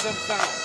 anthem sound.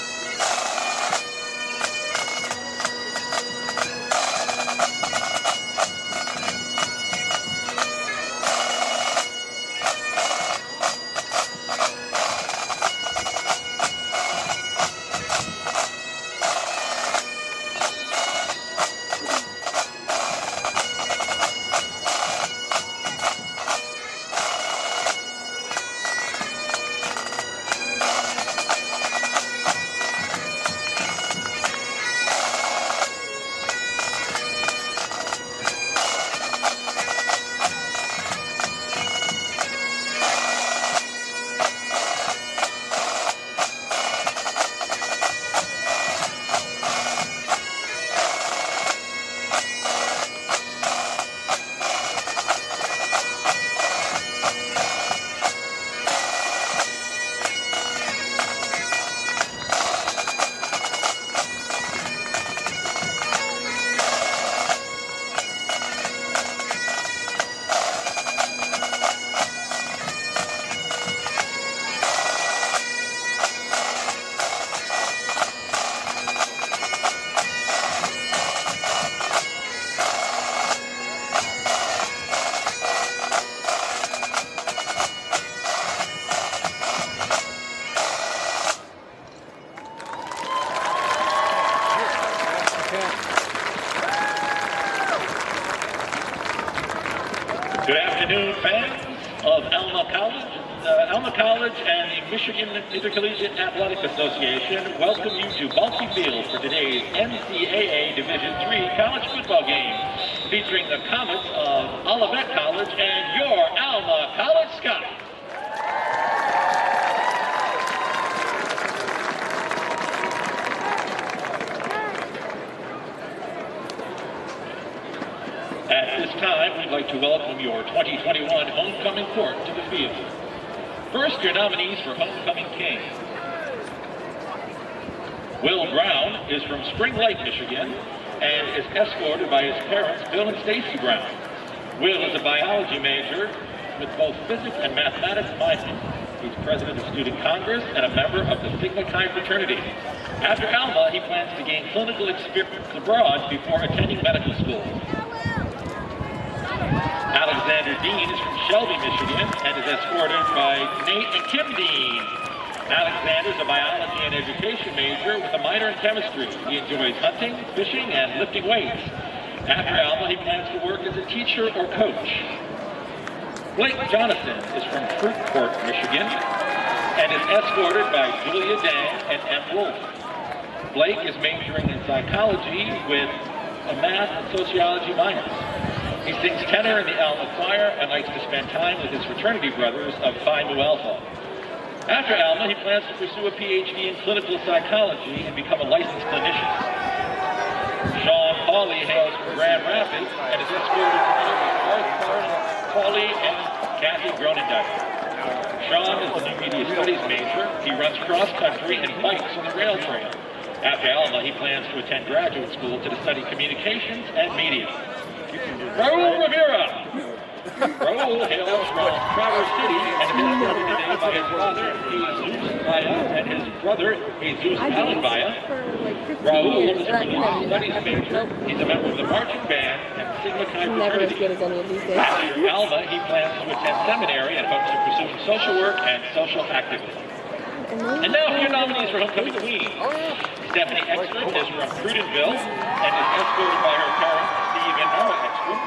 Good afternoon, fans of Alma College. Alma College and the Michigan Intercollegiate Athletic Association welcome you to Balky Field for today's NCAA Division III college football game, featuring the Comets of Olivet College and your Alma College Scots. At this time, we'd like to welcome your 2021 homecoming court to the field. First, your nominees for Homecoming King. Will Brown is from Spring Lake, Michigan, and is escorted by his parents, Bill and Stacy Brown. Will is a biology major with both physics and mathematics minors. He's president of Student Congress and a member of the Sigma Chi fraternity. After Alma, he plans to gain clinical experience abroad before attending medical school. Alexander Dean is from Shelby, Michigan, and is escorted by Nate and Kim Dean. Alexander is a biology and education major with a minor in chemistry. He enjoys hunting, fishing, and lifting weights. After Alma, he plans to work as a teacher or coach. Blake Jonathan is from Fruitport, Michigan, and is escorted by Julia Dang and M. Wolf. Blake is majoring in psychology with a math and sociology minors. He sings tenor in the Alma choir and likes to spend time with his fraternity brothers of Phi Nu Alpha. After Alma, he plans to pursue a PhD in clinical psychology and become a licensed clinician. Sean Pauley hails from Grand Rapids and is escorted to North Pauley and Kathy Gronendijk. Sean is the new media studies major. He runs cross-country and bikes on the rail trail. After Alma, he plans to attend graduate school to study communications and media. Raul Rivera. Raul hails from Traverse City and is escorted today by his father, Jesus Vaya, and his brother, Jesus Allen Vaya. Raul is a religious studies major. He's a member of the marching band and Sigma Chi fraternity. After Alma, he plans to attend seminary and hopes to pursue social work and social activism. And now for your nominees for Homecoming Queen. Stephanie Exford is from Prudenville and is escorted by her parents, Steve and Nora Exford.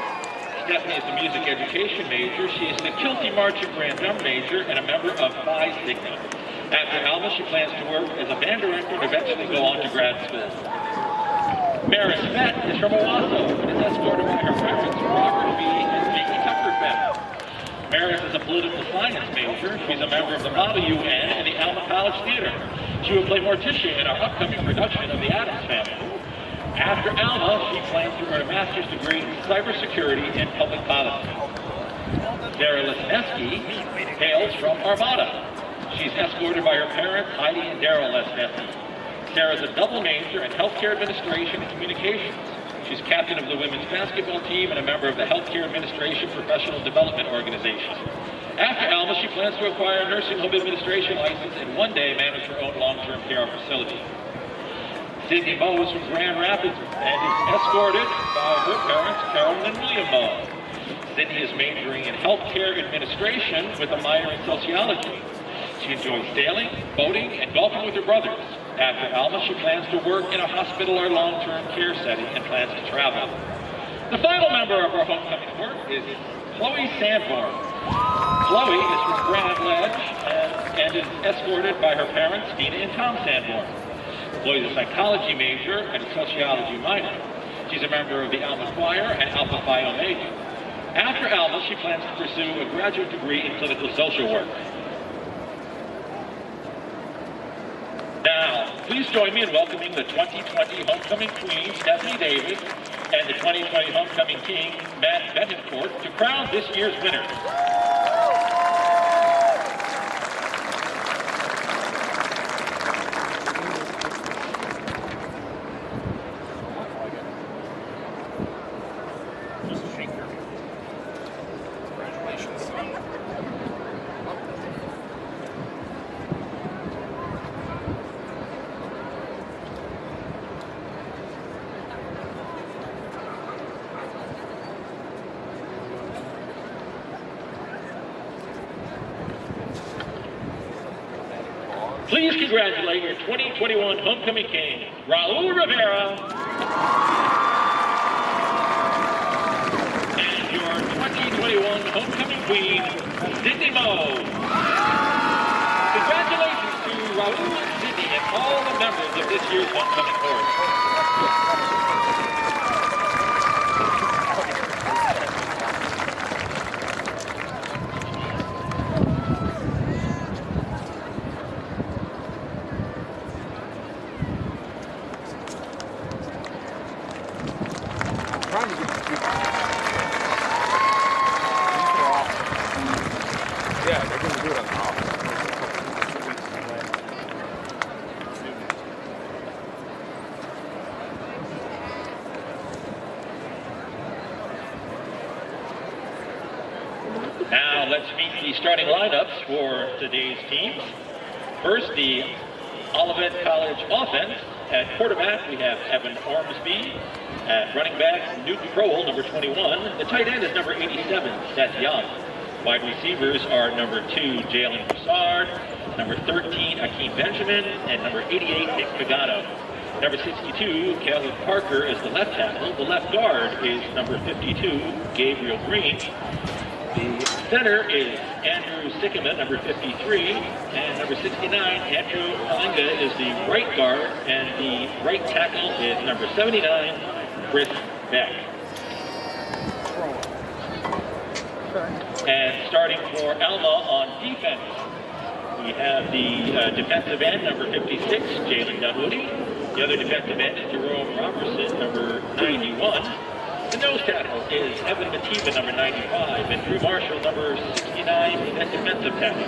Stephanie is a music education major. She is the Kilty Marching Grand Drum major and a member of Phi Sigma. After Alma, she plans to work as a band director and eventually go on to grad school. Maris Fett is from Owasso and is escorted by her parents, Robert B. and Jamie Tucker Fett. Maris is a political science major. She's a member of the Model UN and the Alma College Theater. She will play Morticia in our upcoming production of The Addams Family. After Alma, she plans to earn a master's degree in cybersecurity and public policy. Sarah Lesneski hails from Armada. She's escorted by her parents, Heidi and Daryl Lesneski. Sarah is a double major in healthcare administration and communications. She's captain of the women's basketball team and a member of the Healthcare Administration Professional Development Organization. After Alma, she plans to acquire a nursing home administration license and one day manage her own long-term care facility. Sydney Moe is from Grand Rapids and is escorted by her parents, Carolyn and William Moe. Sydney is majoring in healthcare administration with a minor in sociology. She enjoys sailing, boating, and golfing with her brothers. After Alma, she plans to work in a hospital or long-term care setting and plans to travel. The final member of our homecoming court is Chloe Sanborn. Chloe is from Grand Ledge and is escorted by her parents, Dina and Tom Sanborn. Chloe is a psychology major and a sociology minor. She's a member of the Alma Choir and Alpha Phi Omega. After Alma, she plans to pursue a graduate degree in clinical social work. Now, please join me in welcoming the 2020 Homecoming Queen, Stephanie Davis, and the 2020 Homecoming King, Matt Betancourt, to crown this year's winners. Please congratulate your 2021 Homecoming King, Raul Rivera, and your 2021 Homecoming Queen, Sydney Moe. Congratulations to Raul and Sydney and all the members of this year's Homecoming Court. Yeah, they're going to do it on the off. Now let's meet the starting lineups for today's teams. First, the Olivet College offense. At quarterback, we have Evan Ormsby. At running back, Newton Crowell, number 21. The tight end is number 87, Seth Young. Wide receivers are number 2, Jalen Broussard, number 13, Akeem Benjamin, and number 88, Nick Pagano. Number 62, Caleb Parker is the left tackle. The left guard is number 52, Gabriel Green. The center is Andrew Sickerman, number 53, and number 69, Andrew Alinga is the right guard, and the right tackle is number 79, Chris Beck. And starting for Alma on defense, we have the defensive end, number 56, Jalen Dunwoody. The other defensive end is Jerome Robertson, number 91. The nose tackle is Evan Matiba, number 95, and Drew Marshall, number 69, at defensive tackle.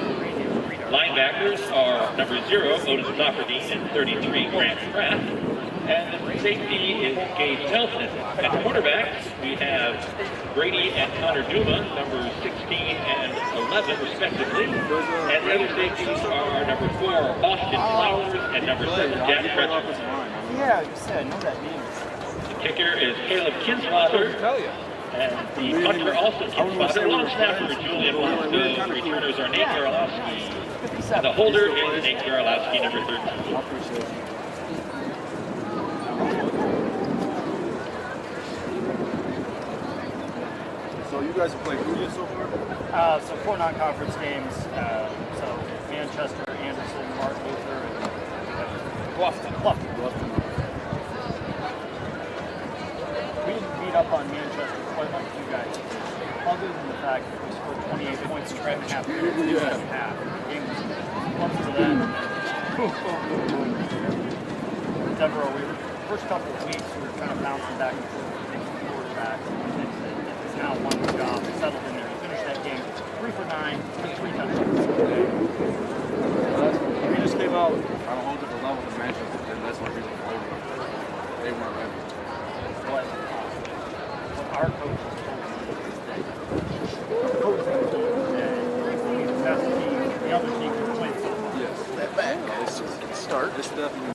Linebackers are number 0, Otis Zofferdine, and 33, Grant Pratt. And the safety is Gage Nelson. At quarterbacks, we have Brady and Connor Duma, number 16 and 11, respectively. And the other safeties are number 4, Austin Flowers, and number 7, Jack Fretcher. Yeah, you said, I know that name. The kicker is Caleb Kinsfather. And the punter also Kinsfather. Long snapper Julian Bosco. Returners are Nate Garolowski. And the holder is Nate Garolowski, number 13. So you guys have played who yet so far? So 4 non-conference games. So Manchester, Anderson, Martin Luther, and Bluffton. We didn't beat up on Manchester quite like you guys did, other than the fact that we scored 28 points in 2.5 minutes in the second half. The game was close to that. Devereaux, first couple of weeks, we were kind of bouncing back and forth with the quarterback. It's now one job, settled in there. He finished that game 3 for 9, 3 touchdowns. We just came out on a whole different level than Manchester, and that's what people told me. They weren't ready. What our coaches told me is that opposing teams best team, the other team has played so far. Yes. That back. Start. It's definitely.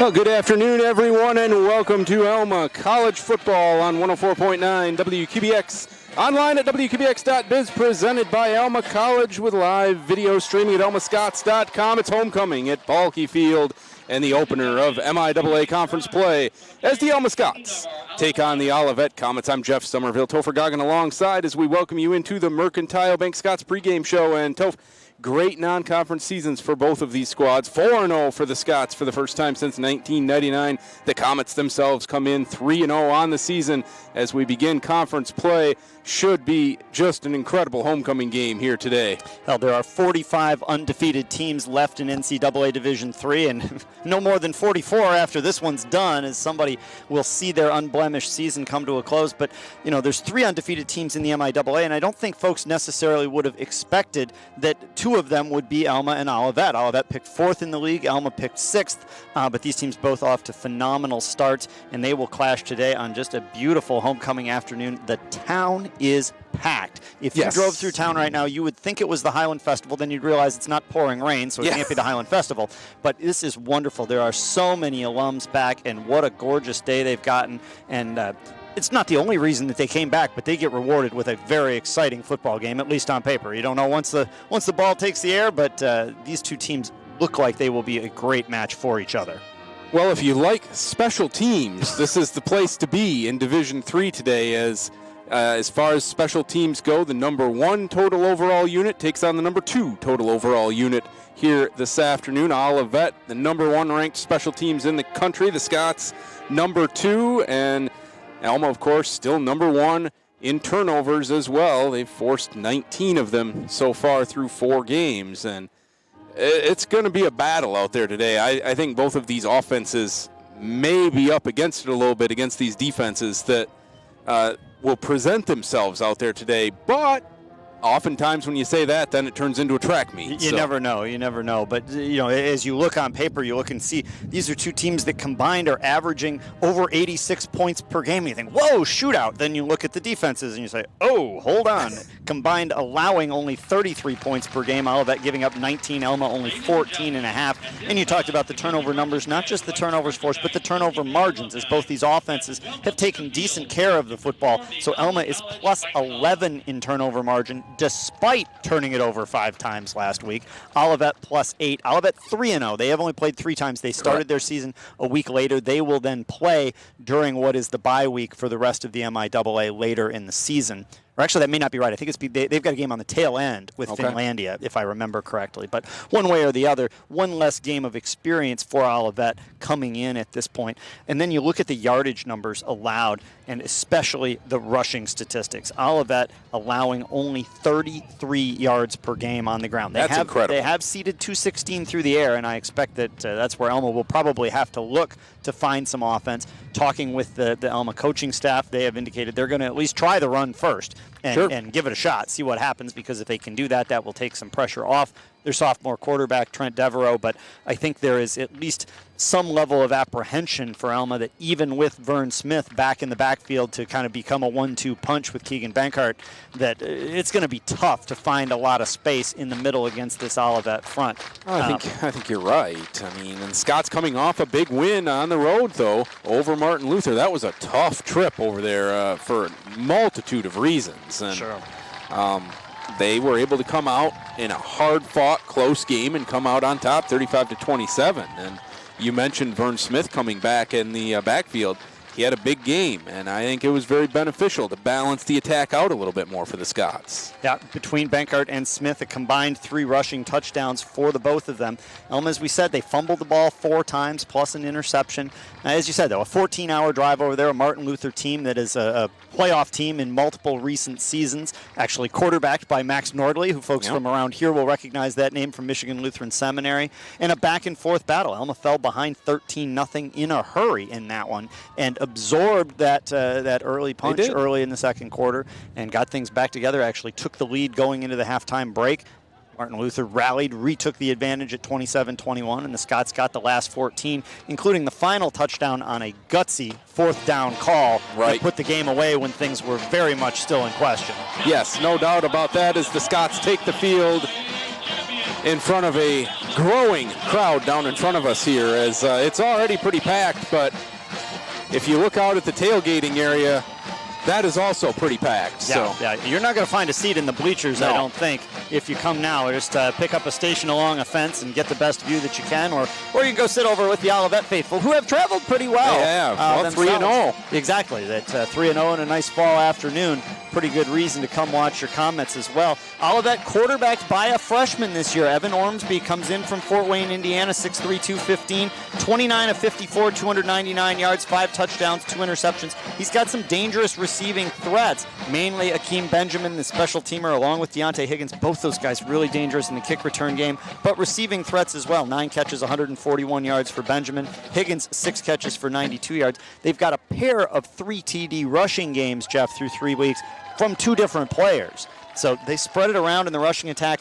Well, good afternoon, everyone, and welcome to Alma College Football on 104.9 WQBX. Online at WQBX.biz, presented by Alma College with live video streaming at almascots.com. It's homecoming at Balke Field and the opener of MIAA conference play as the Alma Scots take on the Olivet Comets. I'm Jeff Somerville, Topher Goggin alongside as we welcome you into the Mercantile Bank Scots pregame show. And Toph, great non-conference seasons for both of these squads. 4-0 for the Scots for the first time since 1999. The Comets themselves come in 3-0 on the season as we begin conference play. Should be just an incredible homecoming game here today. Well, there are 45 undefeated teams left in NCAA Division III, and no more than 44 after this one's done, as somebody will see their unblemished season come to a close. But, you know, there's 3 undefeated teams in the MIAA, and I don't think folks necessarily would have expected that 2 of them would be Alma and Olivet. Olivet picked 4th in the league, Alma picked 6th, but these teams both off to phenomenal starts, and they will clash today on just a beautiful homecoming afternoon. The town is packed. If you drove through town right now, you would think it was the Highland Festival. Then you'd realize it's not pouring rain, so it can't be the Highland Festival. But this is wonderful. There are so many alums back, and what a gorgeous day they've gotten. And it's not the only reason that they came back, but they get rewarded with a very exciting football game, at least on paper. You don't know once the ball takes the air, but these 2 teams look like they will be a great match for each other. Well, if you like special teams, this is the place to be in Division III today. As far as special teams go, the number 1 total overall unit takes on the number 2 total overall unit here this afternoon. Olivet, the number 1 ranked special teams in the country. The Scots, number 2. And Alma, of course, still number 1 in turnovers as well. They've forced 19 of them so far through 4 games. And it's going to be a battle out there today. I think both of these offenses may be up against it a little bit against these defenses that will present themselves out there today. But oftentimes when you say that, then it turns into a track meet. You never know. You never know. But, as you look on paper, you look and see these are two teams that combined are averaging over 86 points per game. And you think, whoa, shootout. Then you look at the defenses and you say, oh, hold on. Combined allowing only 33 points per game. Olivet giving up 19. Alma only 14.5. And you talked about the turnover numbers, not just the turnovers forced, but the turnover margins, as both these offenses have taken decent care of the football. So Alma is plus 11 in turnover margin, despite turning it over 5 times last week. Olivet plus 8. Olivet 3-0. They have only played 3 times. They started their season a week later. They will then play during what is the bye week for the rest of the MIAA later in the season. Or actually, that may not be right. I think they've got a game on the tail end with Finlandia, if I remember correctly. But one way or the other, one less game of experience for Olivet coming in at this point. And then you look at the yardage numbers allowed, and especially the rushing statistics. Olivet allowing only 33 yards per game on the ground. That's incredible. They have seeded 216 through the air, and I expect that that's where Alma will probably have to look to find some offense. Talking with the Alma coaching staff, they have indicated they're going to at least try the run first and give it a shot, see what happens, because if they can do that, that will take some pressure off their sophomore quarterback, Trent Devereaux. But I think there is at least some level of apprehension for Alma that even with Vern Smith back in the backfield to kind of become a 1-2 punch with Keegan Bankart, that it's going to be tough to find a lot of space in the middle against this Olivet front. I think you're right. I mean, and Scott's coming off a big win on the road, though, over Martin Luther. That was a tough trip over there for a multitude of reasons. And, they were able to come out in a hard-fought, close game and come out on top, 35-27. And you mentioned Vern Smith coming back in the backfield. He had a big game, and I think it was very beneficial to balance the attack out a little bit more for the Scots. Yeah, between Bankart and Smith, a combined 3 rushing touchdowns for the both of them. Alma, as we said, they fumbled the ball 4 times, plus an interception. Now, as you said, though, a 14-hour drive over there, a Martin Luther team that is a playoff team in multiple recent seasons, actually quarterbacked by Max Nordley, who folks from around here will recognize that name from Michigan Lutheran Seminary, and a back-and-forth battle. Alma fell behind 13-0 in a hurry in that one, and absorbed that early punch early in the second quarter and got things back together, actually took the lead going into the halftime break. Martin Luther rallied, retook the advantage at 27-21, and the Scots got the last 14, including the final touchdown on a gutsy 4th down call that put the game away when things were very much still in question. Yes, no doubt about that, as the Scots take the field in front of a growing crowd down in front of us here, as it's already pretty packed, but if you look out at the tailgating area, that is also pretty packed. Yeah, you're not going to find a seat in the bleachers, I don't think, if you come now. Just pick up a station along a fence and get the best view that you can, or you can go sit over with the Olivet faithful, who have traveled pretty well. Yeah, well, 3-0. Exactly, that 3-0 in a nice fall afternoon. Pretty good reason to come watch your Comets as well. Olivet quarterbacked by a freshman this year. Evan Ormsby comes in from Fort Wayne, Indiana, 6'3", 215, 29 of 54, 299 yards, 5 touchdowns, 2 interceptions. He's got some dangerous receiving threats, mainly Akeem Benjamin, the special teamer, along with Deontay Higgins. Both those guys really dangerous in the kick return game, but receiving threats as well. 9 catches, 141 yards for Benjamin. Higgins, 6 catches for 92 yards. They've got a pair of 3 TD rushing games, Jeff, through 3 weeks from 2 different players. So they spread it around in the rushing attack.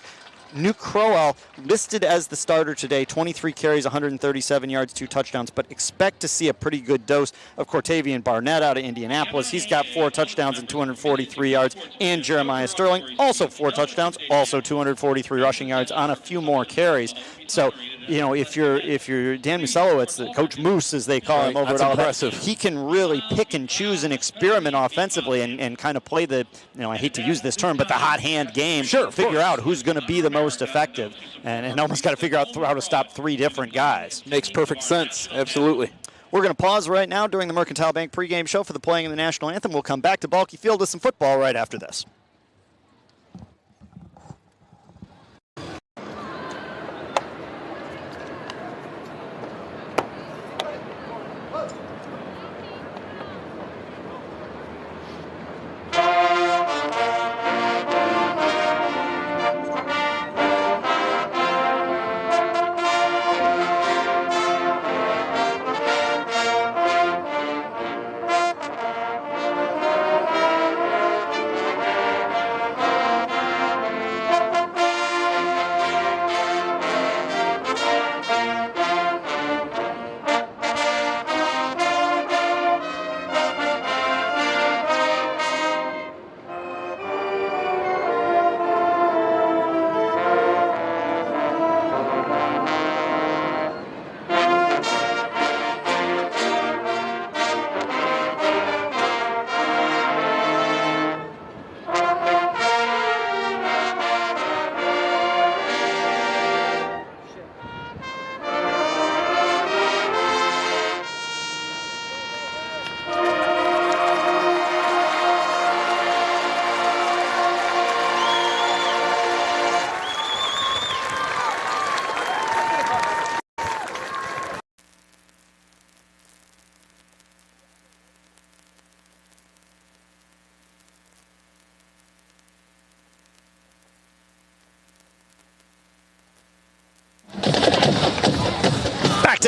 Nuke Crowell listed as the starter today, 23 carries, 137 yards, 2 touchdowns, but expect to see a pretty good dose of Cortavian Barnett out of Indianapolis. He's got 4 touchdowns and 243 yards, and Jeremiah Sterling, also 4 touchdowns, also 243 rushing yards on a few more carries. So, if you're Dan Muselowitz, the Coach Moose, as they call him over at Olivet, he can really pick and choose and experiment offensively and kind of play the, I hate to use this term, but the hot hand game. Sure, figure out who's going to be the most effective, and almost got to figure out how to stop 3 different guys. Makes perfect sense. Absolutely. We're going to pause right now during the Mercantile Bank pregame show for the playing of the national anthem. We'll come back to Balky Field with some football right after this.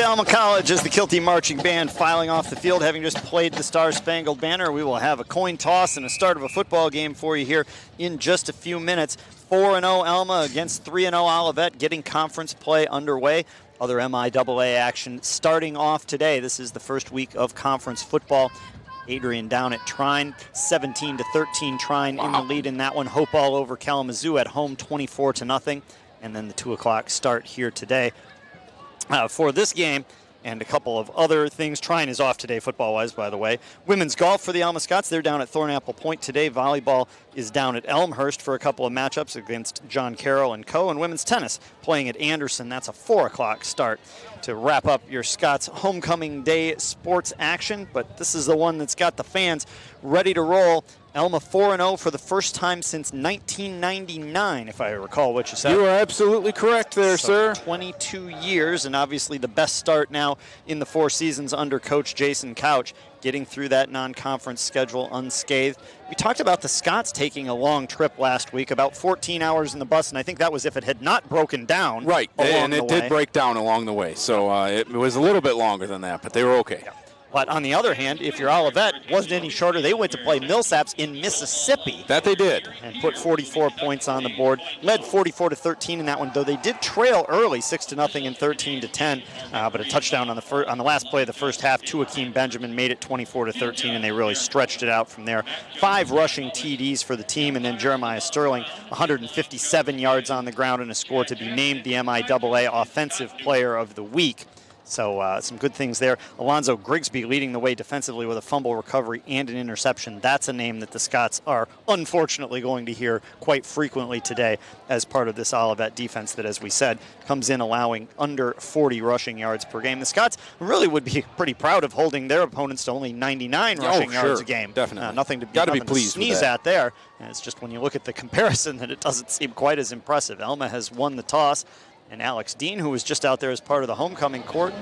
to Alma College as the Kilty Marching Band filing off the field, having just played the Star-Spangled Banner. We will have a coin toss and a start of a football game for you here in just a few minutes. 4-0 Alma against 3-0 Olivet, getting conference play underway. Other MIAA action starting off today. This is the first week of conference football. Adrian down at Trine, 17-13. Trine in the lead in that one. Hopewell over Kalamazoo at home, 24-0. And then the 2 o'clock start here today. For this game and a couple of other things. Trine is off today football-wise, by the way. Women's golf for the Alma Scots. They're down at Thornapple Point today. Volleyball is down at Elmhurst for a couple of matchups against John Carroll and co. And women's tennis playing at Anderson. That's a 4 o'clock start to wrap up your Scots homecoming day sports action. But this is the one that's got the fans ready to roll. Alma 4-0 for the first time since 1999, if I recall what you said. You are absolutely correct there, sir. 22 years, and obviously the best start now in the 4 seasons under Coach Jason Couch, getting through that non-conference schedule unscathed. We talked about the Scots taking a long trip last week, about 14 hours in the bus, and I think that was if it had not broken down. Right, and it did break down along the way, so it was a little bit longer than that, but they were okay. Yeah. But on the other hand, if your Olivet wasn't any shorter, they went to play Millsaps in Mississippi. That they did. And put 44 points on the board. Led 44-13 in that one, though they did trail early, 6-0 and 13-10. But a touchdown on the last play of the first half to Akeem Benjamin made it 24-13, and they really stretched it out from there. 5 rushing TDs for the team, and then Jeremiah Sterling, 157 yards on the ground and a score to be named the MIAA Offensive Player of the Week. So some good things there. Alonzo Grigsby leading the way defensively with a fumble recovery and an interception. That's a name that the Scots are unfortunately going to hear quite frequently today as part of this Olivet defense that, as we said, comes in allowing under 40 rushing yards per game. The Scots really would be pretty proud of holding their opponents to only 99 rushing yards a game. Definitely. Nothing to be pleased sneeze with that. at there. And it's just when you look at the comparison that it doesn't seem quite as impressive. Alma has won the toss. And Alex Dean, who was just out there as part of the homecoming court,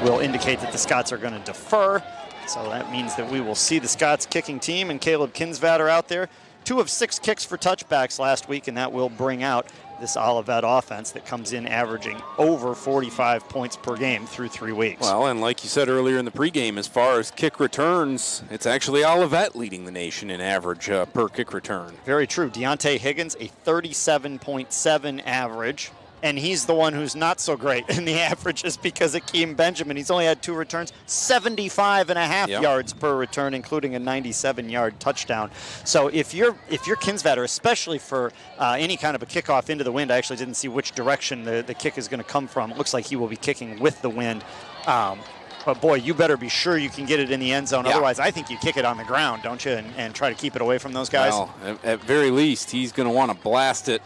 will indicate that the Scots are going to defer. So that means that we will see the Scots kicking team and Caleb Kinsvater out there. 2 of 6 kicks for touchbacks last week, and that will bring out this Olivet offense that comes in averaging over 45 points per game through 3 weeks. Well, and like you said earlier in the pregame, as far as kick returns, it's actually Olivet leading the nation in average per kick return. Very true. Deontay Higgins, a 37.7 average. And he's the one who's not so great in the averages because Akeem Benjamin, he's only had 2 returns, 75.5 yards per return, including a 97-yard touchdown. So if you're Kinsvater, especially for any kind of a kickoff into the wind, I actually didn't see which direction the kick is going to come from. It looks like he will be kicking with the wind. But boy, you better be sure you can get it in the end zone. Yeah. Otherwise, I think you kick it on the ground, don't you, and try to keep it away from those guys? Well, at very least, he's going to want to blast it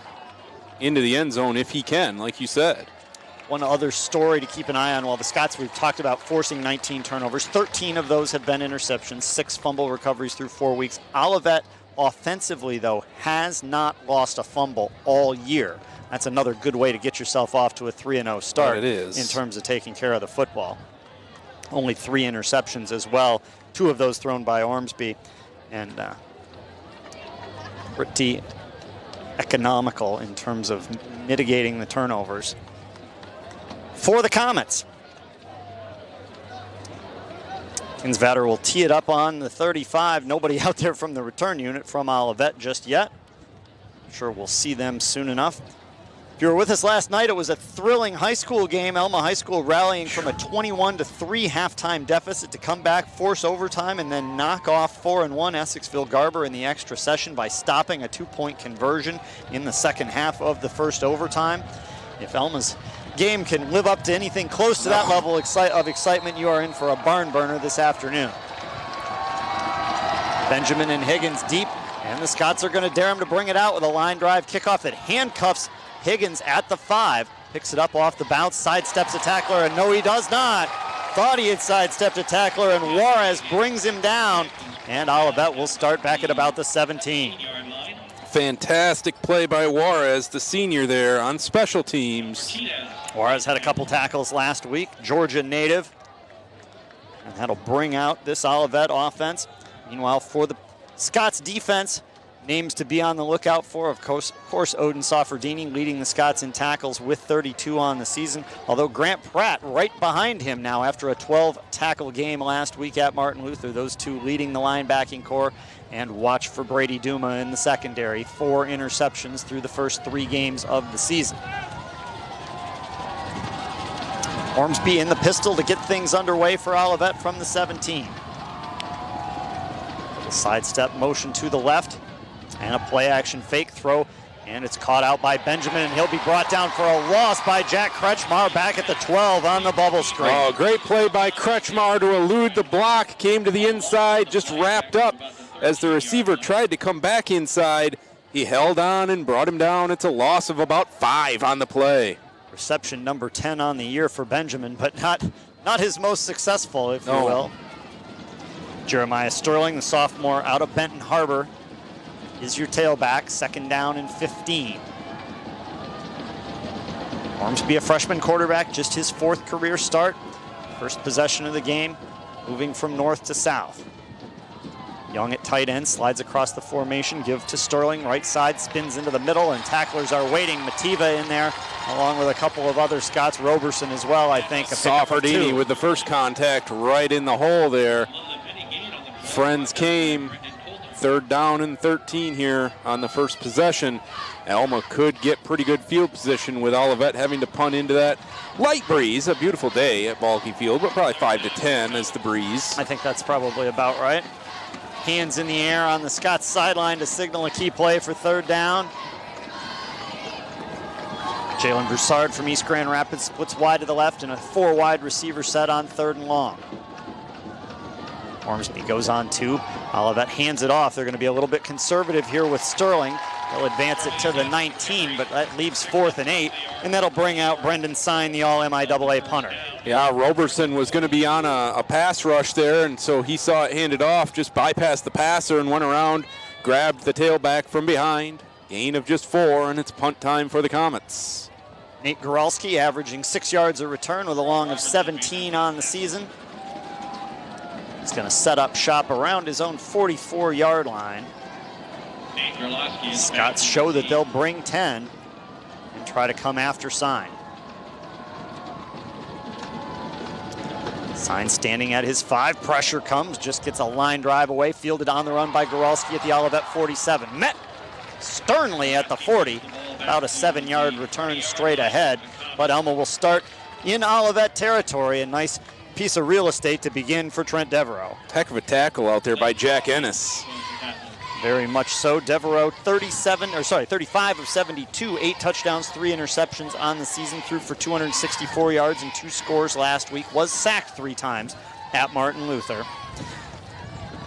into the end zone if he can, like you said. One other story to keep an eye on, while the Scots, we've talked about forcing 19 turnovers. 13 of those have been interceptions, 6 fumble recoveries through 4 weeks. Olivet offensively, though, has not lost a fumble all year. That's another good way to get yourself off to a 3-0 start. It is. In terms of taking care of the football. Only 3 interceptions as well, 2 of those thrown by Ormsby. And pretty economical in terms of mitigating the turnovers. For the Comets, Kinsvater will tee it up on the 35. Nobody out there from the return unit from Olivet just yet. I'm sure we'll see them soon enough. If you were with us last night, it was a thrilling high school game. Alma High School rallying from a 21-3 halftime deficit to come back, force overtime, and then knock off 4-1 Essexville Garber in the extra session by stopping a 2-point conversion in the second half of the first overtime. If Alma's game can live up to anything close to that level of excitement, you are in for a barn burner this afternoon. Benjamin and Higgins deep, and the Scots are going to dare him to bring it out with a line drive kickoff that handcuffs Higgins at the 5, picks it up off the bounce, sidesteps a tackler, and no, he does not. Thought he had sidestepped a tackler, and Juarez brings him down, and Olivet will start back at about the 17. Fantastic play by Juarez, the senior there on special teams. Juarez had a couple tackles last week, Georgia native, and that'll bring out this Olivet offense. Meanwhile, for the Scots defense, names to be on the lookout for. Of course Odin Soffordini leading the Scots in tackles with 32 on the season, although Grant Pratt right behind him now after a 12-tackle game last week at Martin Luther. Those two leading the linebacking core. And watch for Brady Duma in the secondary. 4 interceptions through the first 3 games of the season. Ormsby in the pistol to get things underway for Olivet from the 17. Sidestep motion to the left and a play action fake throw, and it's caught out by Benjamin, and he'll be brought down for a loss by Jack Kretschmar back at the 12 on the bubble screen. Oh, great play by Kretschmar to elude the block, came to the inside, just wrapped up as the receiver tried to come back inside. He held on and brought him down. It's a loss of about 5 on the play. Reception number 10 on the year for Benjamin, but not his most successful, if you will. Jeremiah Sterling, the sophomore out of Benton Harbor, is your tailback. 2nd down and 15. Ormsby, a freshman quarterback, just his 4th career start. First possession of the game, moving from north to south. Young at tight end, slides across the formation, give to Sterling, right side, spins into the middle, and tacklers are waiting. Mativa in there, along with a couple of other Scots, Roberson as well, I think. Soffordini with the first contact right in the hole there. Friends came. 3rd down and 13 here on the first possession. Alma could get pretty good field position with Olivet having to punt into that light breeze. A beautiful day at Balke Field, but probably 5 to 10 is the breeze. I think that's probably about right. Hands in the air on the Scots sideline to signal a key play for 3rd down. Jalen Broussard from East Grand Rapids splits wide to the left and a 4-wide receiver set on 3rd and long. Ormsby goes on 2. Olivet hands it off. They're going to be a little bit conservative here with Sterling. They'll advance it to the 19, but that leaves 4th and 8, and that'll bring out Brendan Sine, the all-MIAA punter. Yeah, Roberson was going to be on a pass rush there, and so he saw it handed off, just bypassed the passer and went around, grabbed the tailback from behind. Gain of just 4, and it's punt time for the Comets. Nate Goralski averaging 6 yards a return with a long of 17 on the season. He's going to set up shop around his own 44-yard line. Scots show that they'll bring 10 and try to come after Sine. Sine standing at his 5. Pressure comes, just gets a line drive away, fielded on the run by Goralski at the Olivet 47. Met sternly at the 40. About a 7-yard return straight ahead. But Alma will start in Olivet territory. A nice piece of real estate to begin for Trent Devereaux. Heck of a tackle out there by Jack Ennis. Very much so. Devereaux 35 of 72, 8 touchdowns, 3 interceptions on the season, threw for 264 yards and 2 scores last week, was sacked 3 times at Martin Luther.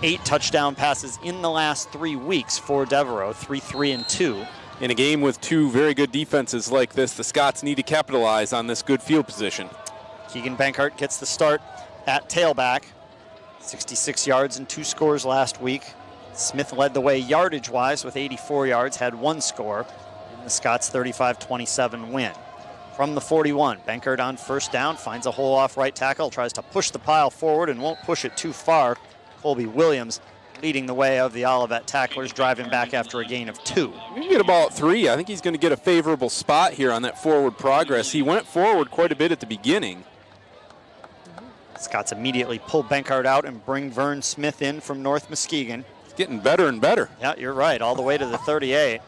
8 touchdown passes in the last 3 weeks for Devereaux, 3-3-2. In a game with 2 very good defenses like this, the Scots need to capitalize on this good field position. Keegan Bankert gets the start at tailback. 66 yards and 2 scores last week. Smith led the way yardage-wise with 84 yards, had 1 score in the Scots 35-27 win. From the 41, Bankert on 1st down, finds a hole off right tackle, tries to push the pile forward and won't push it too far. Colby Williams leading the way of the Olivet tacklers, driving back after a gain of 2. He can get a ball at 3. I think he's going to get a favorable spot here on that forward progress. He went forward quite a bit at the beginning. Scots immediately pull Bankert out and bring Vern Smith in from North Muskegon. It's getting better and better. Yeah, you're right, all the way to the 38.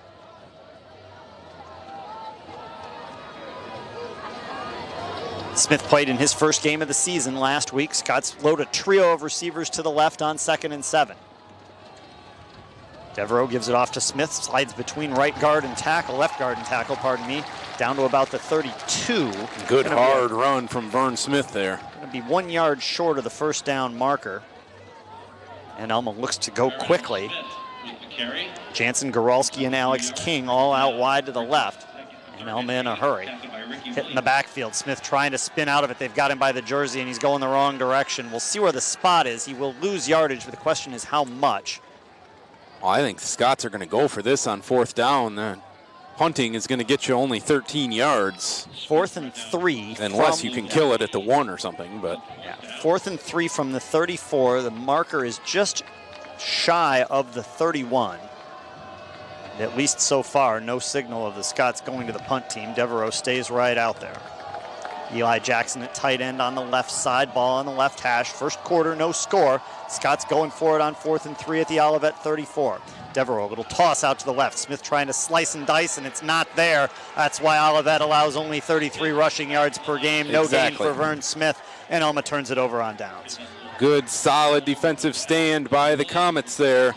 Smith played in his first game of the season last week. Scots load a trio of receivers to the left on 2nd and 7. Devereaux gives it off to Smith, slides between right guard and tackle, left guard and tackle, pardon me, down to about the 32. Good hard run from Vern Smith there. Going to be 1 yard short of the 1st down marker. And Alma looks to go quickly. Jansen, Goralski, and Alex King all out wide to the left. And Alma in a hurry. Hitting the backfield. Smith trying to spin out of it. They've got him by the jersey, and he's going the wrong direction. We'll see where the spot is. He will lose yardage, but the question is how much. Well, I think the Scots are going to go for this on 4th down. Punting is going to get you only 13 yards. 4th and 3. Unless you can kill it at the 1 or something. But yeah, 4th and 3 from the 34. The marker is just shy of the 31. At least so far, no signal of the Scots going to the punt team. Devereaux stays right out there. Eli Jackson at tight end on the left side, ball on the left hash. First quarter, no score. Scots going for it on 4th and 3 at the Olivet 34. Devereaux, a little toss out to the left. Smith trying to slice and dice, and it's not there. That's why Olivet allows only 33 rushing yards per game. No gain for Vern Smith, and Alma turns it over on downs. Good, solid defensive stand by the Comets there.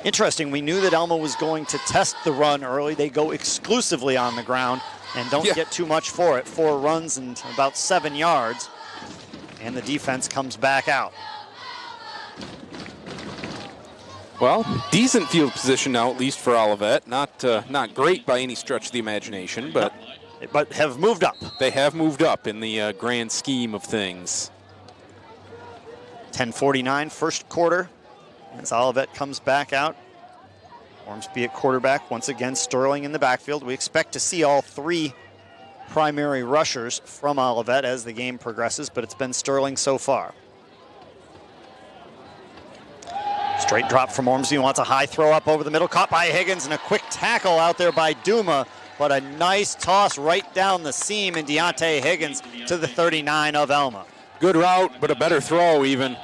Interesting, we knew that Alma was going to test the run early. They go exclusively on the ground and don't get too much for it. 4 runs and about 7 yards, and the defense comes back out. Well, decent field position now, at least for Olivet. Not great by any stretch of the imagination, but have moved up. They have moved up in the grand scheme of things. 10:49, first quarter, as Olivet comes back out. Ormsby at quarterback, once again Sterling in the backfield. We expect to see all 3 primary rushers from Olivet as the game progresses, but it's been Sterling so far. Straight drop from Ormsby, wants a high throw up over the middle, caught by Higgins, and a quick tackle out there by Duma, but a nice toss right down the seam, and Deontay Higgins to the 39 of Alma. Good route, but a better throw even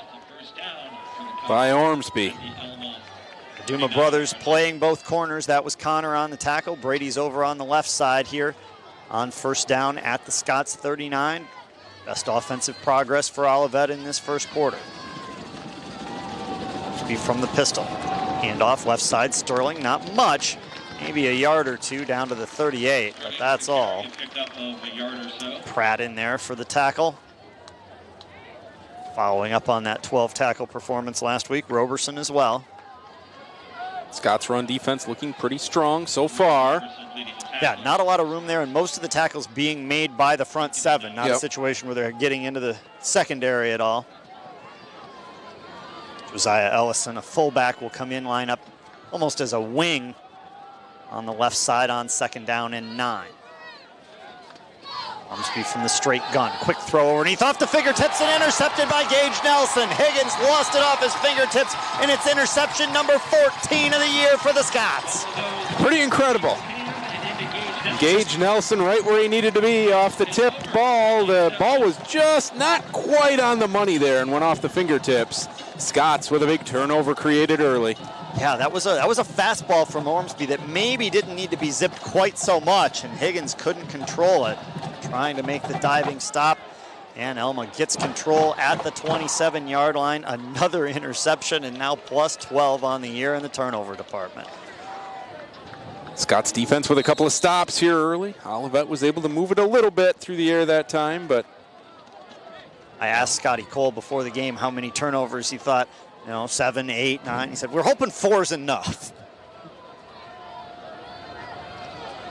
by Ormsby. The Duma brothers playing both corners. That was Connor on the tackle. Brady's over on the left side here on first down at the Scots 39. Best offensive progress for Olivet in this first quarter. From the pistol. Handoff left side, Sterling, not much. Maybe a yard or two down to the 38, but that's all. Pratt in there for the tackle. Following up on that 12 tackle performance last week, Roberson as well. Scots run defense looking pretty strong so far. Yeah, not a lot of room there, and most of the tackles being made by the front 7, not a situation where they're getting into the secondary at all. Josiah Ellison, a fullback, will come in, line up almost as a wing on the left side on 2nd down and 9. Ormsby from the straight gun. Quick throw underneath off the fingertips and intercepted by Gage Nelson. Higgins lost it off his fingertips, and it's interception number 14 of the year for the Scots. Pretty incredible. Gage Nelson right where he needed to be off the tipped ball. The ball was just not quite on the money there and went off the fingertips. Scots with a big turnover created early. Yeah, that was a fastball from Ormsby that maybe didn't need to be zipped quite so much, and Higgins couldn't control it. Trying to make the diving stop, and Alma gets control at the 27-yard line. Another interception, and now plus 12 on the year in the turnover department. Scots defense with a couple of stops here early. Olivet was able to move it a little bit through the air that time, but I asked Scotty Cole before the game how many turnovers he thought, 7, 8, 9. He said, we're hoping 4's enough.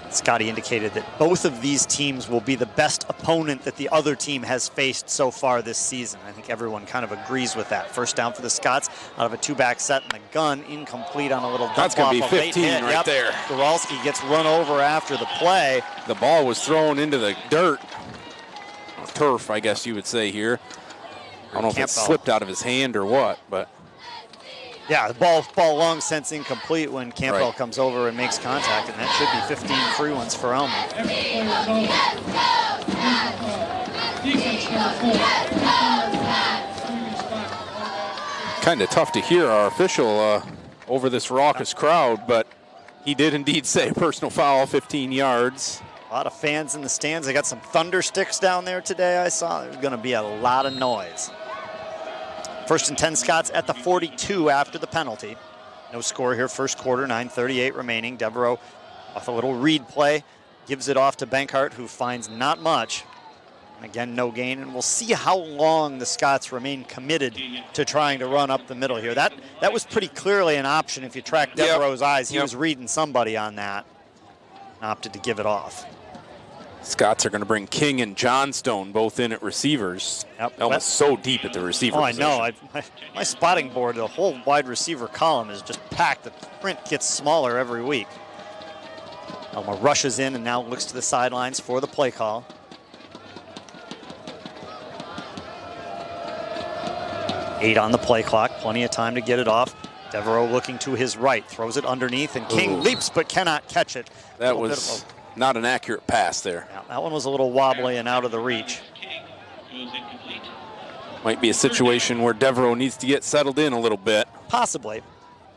Scotty indicated that both of these teams will be the best opponent that the other team has faced so far this season. I think everyone kind of agrees with that. First down for the Scots out of a 2-back set, and the gun incomplete on a little dump off. That's going to be 15 right there. Goralski gets run over after the play. The ball was thrown into the dirt. Turf, I guess you would say here. I don't know if it slipped out of his hand or what, but yeah, the ball long since incomplete when Campbell comes over and makes contact, and that should be 15 free ones for Alma. Kind of tough to hear our official over this raucous crowd, but he did indeed say personal foul, 15 yards. A lot of fans in the stands. They got some thunder sticks down there today, I saw. There's going to be a lot of noise. First and 10 Scots at the 42 after the penalty. No score here, first quarter, 9:38 remaining. Devereaux off a little read play, gives it off to Bankhart, who finds not much. Again, no gain, and we'll see how long the Scots remain committed to trying to run up the middle here. That was pretty clearly an option if you track Devereaux's eyes. He was reading somebody on that and opted to give it off. Scots are going to bring King and Johnstone both in at receivers. Almost so deep at the receiver position. I know. My spotting board, the whole wide receiver column is just packed. The print gets smaller every week. Alma rushes in and now looks to the sidelines for the play call. Eight on the play clock. Plenty of time to get it off. Devereaux looking to his right, throws it underneath, and King leaps but cannot catch it. That was not an accurate pass there. Yeah, that one was a little wobbly and out of the reach. Might be a situation where Devereaux needs to get settled in a little bit. Possibly.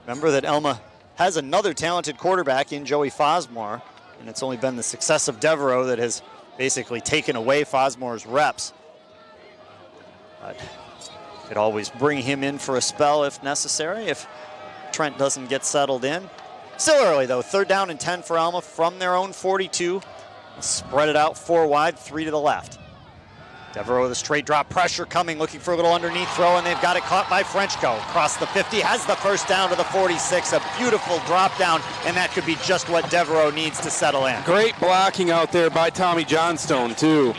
Remember that Alma has another talented quarterback in Joey Fosmore, and it's only been the success of Devereaux that has basically taken away Fosmore's reps. But could always bring him in for a spell if necessary, if Trent doesn't get settled in. Still early though, 3rd down and 10 for Alma from their own 42. Spread it out 4 wide, 3 to the left. Devereaux with a straight drop pressure coming, looking for a little underneath throw, and they've got it caught by Frenchco. Across the 50, has the first down to the 46. A beautiful drop down, and that could be just what Devereaux needs to settle in. Great blocking out there by Tommy Johnstone, too.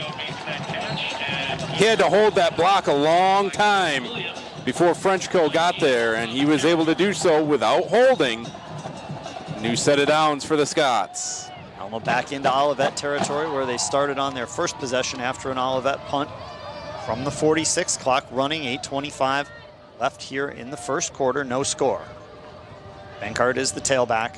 He had to hold that block a long time before Frenchco got there, and he was able to do so without holding. New set of downs for the Scots. Alma back into Olivet territory where they started on their first possession after an Olivet punt from the 46. Clock running, 8:25 left here in the first quarter, no score. Benkart is the tailback.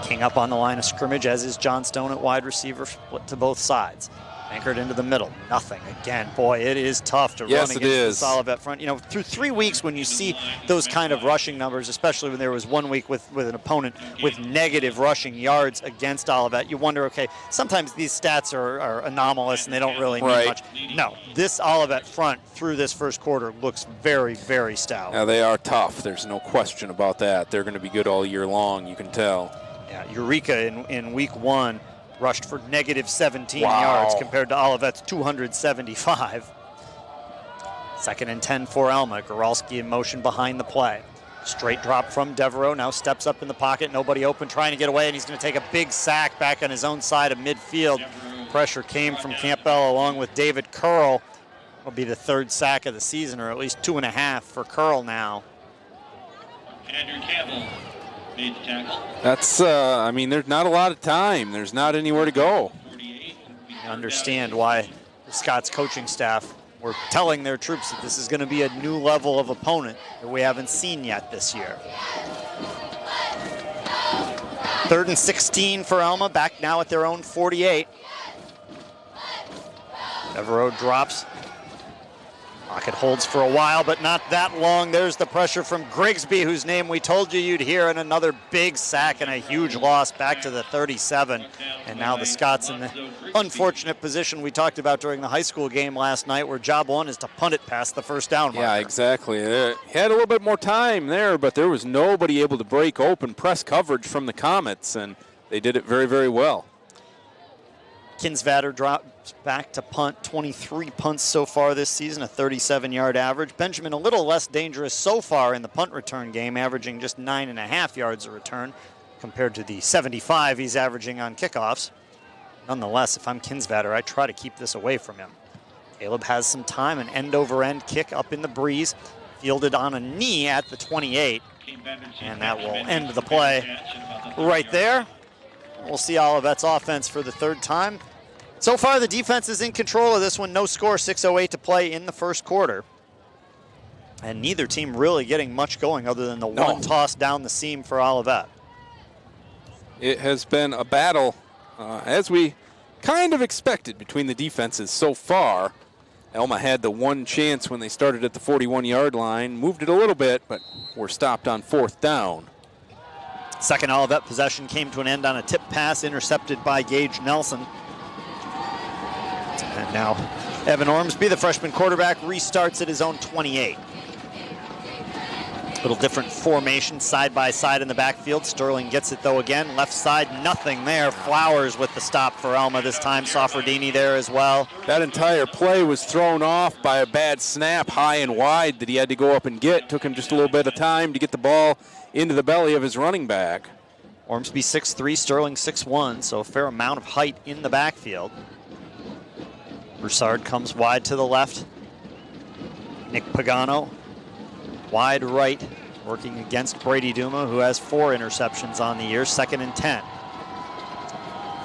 King up on the line of scrimmage, as is Johnstone at wide receiver, split to both sides. Benkart into the middle, nothing again. Boy, it is tough to run against this Olivet front. You know, through 3 weeks when you see those kind of rushing numbers, especially when there was 1 week with an opponent with negative rushing yards against Olivet, you wonder, okay, sometimes these stats are anomalous and they don't really mean much. No, this Olivet front through this first quarter looks very, very stout. Now they are tough. There's no question about that. They're going to be good all year long, you can tell. Yeah, Eureka in week 1 rushed for negative 17 yards compared to Olivet's 275. 2nd and 10 for Alma. Goralski in motion behind the play. Straight drop from Devereaux, now steps up in the pocket, nobody open, trying to get away, and he's going to take a big sack back on his own side of midfield. Pressure came from Campbell along with David Curl. Will be the 3rd sack of the season, or at least 2.5 for Curl now. Andrew Campbell. That's, I mean, there's not a lot of time. There's not anywhere to go. I understand why the Scots coaching staff were telling their troops that this is going to be a new level of opponent that we haven't seen yet this year. 3rd and 16 for Alma, back now at their own 48. Devereaux drops. Pocket holds for a while, but not that long. There's the pressure from Grigsby, whose name we told you you'd hear, and another big sack and a huge loss back to the 37. And now the Scots in the unfortunate position we talked about during the high school game last night, where job 1 is to punt it past the first down marker. Yeah, exactly. He had a little bit more time there, but there was nobody able to break open press coverage from the Comets, and they did it very, very well. Kinsvatter drops back to punt, 23 punts so far this season, a 37-yard average. Benjamin a little less dangerous so far in the punt return game, averaging just 9.5 yards a return compared to the 75 he's averaging on kickoffs. Nonetheless, if I'm Kinsvatter, I try to keep this away from him. Caleb has some time, an end-over-end kick up in the breeze, fielded on a knee at the 28, and that will end the play right there. We'll see Olivet's offense for the 3rd time. So far, the defense is in control of this one. No score, 6:08 to play in the first quarter. And neither team really getting much going other than the one toss down the seam for Olivet. It has been a battle, as we kind of expected, between the defenses so far. Alma had the one chance when they started at the 41-yard line, moved it a little bit, but were stopped on 4th down. Second Olivet possession came to an end on a tip pass intercepted by Gage Nelson. And now Evan Ormsby, the freshman quarterback, restarts at his own 28. Little different formation, side by side in the backfield. Sterling gets it though again. Left side, nothing there. Flowers with the stop for Alma this time. Soffredini there as well. That entire play was thrown off by a bad snap high and wide that he had to go up and get. Took him just a little bit of time to get the ball into the belly of his running back. Ormsby 6'3", Sterling 6'1", so a fair amount of height in the backfield. Broussard comes wide to the left. Nick Pagano wide right, working against Brady Duma, who has 4 interceptions on the year. 2nd and 10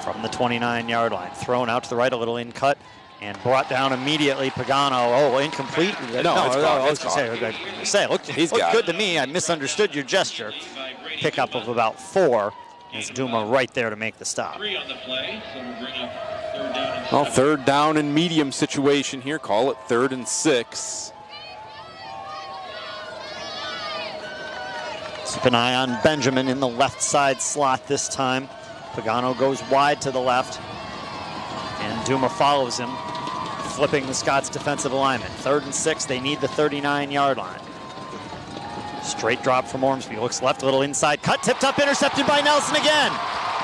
from the 29-yard line. Thrown out to the right, a little in cut. And brought down immediately. Pregame, incomplete. No, it's caught. I was going to say, looked good to me. I misunderstood your gesture. Pickup of about 4. Is Duma right there to make the stop. 3 on the play, so we'll bring up 3rd down and 7. Well, 3rd down and medium situation here. Call it 3rd and 6. Keep an eye on Benjamin in the left side slot this time. Pagano goes wide to the left, and Duma follows him, flipping the Scots defensive alignment. 3rd and 6, they need the 39-yard line. Straight drop from Ormsby, looks left, a little inside cut, tipped up, intercepted by Nelson again.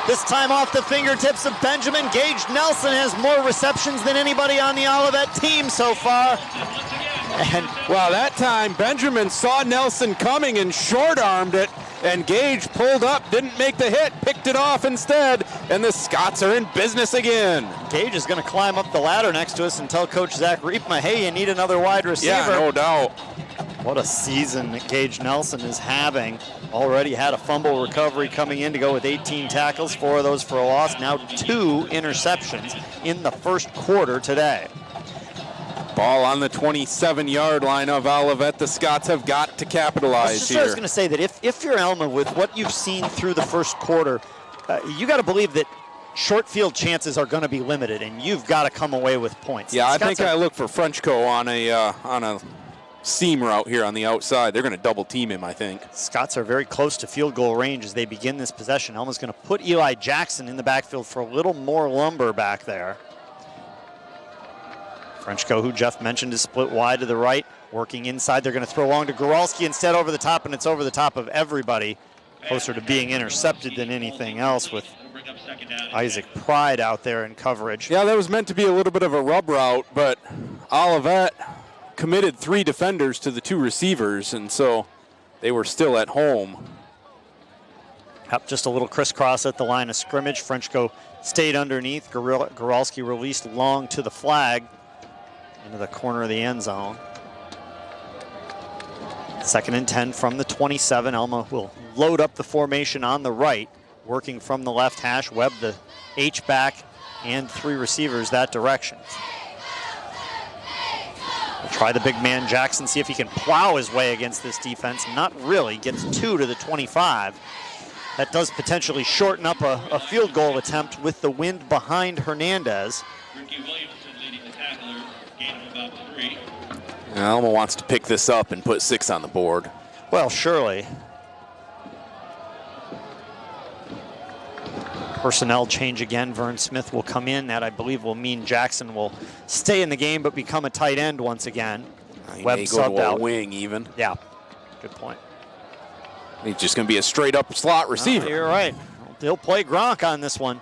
This time off the fingertips of Benjamin. Gage Nelson has more receptions than anybody on the Olivet team so far. And well, that time Benjamin saw Nelson coming and short-armed it, and Gage pulled up, didn't make the hit, picked it off instead, and the Scots are in business again. Gage is going to climb up the ladder next to us and tell Coach Zach Riepma, hey, you need another wide receiver. Yeah, no doubt. What a season that Gage Nelson is having. Already had a fumble recovery coming in to go with 18 tackles, 4 of those for a loss. Now 2 interceptions in the first quarter today. Ball on the 27-yard line of Olivet. The Scots have got to capitalize here. I was going to say that if you're Alma, with what you've seen through the first quarter, you got to believe that short field chances are going to be limited, and you've got to come away with points. Yeah, I think I look for Frenchco on a seam route here on the outside. They're going to double team him, I think. Scots are very close to field goal range as they begin this possession. Alma's going to put Eli Jackson in the backfield for a little more lumber back there. Frenchco, who Jeff mentioned, is split wide to the right, working inside. They're going to throw long to Goralski instead over the top, and it's over the top of everybody. Closer to being intercepted than anything else with Isaac Pride out there in coverage. Yeah, that was meant to be a little bit of a rub route, but Olivet committed 3 defenders to the 2 receivers, and so they were still at home. Up just a little crisscross at the line of scrimmage. Frenchco stayed underneath. Goralski released long to the flag into the corner of the end zone. 2nd and 10 from the 27. Alma will load up the formation on the right, working from the left hash. Webb the H-back and 3 receivers that direction. We'll try the big man Jackson, see if he can plow his way against this defense. Not really, gets 2 to the 25. That does potentially shorten up a field goal attempt with the wind behind Hernandez. Ricky Williamson leading the tacklers, gain of about 3. Alma wants to pick this up and put 6 on the board. Well, surely. Personnel change again. Vern Smith will come in. That, I believe, will mean Jackson will stay in the game but become a tight end once again. He Webb may go subbed to a out. wing even. Yeah, good point. He's just going to be a straight-up slot receiver. Oh, you're right. He'll play Gronk on this one.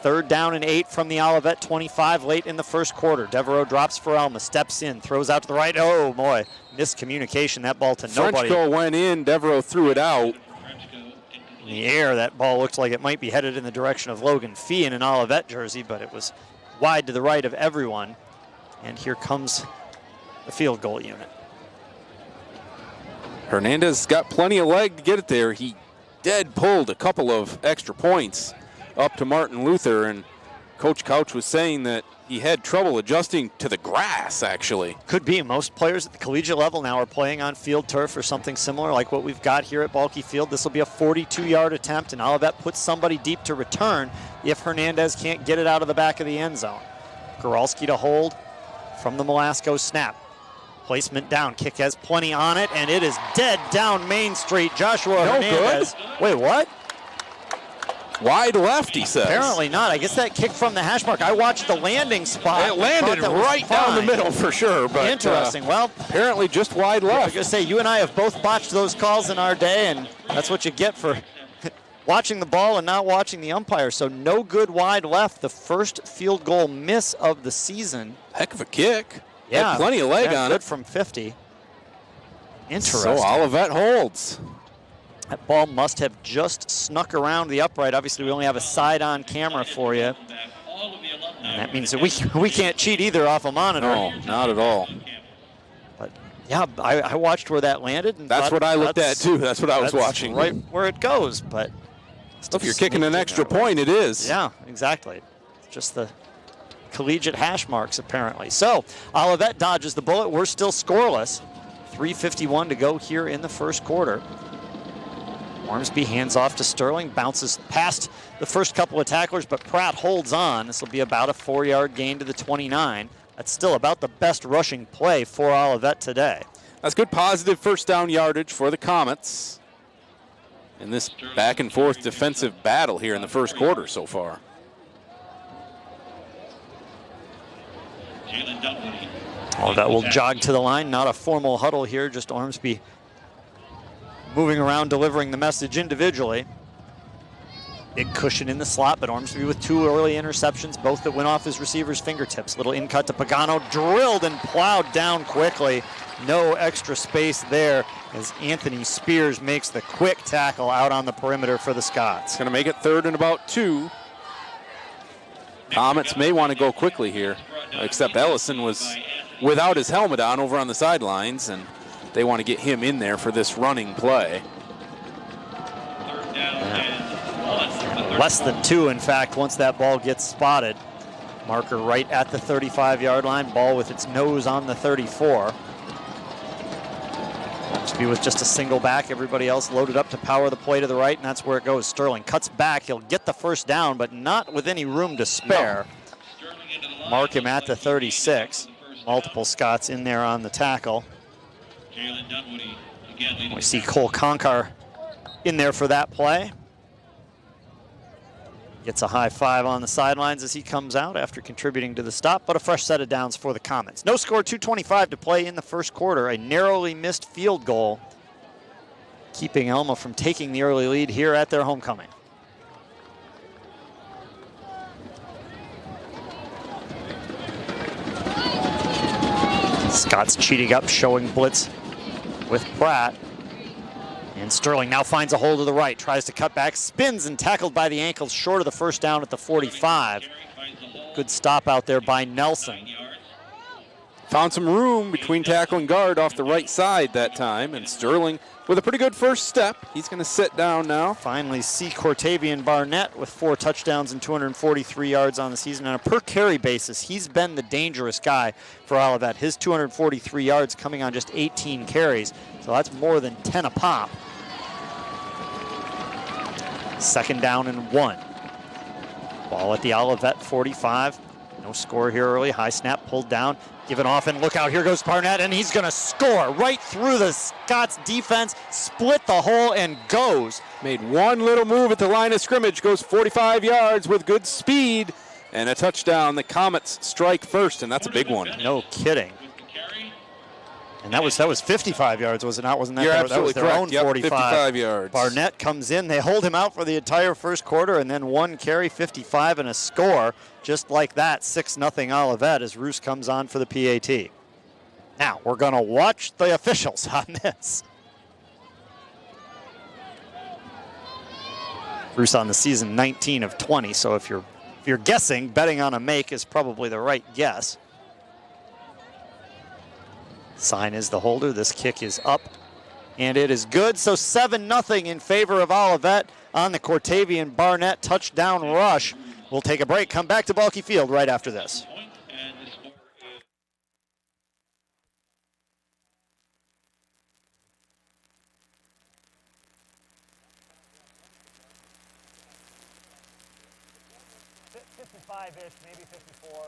3rd down and 8 from the Olivet 25 late in the first quarter. Devereaux drops for Alma, steps in, throws out to the right. Oh, boy, miscommunication. That ball to nobody. Frenchco went in, Devereaux threw it out. In the air, that ball looked like it might be headed in the direction of Logan Fee in an Olivet jersey, but it was wide to the right of everyone. And here comes the field goal unit. Hernandez got plenty of leg to get it there. He dead pulled a couple of extra points up to Martin Luther, and Coach Couch was saying that he had trouble adjusting to the grass, actually. Could be. Most players at the collegiate level now are playing on field turf or something similar like what we've got here at Balke Field. This will be a 42-yard attempt, and Olivet puts somebody deep to return if Hernandez can't get it out of the back of the end zone. Goralski to hold from the Molasco snap. Placement down. Kick has plenty on it, and it is dead down Main Street. Joshua Hernandez. Good. Wait, what? Wide left, he says. Apparently not. I guess that kick from the hash mark. I watched the landing spot. It landed right down the middle for sure. But interesting. Well, apparently just wide left. I was going to say, you and I have both botched those calls in our day, and that's what you get for watching the ball and not watching the umpire. So no good wide left. The first field goal miss of the season. Heck of a kick. Yeah. Had plenty of leg on good it. from 50. Interesting. So Olivet holds. That ball must have just snuck around the upright. Obviously, we only have a side-on camera for you. And that means that we can't cheat either off a monitor. No, not at all. But, yeah, I watched where that landed. And that's what I looked at, too. That's what I was watching. Right where it goes. But if you're kicking an extra point, it is. Yeah, exactly. It's just the collegiate hash marks, apparently. So Olivet dodges the bullet. We're still scoreless. 3:51 to go here in the first quarter. Ormsby hands off to Sterling, bounces past the first couple of tacklers, but Pratt holds on. This will be about a 4-yard gain to the 29. That's still about the best rushing play for Olivet today. That's good positive first down yardage for the Comets in this back and forth defensive battle here in the first quarter so far. Olivet will jog to the line, not a formal huddle here, just Ormsby moving around, delivering the message individually. Big cushion in the slot, but Ormsby with 2 early interceptions, both that went off his receiver's fingertips. Little in cut to Pagano, drilled and plowed down quickly. No extra space there as Anthony Spears makes the quick tackle out on the perimeter for the Scots. Going to make it 3rd and about 2. Comets may want to go quickly here, except Ellison was without his helmet on over on the sidelines, and they want to get him in there for this running play. Less than 2, in fact, once that ball gets spotted. Marker right at the 35-yard line, ball with its nose on the 34. Ormsby with just a single back, everybody else loaded up to power the play to the right, and that's where it goes. Sterling cuts back, he'll get the first down, but not with any room to spare. Mark him at the 36. Multiple Scots in there on the tackle. We see Cole Conkar in there for that play. Gets a high five on the sidelines as he comes out after contributing to the stop, but a fresh set of downs for the Comets. No score, 2:25 to play in the first quarter. A narrowly missed field goal, keeping Alma from taking the early lead here at their homecoming. Scott's cheating up, showing blitz with Pratt. And Sterling now finds a hole to the right, tries to cut back, spins and tackled by the ankles short of the first down at the 45. Good stop out there by Nelson. Found some room between tackle and guard off the right side that time, and Sterling with a pretty good first step. He's going to sit down now. Finally see Cortavian Barnett with 4 touchdowns and 243 yards on the season. On a per carry basis, he's been the dangerous guy for Olivet. His 243 yards coming on just 18 carries, so that's more than 10 a pop. 2nd down and 1. Ball at the Olivet 45. No score here early. High snap pulled down. Given off, and look out, here goes Barnett, and he's going to score right through the Scots defense, split the hole, and goes. Made one little move at the line of scrimmage, goes 45 yards with good speed, and a touchdown. The Comets strike first, and that's a big one. No kidding. And that was 55 yards, was it not? Wasn't that? You're that was their absolutely own correct. 45. 55 yards. Barnett comes in. They hold him out for the entire first quarter, and then 1 carry, 55, and a score. Just like that, 6-0 Olivet as Roos comes on for the PAT. Now, we're going to watch the officials on this. Roos on the season 19 of 20, so if you're guessing, betting on a make is probably the right guess. Sign is the holder. This kick is up, and it is good. So 7-0 in favor of Olivet on the Cortavian Barnett touchdown rush. We'll take a break, come back to Balke Field right after this. .55-ish, maybe 54.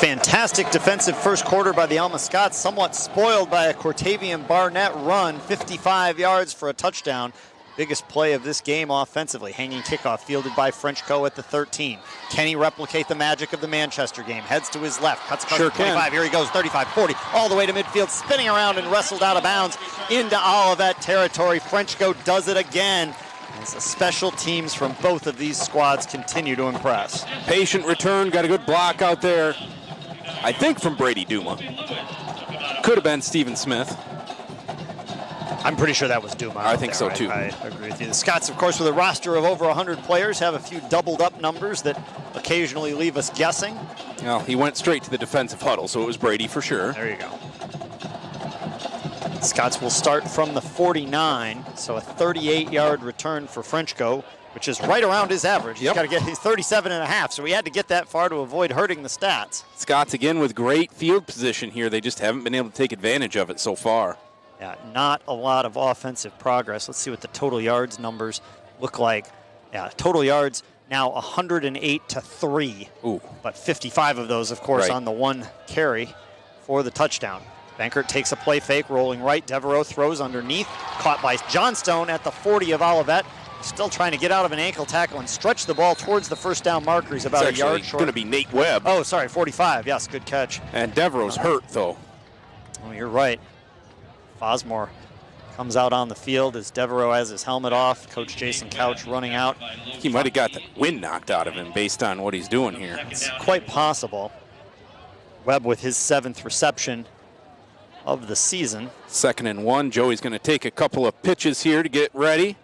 Fantastic defensive first quarter by the Alma Scots, somewhat spoiled by a Cortavian Barnett run, 55 yards for a touchdown. biggest play of this game offensively. Hanging kickoff fielded by Frenchco at the 13. Can he replicate the magic of the Manchester game? Heads to his left, cuts across Sure the 25. can. Here he goes, 35, 40, all the way to midfield, spinning around and wrestled out of bounds into Olivet territory. Frenchco does it again, as the special teams from both of these squads continue to impress. Patient return, got a good block out there. I think from Brady Duma. Could have been Stephen Smith. I'm pretty sure that was Duma. I think so, too. I agree with you. The Scots, of course, with a roster of over 100 players, have a few doubled up numbers that occasionally leave us guessing. Well, he went straight to the defensive huddle, so it was Brady for sure. There you go. Scots will start from the 49, so a 38-yard return for Frenchco, which is right around his average. He's got to get his 37 and a half, so he had to get that far to avoid hurting the stats. Scots again with great field position here. They just haven't been able to take advantage of it so far. Yeah, not a lot of offensive progress. Let's see what the total yards numbers look like. Yeah, total yards now 108 to 3. Ooh. But 55 of those, of course, on the one carry for the touchdown. Bankert takes a play fake, rolling right. Devereaux throws underneath, caught by Johnstone at the 40 of Olivet. Still trying to get out of an ankle tackle and stretch the ball towards the first down marker. He's about a yard short. It's going to be Nate Webb. Oh, sorry, 45. Yes, good catch. And Devereaux's hurt, though. Oh, you're right. Fosmore comes out on the field as Devereaux has his helmet off. Coach Jason Couch running out. He might have got the wind knocked out of him based on what he's doing here. It's quite possible. Webb with his 7th reception of the season. 2nd and 1. Joey's going to take a couple of pitches here to get ready.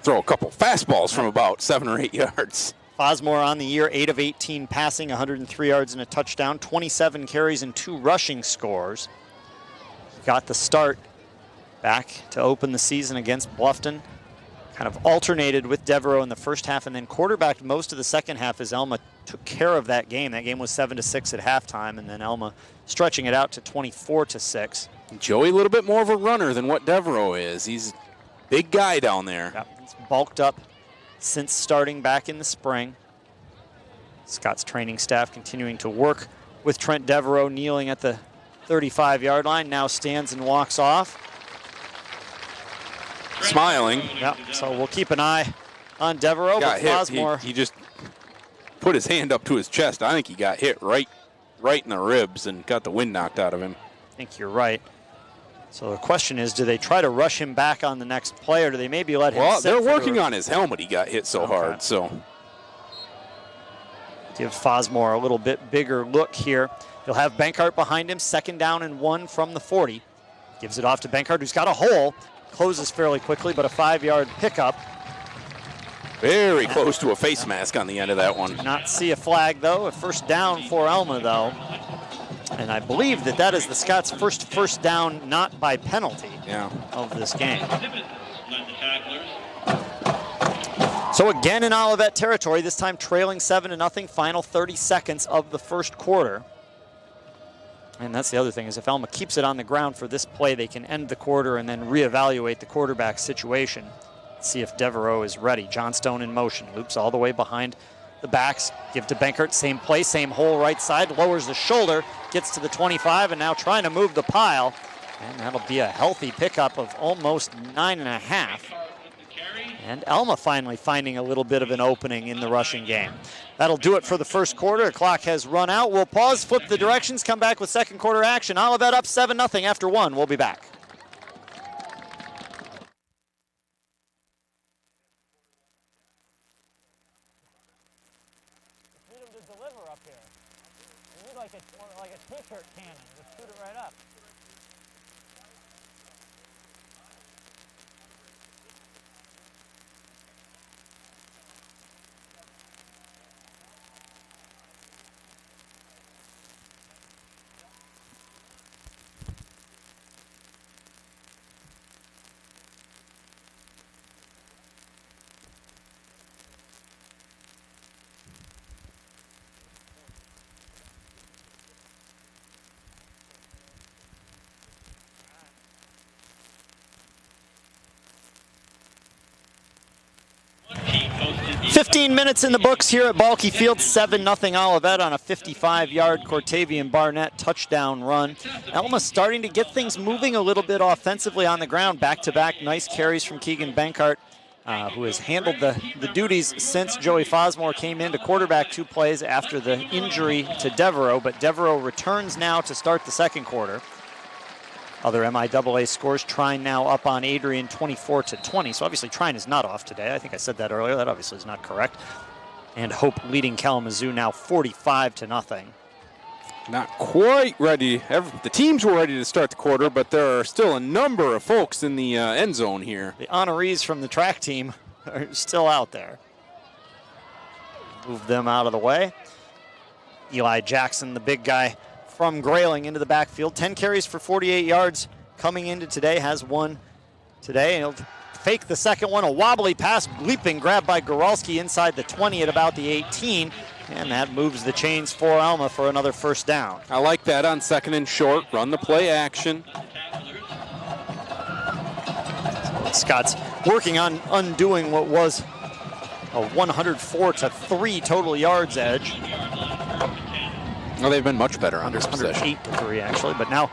Throw a couple fastballs from about 7 or 8 yards. Fosmore on the year, 8 of 18 passing, 103 yards and a touchdown, 27 carries and 2 rushing scores. Got the start back to open the season against Bluffton. Kind of alternated with Devereaux in the first half and then quarterbacked most of the second half as Alma took care of that game. That game was 7-6 at halftime, and then Alma stretching it out to 24-6. Joey a little bit more of a runner than what Devereaux is. He's a big guy down there. Yep, he's bulked up since starting back in the spring. Scott's training staff continuing to work with Trent Devereaux kneeling at the 35-yard line. Now stands and walks off. Smiling. Yep, so we'll keep an eye on Devereaux. Got but hit. Fosmore, He just put his hand up to his chest. I think he got hit right in the ribs and got the wind knocked out of him. I think you're right. So the question is, do they try to rush him back on the next play, or do they maybe let him sit they're for working on his helmet. He got hit so hard, so. Give Fosmore a little bit bigger look here. He'll have Bankart behind him, 2nd down and 1 from the 40. Gives it off to Bankart, who's got a hole. Closes fairly quickly, but a 5-yard pickup. Very close to a face mask on the end of that one. Not see a flag, though. A 1st down for Alma, though. And I believe that is the Scots' first down, not by penalty, of this game. So again in Olivet territory, this time trailing 7-0, final 30 seconds of the first quarter. And that's the other thing, is if Alma keeps it on the ground for this play, they can end the quarter and then reevaluate the quarterback situation. See if Devereaux is ready. Johnstone in motion, loops all the way behind the backs. Give to Bankert, same play, same hole right side, lowers the shoulder, gets to the 25, and now trying to move the pile. And that'll be a healthy pickup of almost 9.5. And Alma finally finding a little bit of an opening in the rushing game. That'll do it for the first quarter. The clock has run out. We'll pause, flip the directions, come back with second quarter action. Olivet up 7-0 after 1. We'll be back. Need them to deliver up here. We need like a t-shirt cannon. Just shoot it right up. 15 minutes in the books here at Balke Field. 7-0 Olivet on a 55-yard Cortavian Barnett touchdown run. Alma starting to get things moving a little bit offensively on the ground. Back-to-back nice carries from Keegan Benkart, who has handled the duties since Joey Fosmore came in to quarterback 2 plays after the injury to Devereaux. But Devereaux returns now to start the second quarter. Other MIAA scores, Trine now up on Adrian 24-20. So obviously Trine is not off today. I think I said that earlier. That obviously is not correct. And Hope leading Kalamazoo now 45-0. Not quite ready. The teams were ready to start the quarter, but there are still a number of folks in the end zone here. The honorees from the track team are still out there. Move them out of the way. Eli Jackson, the big guy from Grayling, into the backfield. 10 carries for 48 yards coming into today. Has one today. And he'll fake the second one. A wobbly pass, leaping grab by Goralski inside the 20 at about the 18. And that moves the chains for Alma for another first down. I like that on second and short. Run the play action. Scott's working on undoing what was a 104-3 total yards edge. Well, they've been much better on this possession. 108-3 actually, but now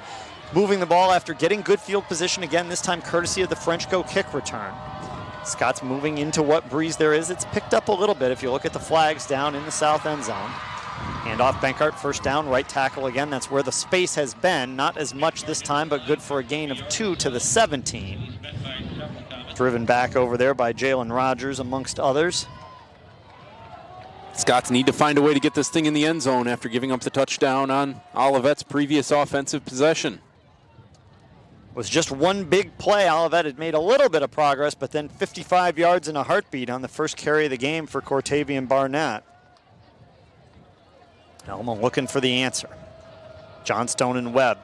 moving the ball after getting good field position again, this time courtesy of the Frenchco kick return. Scott's moving into what breeze there is. It's picked up a little bit if you look at the flags down in the south end zone. Hand off Benkart, first down, right tackle again. That's where the space has been. Not as much this time, but good for a gain of 2 to the 17. Driven back over there by Jalen Rogers, amongst others. Scots need to find a way to get this thing in the end zone after giving up the touchdown on Olivet's previous offensive possession. Was just one big play. Olivet had made a little bit of progress, but then 55 yards in a heartbeat on the first carry of the game for Cortavian Barnett. Alma looking for the answer. Johnstone and Webb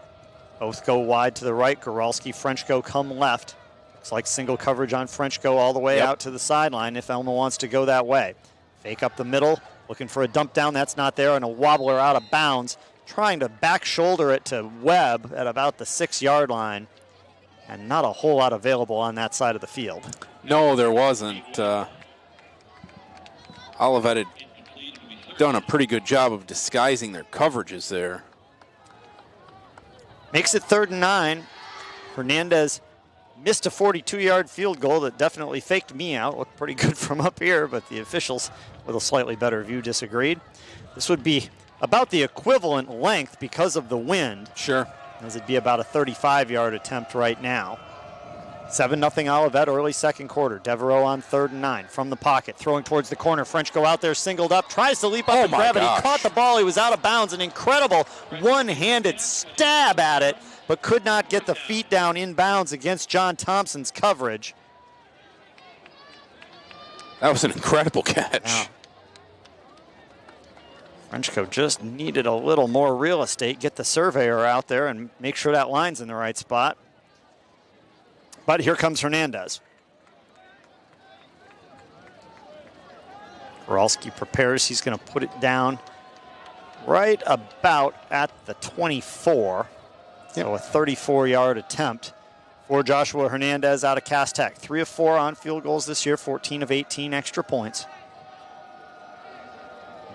both go wide to the right. Goralski, Frenchco come left. Looks like single coverage on Frenchco all the way out to the sideline if Alma wants to go that way. Fake up the middle, looking for a dump down. That's not there, and a wobbler out of bounds. Trying to back shoulder it to Webb at about the 6-yard line. And not a whole lot available on that side of the field. No, there wasn't. Olivet had done a pretty good job of disguising their coverages there. Makes it 3rd and 9. Hernandez missed a 42-yard field goal that definitely faked me out. Looked pretty good from up here, but the officials with a slightly better view disagreed. This would be about the equivalent length because of the wind. Sure. As it'd be about a 35-yard attempt right now. 7-0 Olivet, early second quarter. Devereaux on 3rd and 9 from the pocket, throwing towards the corner. Frenchco out there, singled up, tries to leap up and grab it. He caught the ball, he was out of bounds. An incredible one-handed stab at it, but could not get the feet down in bounds against John Thompson's coverage. That was an incredible catch. Wow. Frenchco just needed a little more real estate, get the surveyor out there and make sure that line's in the right spot. But here comes Hernandez. Goralski prepares, he's going to put it down right about at the 24. So a 34-yard attempt for Joshua Hernandez out of Cass Tech. 3 of 4 on field goals this year, 14 of 18 extra points.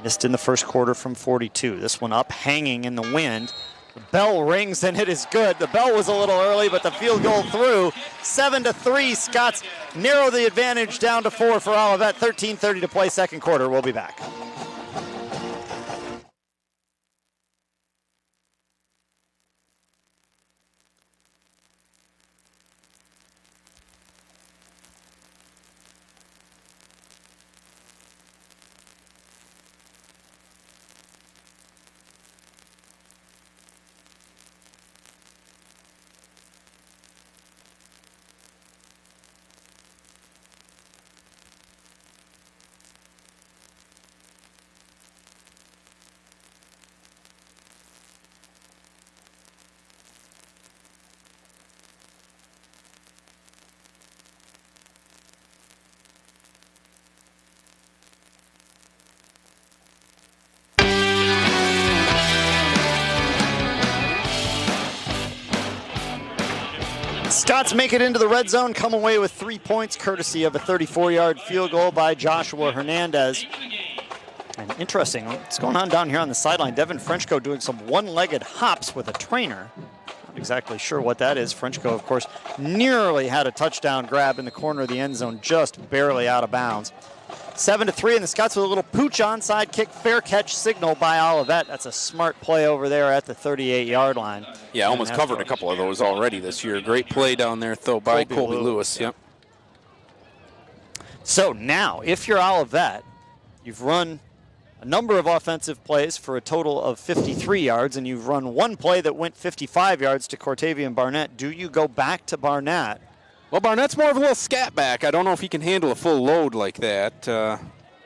Missed in the first quarter from 42. This one up, hanging in the wind. The bell rings and it is good. The bell was a little early, but the field goal through. 7-3, Scots narrow the advantage down to 4 for Olivet. 13:30 to play second quarter. We'll be back. Scots make it into the red zone, come away with 3 points, courtesy of a 34-yard field goal by Joshua Hernandez. And interesting, what's going on down here on the sideline? Devin Frenchko doing some one-legged hops with a trainer. Not exactly sure what that is. Frenchko, of course, nearly had a touchdown grab in the corner of the end zone, just barely out of bounds. 7-3, and the Scots with a little pooch onside kick, fair catch signal by Olivet. That's a smart play over there at the 38-yard line. Yeah, almost covered a couple of those already this year. Great play down there, though, by Colby Lewis. Yep. So now, if you're Olivet, you've run a number of offensive plays for a total of 53 yards, and you've run one play that went 55 yards to Cortavian Barnett. Do you go back to Barnett? Well, Barnett's more of a little scat back. I don't know if he can handle a full load like that. They're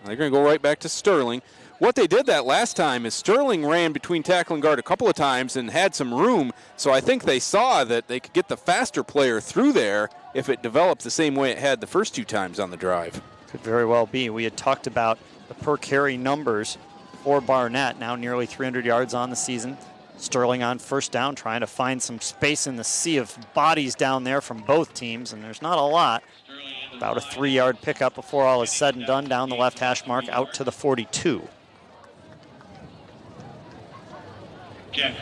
going to go right back to Sterling. What they did that last time is Sterling ran between tackle and guard a couple of times and had some room, so I think they saw that they could get the faster player through there if it developed the same way it had the first 2 times on the drive. Could very well be. We had talked about the per carry numbers for Barnett, now nearly 300 yards on the season. Sterling on first down, trying to find some space in the sea of bodies down there from both teams, and there's not a lot. About a 3-yard pickup before all is said and done, down the left hash mark out to the 42. Jack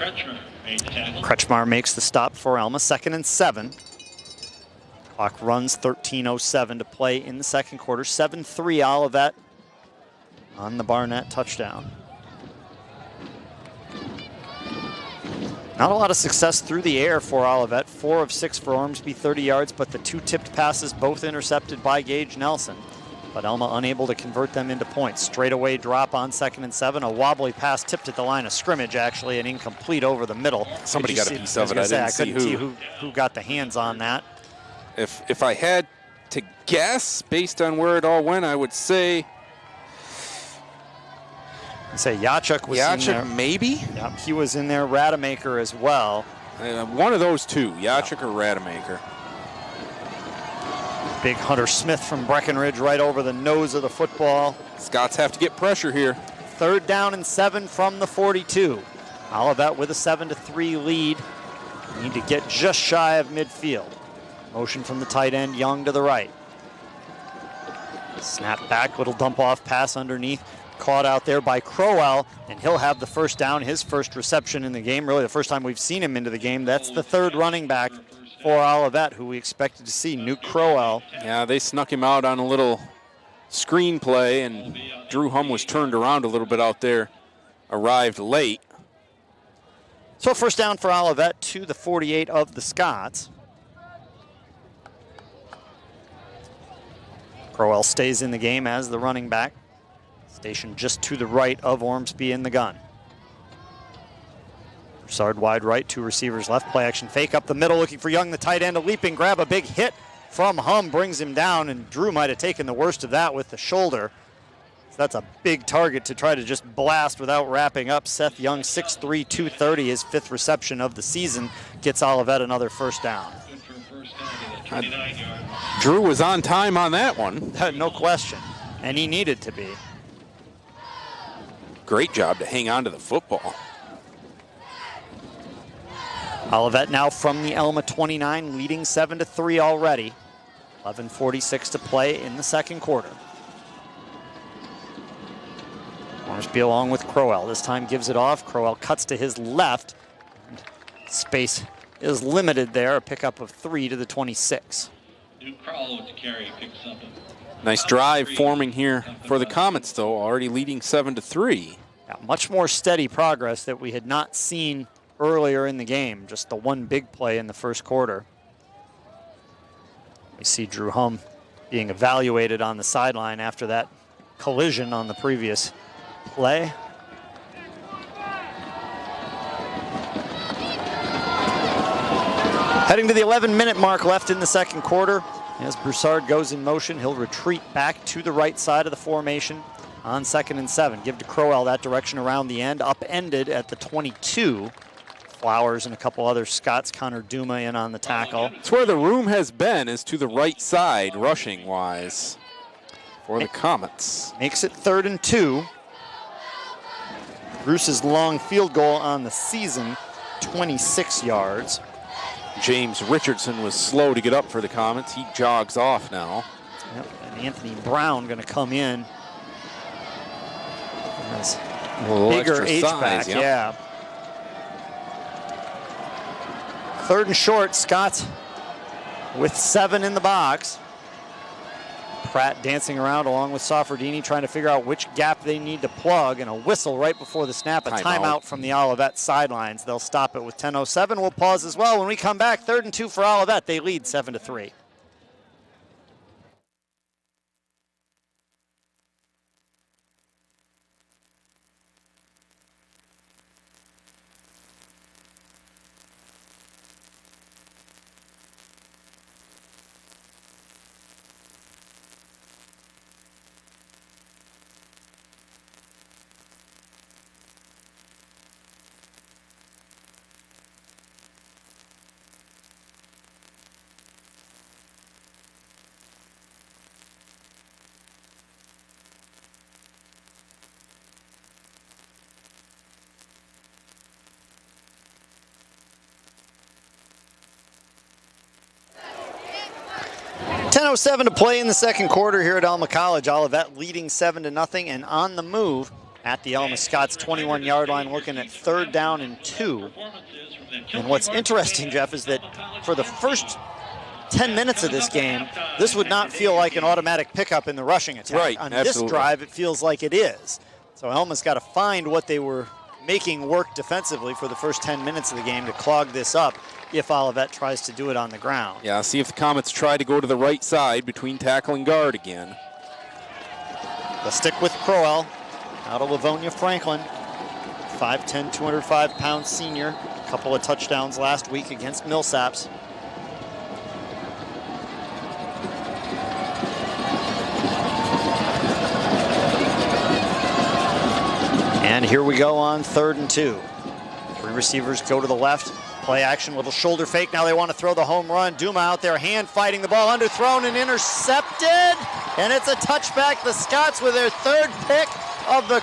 Kretschmar makes the stop for Alma, 2nd and 7. Clock runs 13:07 to play in the second quarter. 7-3 Olivet on the Barnett touchdown. Not a lot of success through the air for Olivet. 4 of 6 for Ormsby, 30 yards, but the 2 tipped passes both intercepted by Gage Nelson. But Alma unable to convert them into points. Straightaway drop on 2nd and 7. A wobbly pass tipped at the line of scrimmage, actually, and incomplete over the middle. Somebody got a piece of it. I didn't see who got the hands on that. If I had to guess, based on where it all went, I would say Yachuk was in there. Maybe? Yep, he was in there. Rademacher as well. One of those two, Yachuk or Rademacher. Big Hunter Smith from Breckenridge right over the nose of the football. Scots have to get pressure here. 3rd down and 7 from the 42. Olivet with a 7-3 lead. Need to get just shy of midfield. Motion from the tight end, Young to the right. Snap back, little dump off pass underneath. Caught out there by Crowell, and he'll have the first down, his first reception in the game, really the first time we've seen him into the game. That's the 3rd running back for Olivet, who we expected to see, Nuke Crowell. Yeah, they snuck him out on a little screen play, and Drew Hum was turned around a little bit out there, arrived late. So first down for Olivet to the 48 of the Scots. Crowell stays in the game as the running back. Stationed just to the right of Ormsby in the gun. Broussard wide right, 2 receivers left. Play action fake up the middle, looking for Young, the tight end, a leaping grab, a big hit from Hum, brings him down, and Drew might have taken the worst of that with the shoulder. So that's a big target to try to just blast without wrapping up. Seth Young, 6'3", 230, his 5th reception of the season, gets Olivet another first down. Drew was on time on that one. No question, and he needed to be. Great job to hang on to the football. Olivet now from the Alma 29, leading 7-3 already. 11:46 to play in the second quarter. Ormsby along with Crowell. This time gives it off. Crowell cuts to his left. Space is limited there. A pickup of 3 to the 26. Crowell to carry, picks up. Nice drive forming here for the Comets, though, already leading 7-3. Yeah, much more steady progress that we had not seen earlier in the game. Just the one big play in the first quarter. We see Drew Hum being evaluated on the sideline after that collision on the previous play. Heading to the 11-minute mark left in the second quarter. As Broussard goes in motion, he'll retreat back to the right side of the formation on 2nd and 7. Give to Crowell that direction around the end, upended at the 22. Flowers and a couple other Scots. Connor Duma in on the tackle. It's where the room has been, is to the right side, rushing-wise, for the Comets. Makes it 3rd and 2. Bruce's long field goal on the season, 26 yards. James Richardson was slow to get up for the Comets. He jogs off now. Yep. And Anthony Brown going to come in. Bigger H-back, yeah. 3rd and short, Scots with 7 in the box. Pratt dancing around along with Soffredini, trying to figure out which gap they need to plug, and a whistle right before the snap, a timeout from the Olivet sidelines. They'll stop it with 10:07. We'll pause as well. When we come back, 3rd and 2 for Olivet. They lead 7-3. .07 to play in the second quarter here at Alma College. Olivet leading 7-0 and on the move at the Alma Scots 21-yard line, looking at 3rd down and 2. And what's interesting, Jeff, is that for the first 10 minutes of this game, this would not feel like an automatic pickup in the rushing attack. Right, on absolutely. this drive, it feels like it is. So Alma's got to find what they were making work defensively for the first 10 minutes of the game to clog this up if Olivet tries to do it on the ground. Yeah, see if the Comets try to go to the right side between tackle and guard again. They'll stick with Crowell out of Livonia Franklin. 5'10", 205-pound senior. A couple of touchdowns last week against Millsaps. And here we go on 3rd and 2. 3 receivers go to the left. Play action, little shoulder fake. Now they want to throw the home run. Duma out there, hand fighting the ball, underthrown and intercepted. And it's a touchback. The Scots with their 3rd pick of the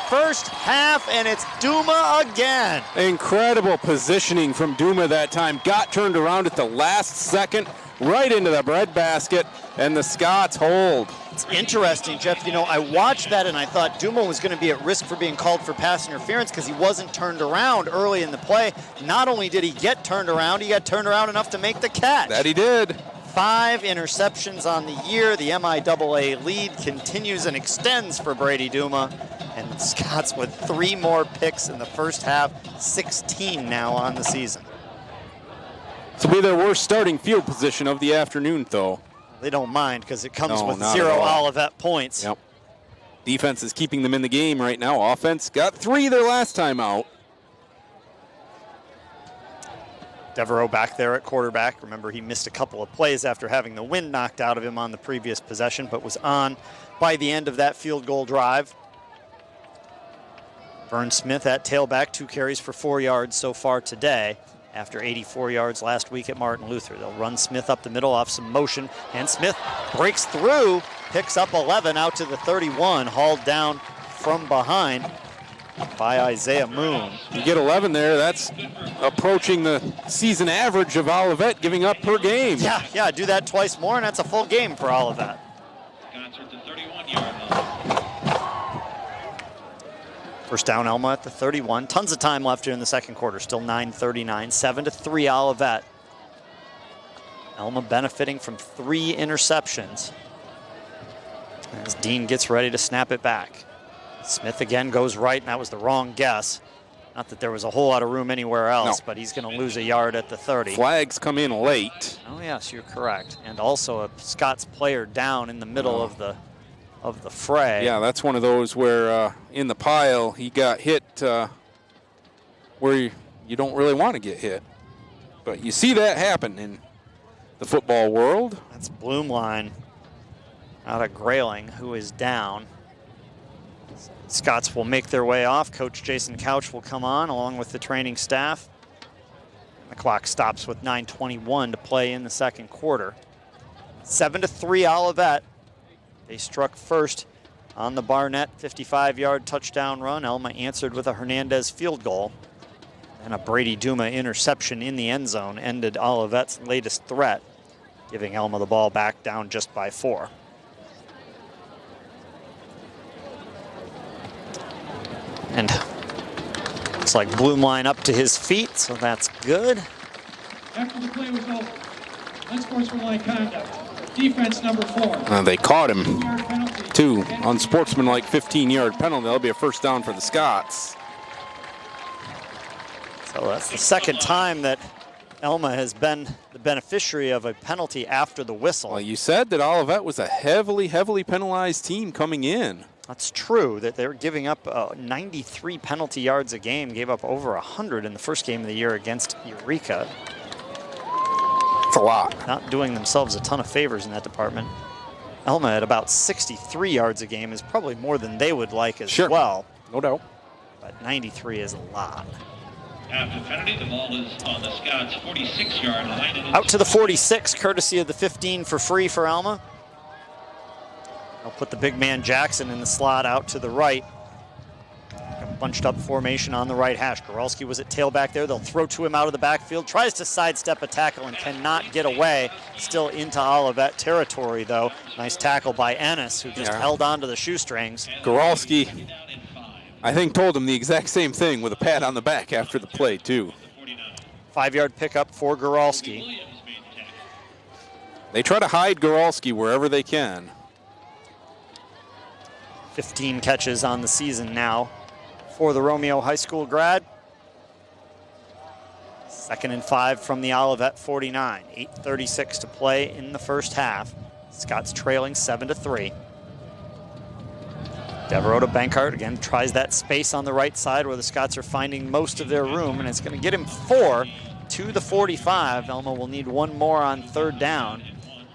first half, and it's Duma again. Incredible positioning from Duma that time. Got turned around at the last second, right into the breadbasket, and the Scots hold. It's interesting, Jeff. You know, I watched that and I thought Duma was going to be at risk for being called for pass interference because he wasn't turned around early in the play. Not only did he get turned around, he got turned around enough to make the catch. That he did. 5 interceptions on the year. The MIAA lead continues and extends for Brady Duma. And the Scots with 3 more picks in the first half, 16 now on the season. This will be their worst starting field position of the afternoon, though. They don't mind because it comes with not 0 Olivet points. Yep. Defense is keeping them in the game right now. Offense got 3 their last time out. Devereaux back there at quarterback. Remember, he missed a couple of plays after having the wind knocked out of him on the previous possession, but was on by the end of that field goal drive. Vern Smith at tailback, 2 carries for 4 yards so far today, after 84 yards last week at Martin Luther. They'll run Smith up the middle off some motion, and Smith breaks through, picks up 11 out to the 31, hauled down from behind by Isaiah Moon. You get 11 there, that's approaching the season average of Olivet giving up per game. Yeah, do that twice more, and that's a full game for Olivet. First down, Alma at the 31. Tons of time left here in the second quarter. Still 9:39, 7-3 Olivet. Alma benefiting from 3 interceptions as Dean gets ready to snap it back. Smith again goes right, and that was the wrong guess. Not that there was a whole lot of room anywhere else, but he's going to lose a yard at the 30. Flags come in late. Oh, yes, you're correct. And also a Scots player down in the middle of the fray. Yeah, that's one of those where in the pile he got hit where you don't really want to get hit. But you see that happen in the football world. That's Bloomline out of Grayling, who is down. Scots will make their way off. Coach Jason Couch will come on along with the training staff. The clock stops with 9:21 to play in the second quarter. 7-3 Olivet. They struck first on the Barnett 55-yard touchdown run. Alma answered with a Hernandez field goal. And a Brady Duma interception in the end zone ended Olivet's latest threat, giving Alma the ball back down just by 4. And looks like Bloomline up to his feet, so that's good. After the play was over, unsportsmanlike conduct. Defense number 4. They caught him, 2-yard penalty. too. Unsportsmanlike 15-yard penalty. That'll be a first down for the Scots. So that's the second time that Alma has been the beneficiary of a penalty after the whistle. Well, you said that Olivet was a heavily penalized team coming in. That's true, that they're giving up 93 penalty yards a game, gave up over 100 in the first game of the year against Eureka. It's a lot. Not doing themselves a ton of favors in that department. Alma at about 63 yards a game is probably more than they would like as well. No doubt. But 93 is a lot. After penalty, the ball is on the Scots' 46-yard line. Out to the 46, courtesy of the 15 for free for Alma. I'll put the big man Jackson in the slot out to the right. A bunched up formation on the right hash. Goralski was at tailback there. They'll throw to him out of the backfield. Tries to sidestep a tackle and cannot get away. Still into Olivet territory, though. Nice tackle by Ennis, who just held on to the shoestrings. Goralski, I think, told him the exact same thing with a pat on the back after the play, too. 5-yard pickup for Goralski. They try to hide Goralski wherever they can. 15 catches on the season now for the Romeo High School grad. 2nd and 5 from the Olivet 49. 8:36 to play in the first half. Scots trailing 7-3. Devereaux to Bankart again, tries that space on the right side where the Scots are finding most of their room, and it's going to get him 4 to the 45. Alma will need 1 more on 3rd down,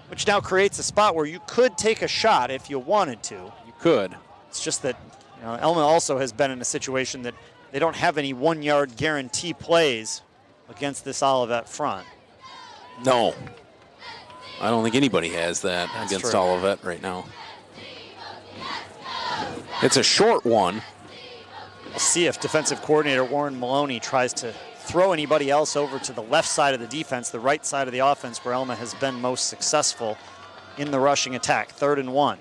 which now creates a spot where you could take a shot if you wanted to. You could. It's just that Alma also has been in a situation that they don't have any 1-yard guarantee plays against this Olivet front. No. I don't think anybody has that against true. Olivet right now. It's a short one. We'll see if defensive coordinator Warren Maloney tries to throw anybody else over to the left side of the defense, the right side of the offense, where Alma has been most successful in the rushing attack. 3rd and 1.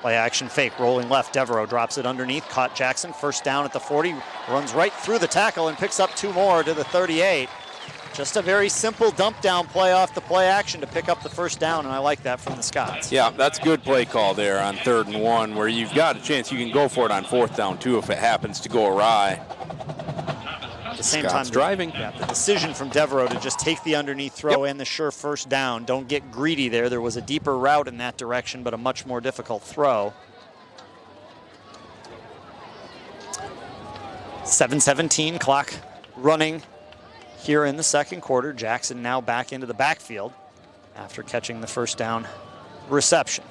Play action fake, rolling left. Devereaux drops it underneath, caught Jackson. First down at the 40, runs right through the tackle and picks up 2 more to the 38. Just a very simple dump down play off the play action to pick up the first down, and I like that from the Scots. Yeah, that's good play call there on 3rd and 1, where you've got a chance you can go for it on 4th down too if it happens to go awry. At the same Scots time, driving. The decision from Devereaux to just take the underneath throw and the sure first down. Don't get greedy there. There was a deeper route in that direction, but a much more difficult throw. 7:17 clock running here in the second quarter. Jackson now back into the backfield after catching the first down reception.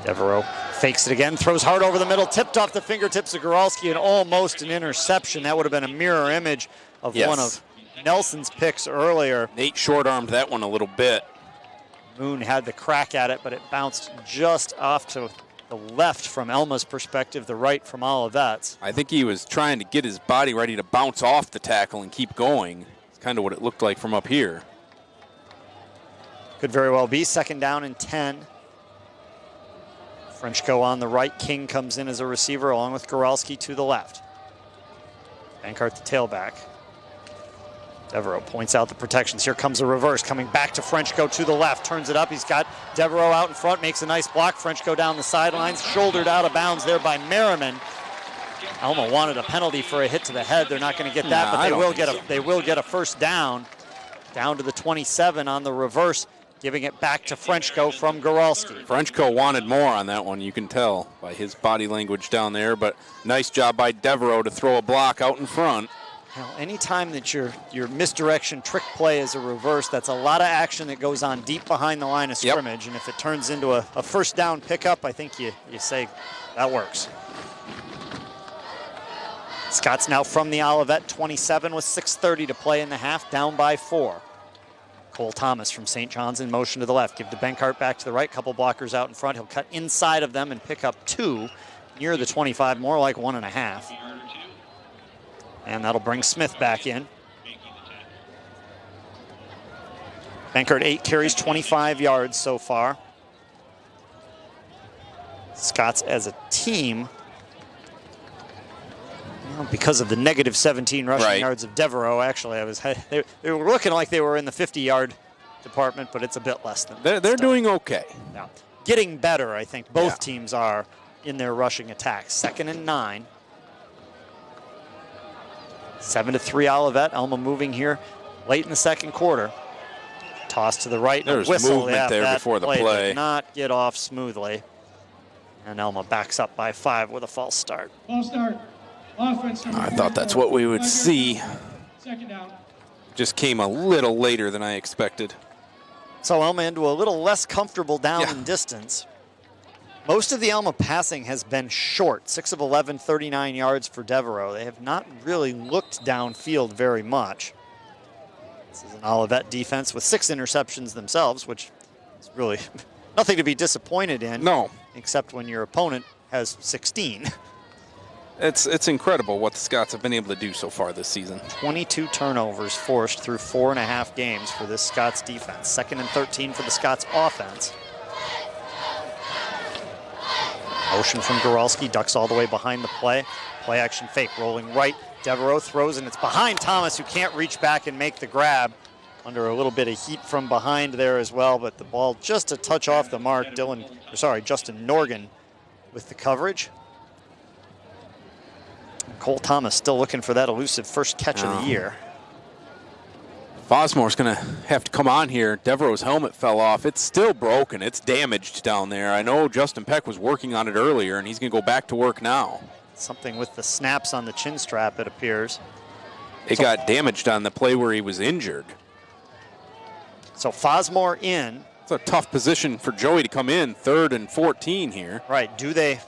Devereaux fakes it again, throws hard over the middle, tipped off the fingertips of Goralski, and almost an interception. That would have been a mirror image of one of Nelson's picks earlier. Nate short-armed that one a little bit. Moon had the crack at it, but it bounced just off to the left from Alma's perspective, the right from Olivet's. I think he was trying to get his body ready to bounce off the tackle and keep going. It's kind of what it looked like from up here. Could very well be. 2nd down and 10. Frenchco on the right. King comes in as a receiver along with Goralski to the left. Bankart the tailback. Devereaux points out the protections. Here comes a reverse coming back to Frenchco to the left. Turns it up. He's got Devereaux out in front. Makes a nice block. Frenchco down the sidelines. Shouldered out of bounds there by Merriman. Alma wanted a penalty for a hit to the head. They're not going to get that, but they will get a first down. Down to the 27 on the reverse. Giving it back to Frenchco from Goralski. Frenchco wanted more on that one, you can tell by his body language down there, but nice job by Devereaux to throw a block out in front. Well, anytime that your misdirection trick play is a reverse, that's a lot of action that goes on deep behind the line of scrimmage, and if it turns into a first down pickup, I think you say that works. Scott's now from the Olivet 27 with 6:30 to play in the half, down by 4. Cole Thomas from St. John's in motion to the left. Give to Bankart back to the right. Couple blockers out in front. He'll cut inside of them and pick up 2 near the 25, more like 1.5. And that'll bring Smith back in. Bankert 8 carries, 25 yards so far. Scots as a team, well, because of the negative 17 rushing yards of Devereaux, actually, they were looking like they were in the 50-yard department, but it's a bit less than that. They're doing okay. Yeah. Getting better, I think. Both teams are in their rushing attacks. 2nd and 9. 7-3 Olivet. Alma moving here late in the second quarter. Toss to the right. There's whistle. movement there before the play. Did not get off smoothly. And Alma backs up by 5 with a false start. False start. Offense number I thought that's what we would see. Second down. Just came a little later than I expected. So Alma into a little less comfortable down in distance. Most of the Alma passing has been short. 6 of 11, 39 yards for Devereaux. They have not really looked downfield very much. This is an Olivet defense with 6 interceptions themselves, which is really nothing to be disappointed in. No. Except when your opponent has 16. It's incredible what the Scots have been able to do so far this season. 22 turnovers forced through 4.5 games for this Scots defense. 2nd and 13 for the Scots offense. Motion from Goralski, ducks all the way behind the play. Play action fake, rolling right. Devereaux throws, and it's behind Thomas, who can't reach back and make the grab. Under a little bit of heat from behind there as well, but the ball just a touch off the mark. Justin Norgan with the coverage. Cole Thomas still looking for that elusive first catch of the year. Fosmore's going to have to come on here. Devereaux's helmet fell off. It's still broken. It's damaged down there. I know Justin Peck was working on it earlier, and he's going to go back to work now. Something with the snaps on the chin strap, it appears. It got damaged on the play where he was injured. So Fosmore in. It's a tough position for Joey to come in, 3rd and 14 here. Right, do they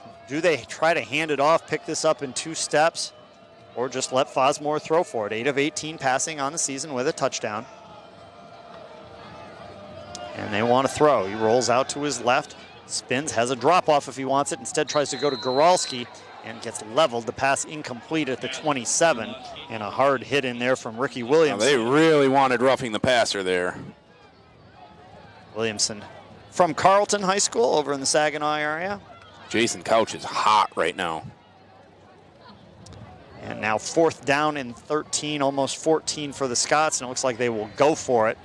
try to hand it off, pick this up in 2 steps, or just let Fosmore throw for it? 8 of 18 passing on the season with a touchdown. And they want to throw. He rolls out to his left, spins, has a drop off if he wants it, instead tries to go to Goralski and gets leveled. The pass incomplete at the 27, and a hard hit in there from Ricky Williamson. They really wanted roughing the passer there. Williamson from Carleton High School over in the Saginaw area. Jason Couch is hot right now. And now 4th down and 13, almost 14 for the Scots, and it looks like they will go for it.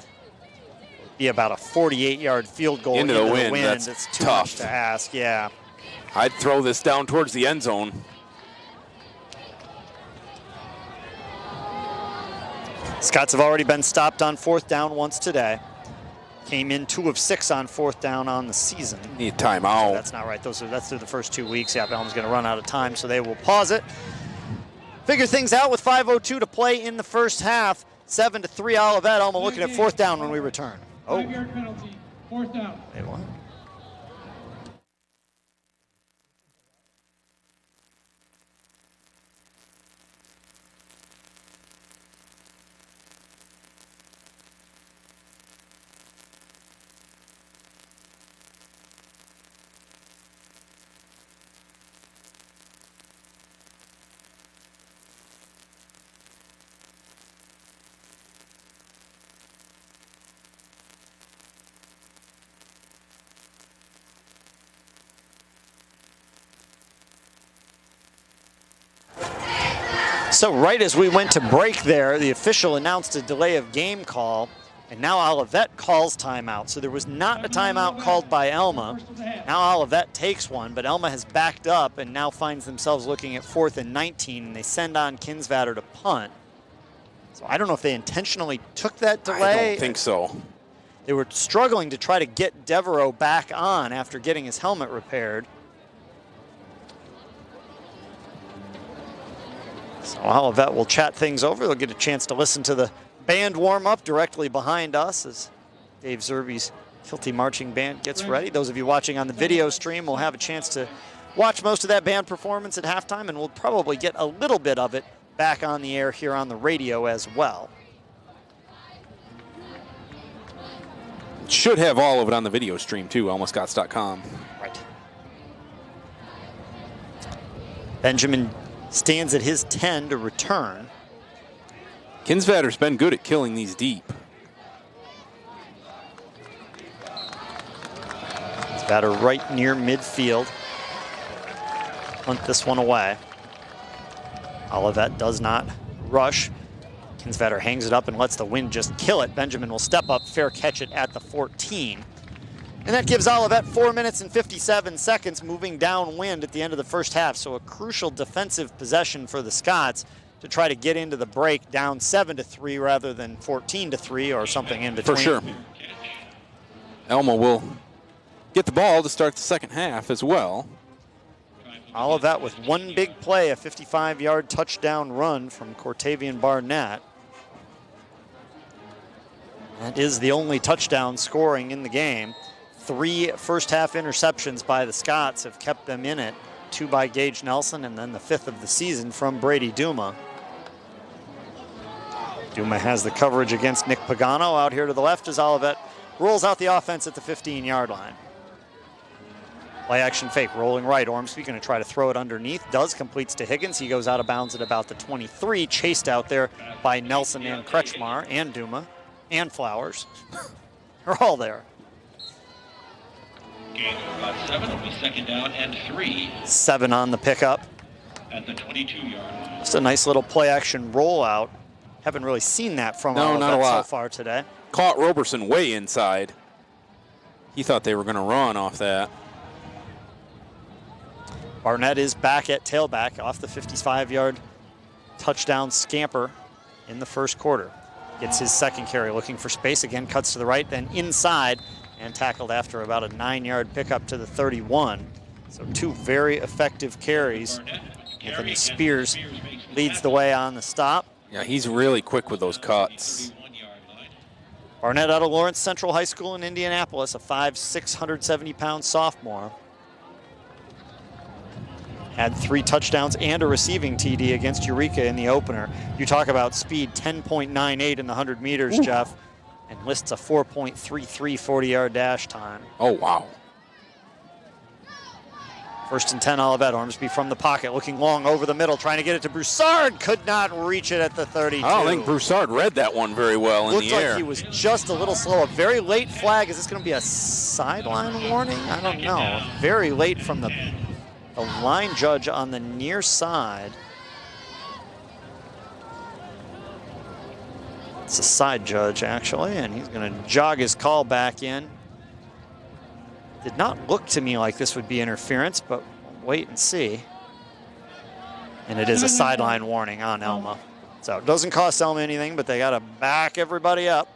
It'll be about a 48-yard field goal into the wind. That's it's too tough much to ask, yeah. I'd throw this down towards the end zone. Scots have already been stopped on 4th down once today. Came in 2 of 6 on 4th down on the season. Need timeout. So that's not right. That's through the first 2 weeks. Yeah, Alma's going to run out of time, so they will pause it. Figure things out with 5:02 to play in the first half. 7-3 Olivet. Alma looking at 4th down when we return. 5-yard penalty. 4th down. They won. So right as we went to break there, the official announced a delay of game call, and now Olivet calls timeout. So there was not a timeout called by Alma. Now Olivet takes one, but Alma has backed up and now finds themselves looking at 4th and 19, and they send on Kinsvatter to punt. So I don't know if they intentionally took that delay. I don't think so. They were struggling to try to get Devereaux back on after getting his helmet repaired. So Olivet will chat things over. They'll get a chance to listen to the band warm up directly behind us as Dave Zerbe's Kilty Marching Band gets ready. Those of you watching on the video stream will have a chance to watch most of that band performance at halftime, and we'll probably get a little bit of it back on the air here on the radio as well. Should have all of it on the video stream too, almascots.com. Right. Benjamin stands at his 10 to return. Kinsvatter's been good at killing these deep. Kinsvatter right near midfield. Hunt this one away. Olivet does not rush. Kinsvatter hangs it up and lets the wind just kill it. Benjamin will step up, fair catch it at the 14. And that gives Olivet 4 minutes and 57 seconds moving downwind at the end of the first half. So a crucial defensive possession for the Scots to try to get into the break down 7-3 rather than 14-3 or something in between. For sure. Alma will get the ball to start the second half as well. Olivet with one big play, a 55-yard touchdown run from Cortavian Barnett. That is the only touchdown scoring in the game. 3 first-half interceptions by the Scots have kept them in it. 2 by Gage Nelson, and then the 5th of the season from Brady Duma. Duma has the coverage against Nick Pagano out here to the left as Olivet rolls out the offense at the 15-yard line. Play action fake, rolling right. Ormsby going to try to throw it underneath. Does, completes to Higgins. He goes out of bounds at about the 23. Chased out there by Nelson and Kretschmar and Duma and Flowers. They're all there. Gain of about 7 will be second down and 3. 7 on the pickup. At the 22-yard line. Just a nice little play action rollout. Haven't really seen that from Olivet so far today. Caught Roberson way inside. He thought they were going to run off that. Barnett is back at tailback off the 55-yard touchdown scamper in the first quarter. Gets his second carry, looking for space again, cuts to the right, then inside, and tackled after about a 9-yard pickup to the 31. So 2 very effective carries. Anthony Spears leads the way on the stop. Yeah, he's really quick with those cuts. Barnett out of Lawrence Central High School in Indianapolis, a 5'6", 170-pound sophomore. Had 3 touchdowns and a receiving TD against Eureka in the opener. You talk about speed, 10.98 in the 100 meters, Ooh. Jeff, and lists a 4.33 40-yard dash time. Oh, wow. First and 10, Olivet. Ormsby from the pocket, looking long over the middle, trying to get it to Broussard. Could not reach it at the 32. I don't think Broussard read that one very well in the air. Looked like he was just a little slow. A very late flag. Is this going to be a sideline warning? I don't know. Very late from the line judge on the near side. It's a side judge, actually, and he's going to jog his call back in. Did not look to me like this would be interference, but we'll wait and see. And it is a sideline warning on Alma. So it doesn't cost Alma anything, but they got to back everybody up.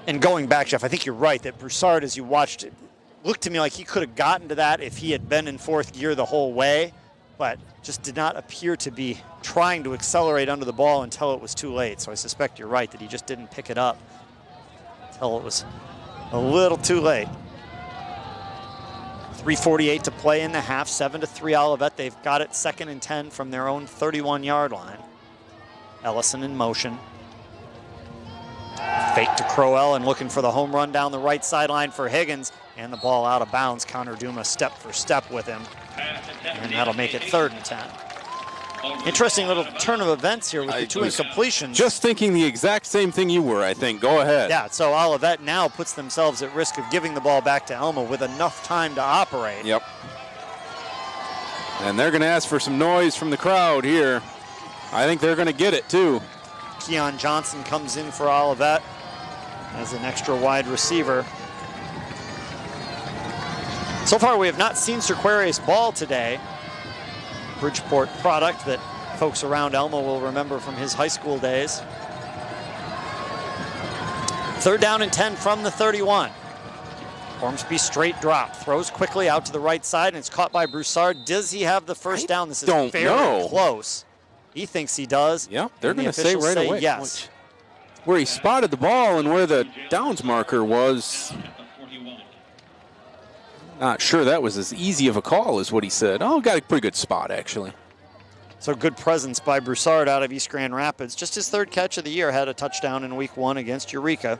And going back, Jeff, I think you're right that Broussard, as you watched it, looked to me like he could have gotten to that if he had been in 4th gear the whole way, but just did not appear to be trying to accelerate under the ball until it was too late. So I suspect you're right that he just didn't pick it up until it was a little too late. 3:48 to play in the half, 7-3 Olivet. They've got it 2nd and 10 from their own 31-yard line. Ellison in motion. Fake to Crowell and looking for the home run down the right sideline for Higgins. And the ball out of bounds. Connor Duma step for step with him. And that'll make it 3rd and 10. Interesting little turn of events here with the 2 incompletions. Just thinking the exact same thing you were, I think. Go ahead. Yeah, so Olivet now puts themselves at risk of giving the ball back to Alma with enough time to operate. Yep. And they're going to ask for some noise from the crowd here. I think they're going to get it, too. Keon Johnson comes in for Olivet as an extra wide receiver. So far, we have not seen Cerqueires ball today. Bridgeport product that folks around Alma will remember from his high school days. 3rd down and 10 from the 31. Ormsby straight drop, throws quickly out to the right side, and it's caught by Broussard. Does he have the first down? This is very close. He thinks he does. Yeah, they're going to say right away. Yes. Where he spotted the ball and where the downs marker was. Not sure that was as easy of a call as what he said. Oh, got a pretty good spot, actually. So good presence by Broussard out of East Grand Rapids. Just his 3rd catch of the year, had a touchdown in week 1 against Eureka.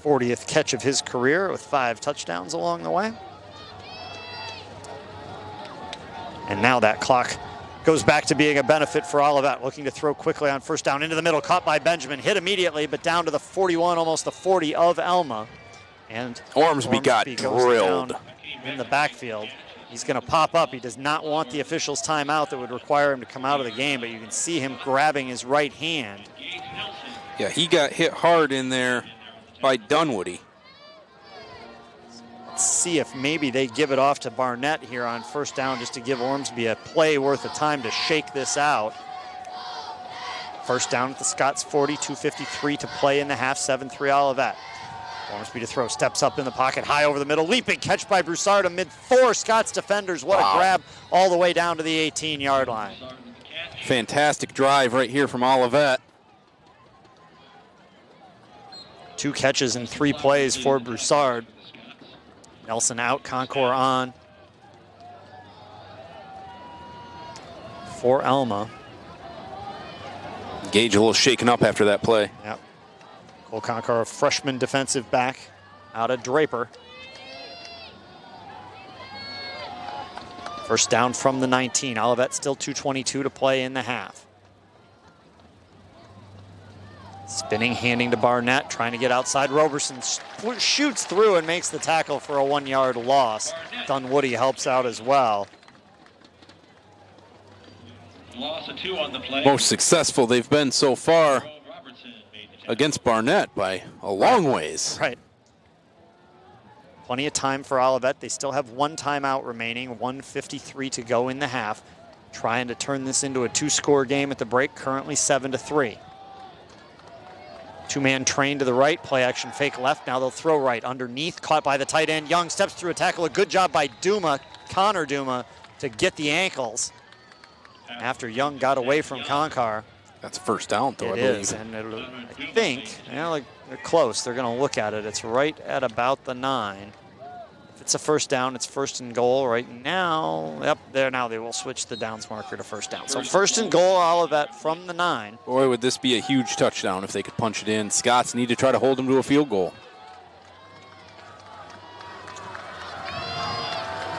40th catch of his career with 5 touchdowns along the way. And now that clock goes back to being a benefit for Olivet, looking to throw quickly on first down into the middle, caught by Benjamin, hit immediately, but down to the 41, almost the 40 of Alma. And Ormsby got goes drilled down in the backfield. He's going to pop up. He does not want the official's timeout that would require him to come out of the game, but you can see him grabbing his right hand. Yeah, he got hit hard in there by Dunwoody. Let's see if maybe they give it off to Barnett here on first down just to give Ormsby a play worth of time to shake this out. First down at the Scots 40, 2:53 to play in the half, 7-3 Olivet. Ormsby to throw, steps up in the pocket, high over the middle, leaping catch by Broussard amid 4 Scots defenders. What a grab all the way down to the 18-yard line. Fantastic drive right here from Olivet. 2 catches in 3 plays for Broussard. Nelson out, Concour on. For Alma. Gage a little shaken up after that play. Yep. Cole Concour, a freshman defensive back out of Draper. First down from the 19. Olivet still 2:22 to play in the half. Spinning, handing to Barnett, trying to get outside. Roberson shoots through and makes the tackle for a 1-yard loss. Dunwoody helps out as well. Loss of 2 on the play. Most successful they've been so far against Barnett by a long ways. Right. Plenty of time for Olivet. They still have 1 timeout remaining, 1:53 to go in the half. Trying to turn this into a 2-score game at the break, currently 7-3. 2-man train to the right, play action fake left. Now they'll throw right underneath, caught by the tight end. Young steps through a tackle. A good job by Duma, Connor Duma, to get the ankles after Young got away from Concar. That's first down, though, I It believe. is, and I think, like they're close. They're going to look at it. It's right at about the 9. If it's a first down, it's first and goal right now. Yep, there now they will switch the downs marker to first down. So first and goal, Olivet from the 9. Boy, would this be a huge touchdown if they could punch it in. Scots need to try to hold them to a field goal.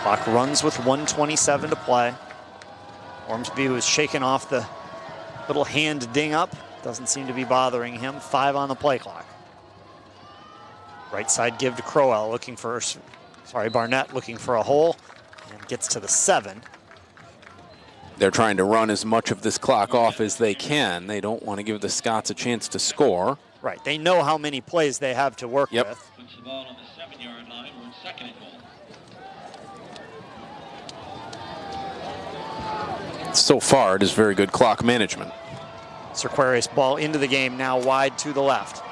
Clock runs with 1:27 to play. Ormsby was shaking off the little hand ding up. Doesn't seem to be bothering him. 5 on the play clock. Right side give to Crowell, looking for, Barnett looking for a hole, and gets to the 7. They're trying to run as much of this clock off as they can. They don't want to give the Scots a chance to score. Right, they know how many plays they have to work with. Puts the ball on the 7-yard line. We're in second and goal. So far, it is very good clock management. Cerqueris ball into the game, now wide to the left.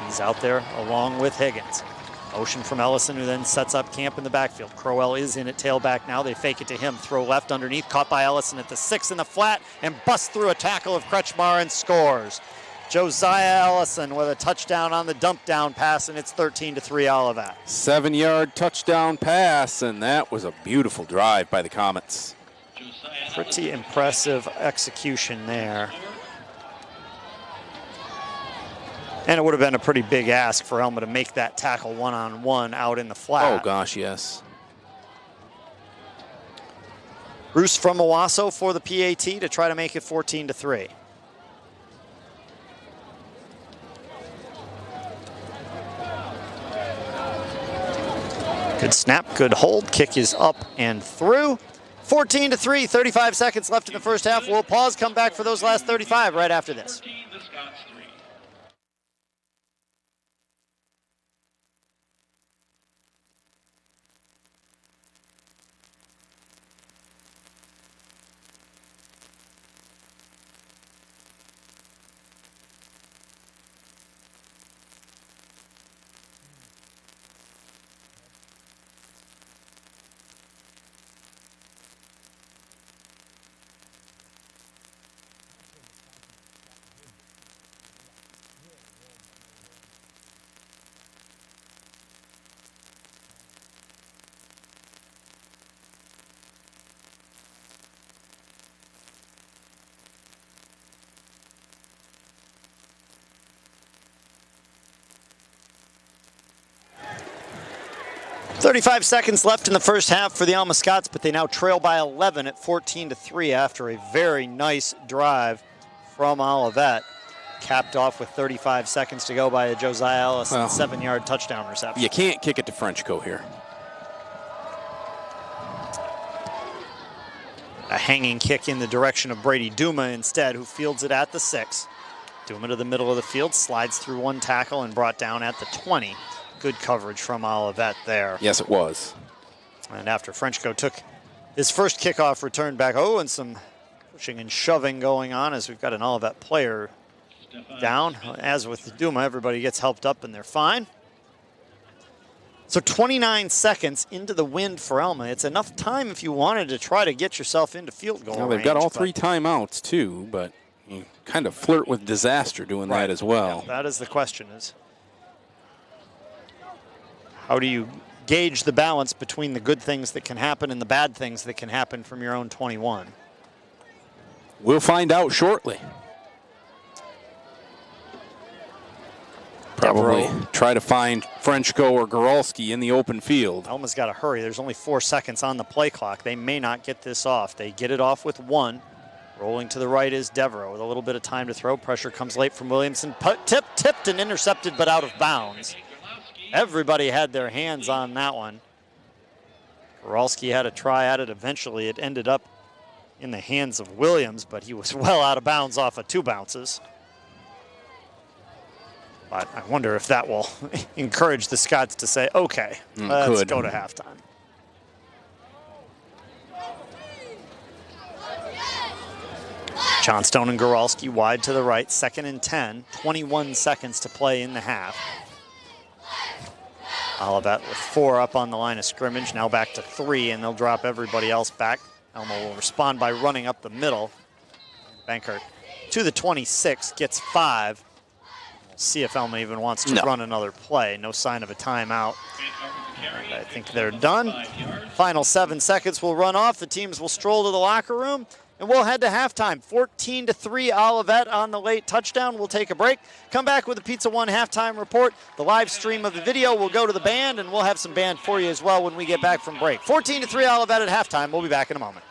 He's out there along with Higgins. Motion from Ellison, who then sets up camp in the backfield. Crowell is in at tailback now. They fake it to him. Throw left underneath. Caught by Ellison at the 6 in the flat and busts through a tackle of Kretschmar and scores. Josiah Ellison with a touchdown on the dump down pass, and it's 13-3 Olivet. 7-yard touchdown pass, and that was a beautiful drive by the Comets. Pretty impressive execution there. And it would have been a pretty big ask for Alma to make that tackle one-on-one out in the flat. Oh, gosh, yes. Bruce from Owasso for the PAT to try to make it 14-3. Good snap, good hold. Kick is up and through. 14-3, 35 seconds left in the first half. We'll pause, come back for those last 35 right after this. The Scots 3. 35 seconds left in the first half for the Alma Scots, but they now trail by 11 at 14-3 after a very nice drive from Olivet. Capped off with 35 seconds to go by a Josiah Ellison 7-yard touchdown reception. You can't kick it to Frenchco here. A hanging kick in the direction of Brady Duma instead, who fields it at the 6. Duma to the middle of the field, slides through one tackle and brought down at the 20. Good coverage from Olivet there. Yes, it was. And after Frenchco took his first kickoff return back, and some pushing and shoving going on as we've got an Olivet player down. As with Duma, everybody gets helped up and they're fine. So 29 seconds into the wind for Alma. It's enough time if you wanted to try to get yourself into field goal range. They've got all 3 timeouts too, but you kind of flirt with disaster doing that as well. Yeah, that is the question, is how do you gauge the balance between the good things that can happen and the bad things that can happen from your own 21? We'll find out shortly. Probably try to find Frenchco or Goralski in the open field. Alma's got to hurry. There's only 4 seconds on the play clock. They may not get this off. They get it off with 1. Rolling to the right is Devereaux with a little bit of time to throw. Pressure comes late from Williamson. Tipped and intercepted, but out of bounds. Everybody had their hands on that one. Goralski had a try at it. Eventually, it ended up in the hands of Williams, but he was well out of bounds off of 2 bounces. But I wonder if that will encourage the Scots to say, okay, let's go to halftime. Johnstone and Goralski wide to the right, 2nd and 10, 21 seconds to play in the half. Olivet with 4 up on the line of scrimmage, now back to 3, and they'll drop everybody else back. Alma will respond by running up the middle. Bankert to the 26, gets 5. We'll see if Alma even wants to run another play. No sign of a timeout. And I think they're done. Final 7 seconds will run off. The teams will stroll to the locker room, and we'll head to halftime. 14-3 Olivet on the late touchdown. We'll take a break. Come back with a Pizza One halftime report. The live stream of the video will go to the band, and we'll have some band for you as well when we get back from break. 14-3 Olivet at halftime. We'll be back in a moment.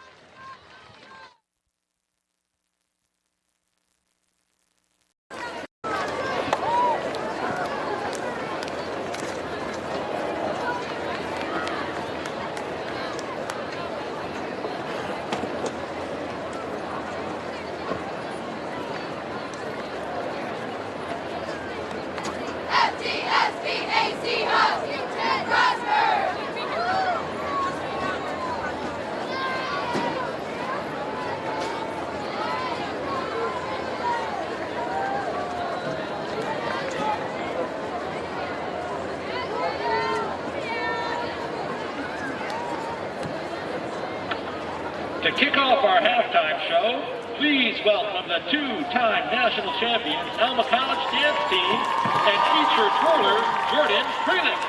To kick off our halftime show, please welcome the 2-time national champions Alma College dance team and featured twirler Jordan Freeland.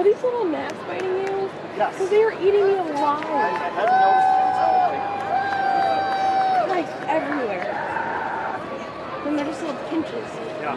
these little gnats biting you? Yes. Because they were eating me alive. I hadn't noticed it until Like everywhere. And they're just little pinches. yeah.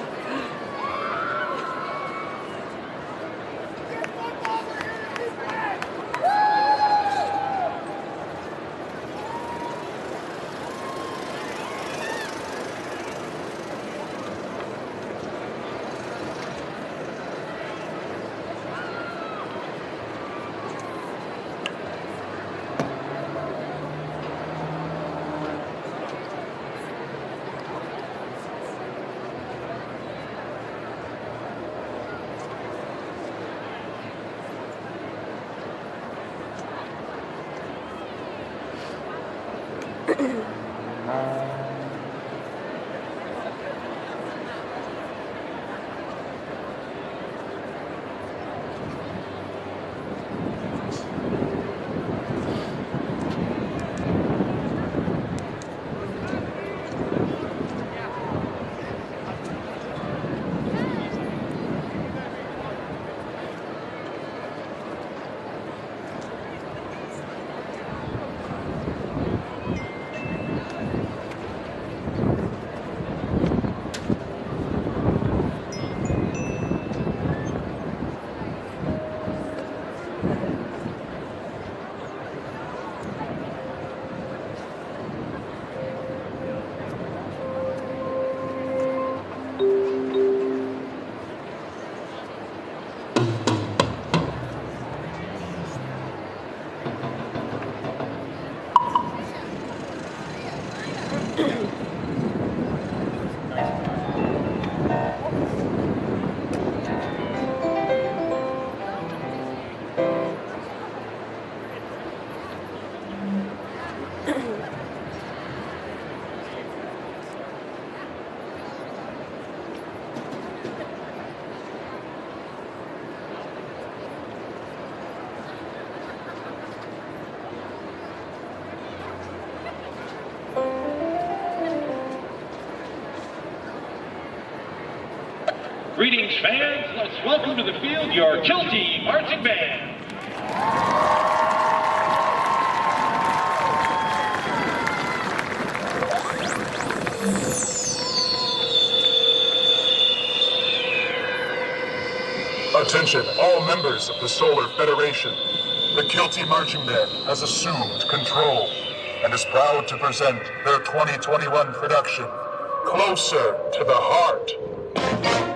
Greetings, fans. Let's welcome to the field your Kilty Marching Band. Attention, all members of the Solar Federation. The Kilty Marching Band has assumed control and is proud to present their 2021 production, Closer to the Heart.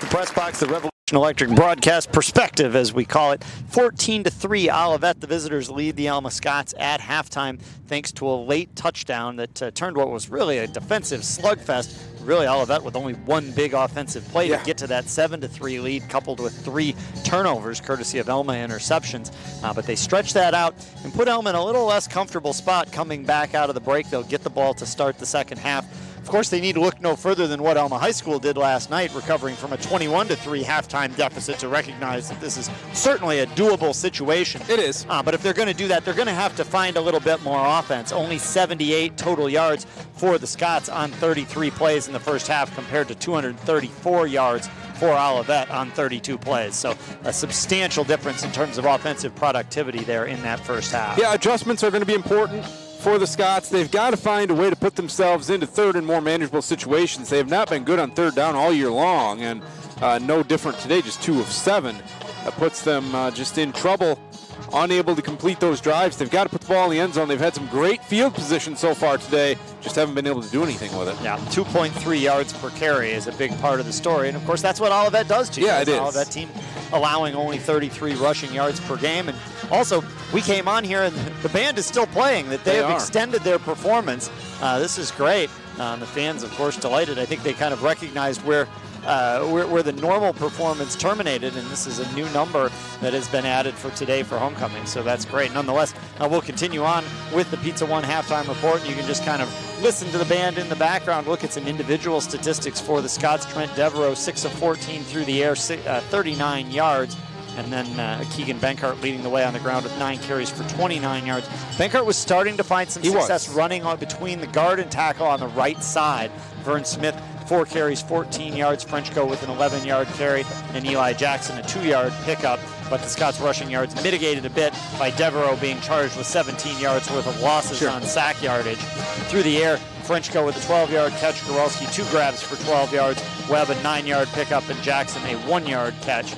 the press box, the Revolution Electric broadcast perspective, as we call it. 14-3, Olivet, the visitors, lead the Alma Scots at halftime thanks to a late touchdown that turned what was really a defensive slugfest. Really, Olivet with only one big offensive play to get to that 7-3 lead, coupled with 3 turnovers, courtesy of Alma interceptions. But they stretched that out and put Alma in a little less comfortable spot coming back out of the break. They'll get the ball to start the second half. Of course, they need to look no further than what Alma High School did last night, recovering from a 21-3 halftime deficit, to recognize that this is certainly a doable situation. It is. But if they're going to do that, they're going to have to find a little bit more offense. Only 78 total yards for the Scots on 33 plays in the first half, compared to 234 yards for Olivet on 32 plays. So a substantial difference in terms of offensive productivity there in that first half. Yeah, adjustments are going to be important for the Scots. They've got to find a way to put themselves into third and more manageable situations. They have not been good on third down all year long, and no different today, just 2 of 7. That puts them just in trouble, unable to complete those drives. They've got to put the ball in the end zone. They've had some great field position so far today, just haven't been able to do anything with it. Yeah, 2.3 yards per carry is a big part of the story, and of course that's what Olivet does to you. Yeah, it is. Olivet team allowing only 33 rushing yards per game. And also, we came on here and the band is still playing, that they have extended their performance. This is great. The fans, of course, delighted. I think they kind of recognized where the normal performance terminated, and this is a new number that has been added for today for homecoming, so that's great. Nonetheless, we'll continue on with the Pizza One halftime report, and you can just kind of listen to the band in the background, look at some individual statistics for the Scots. Trent Devereaux, 6 of 14 through the air, 39 yards. And then Keegan Benkart leading the way on the ground with 9 carries for 29 yards. Benkart was starting to find some success running on between the guard and tackle on the right side. Vern Smith, 4 carries, 14 yards. Frenchco with an 11-yard carry, and Eli Jackson, a 2-yard pickup. But the Scots rushing yards mitigated a bit by Devereaux being charged with 17 yards worth of losses on sack yardage. Through the air, Frenchco with a 12-yard catch. Goralski, 2 grabs for 12 yards. Webb, a 9-yard pickup, and Jackson, a 1-yard catch.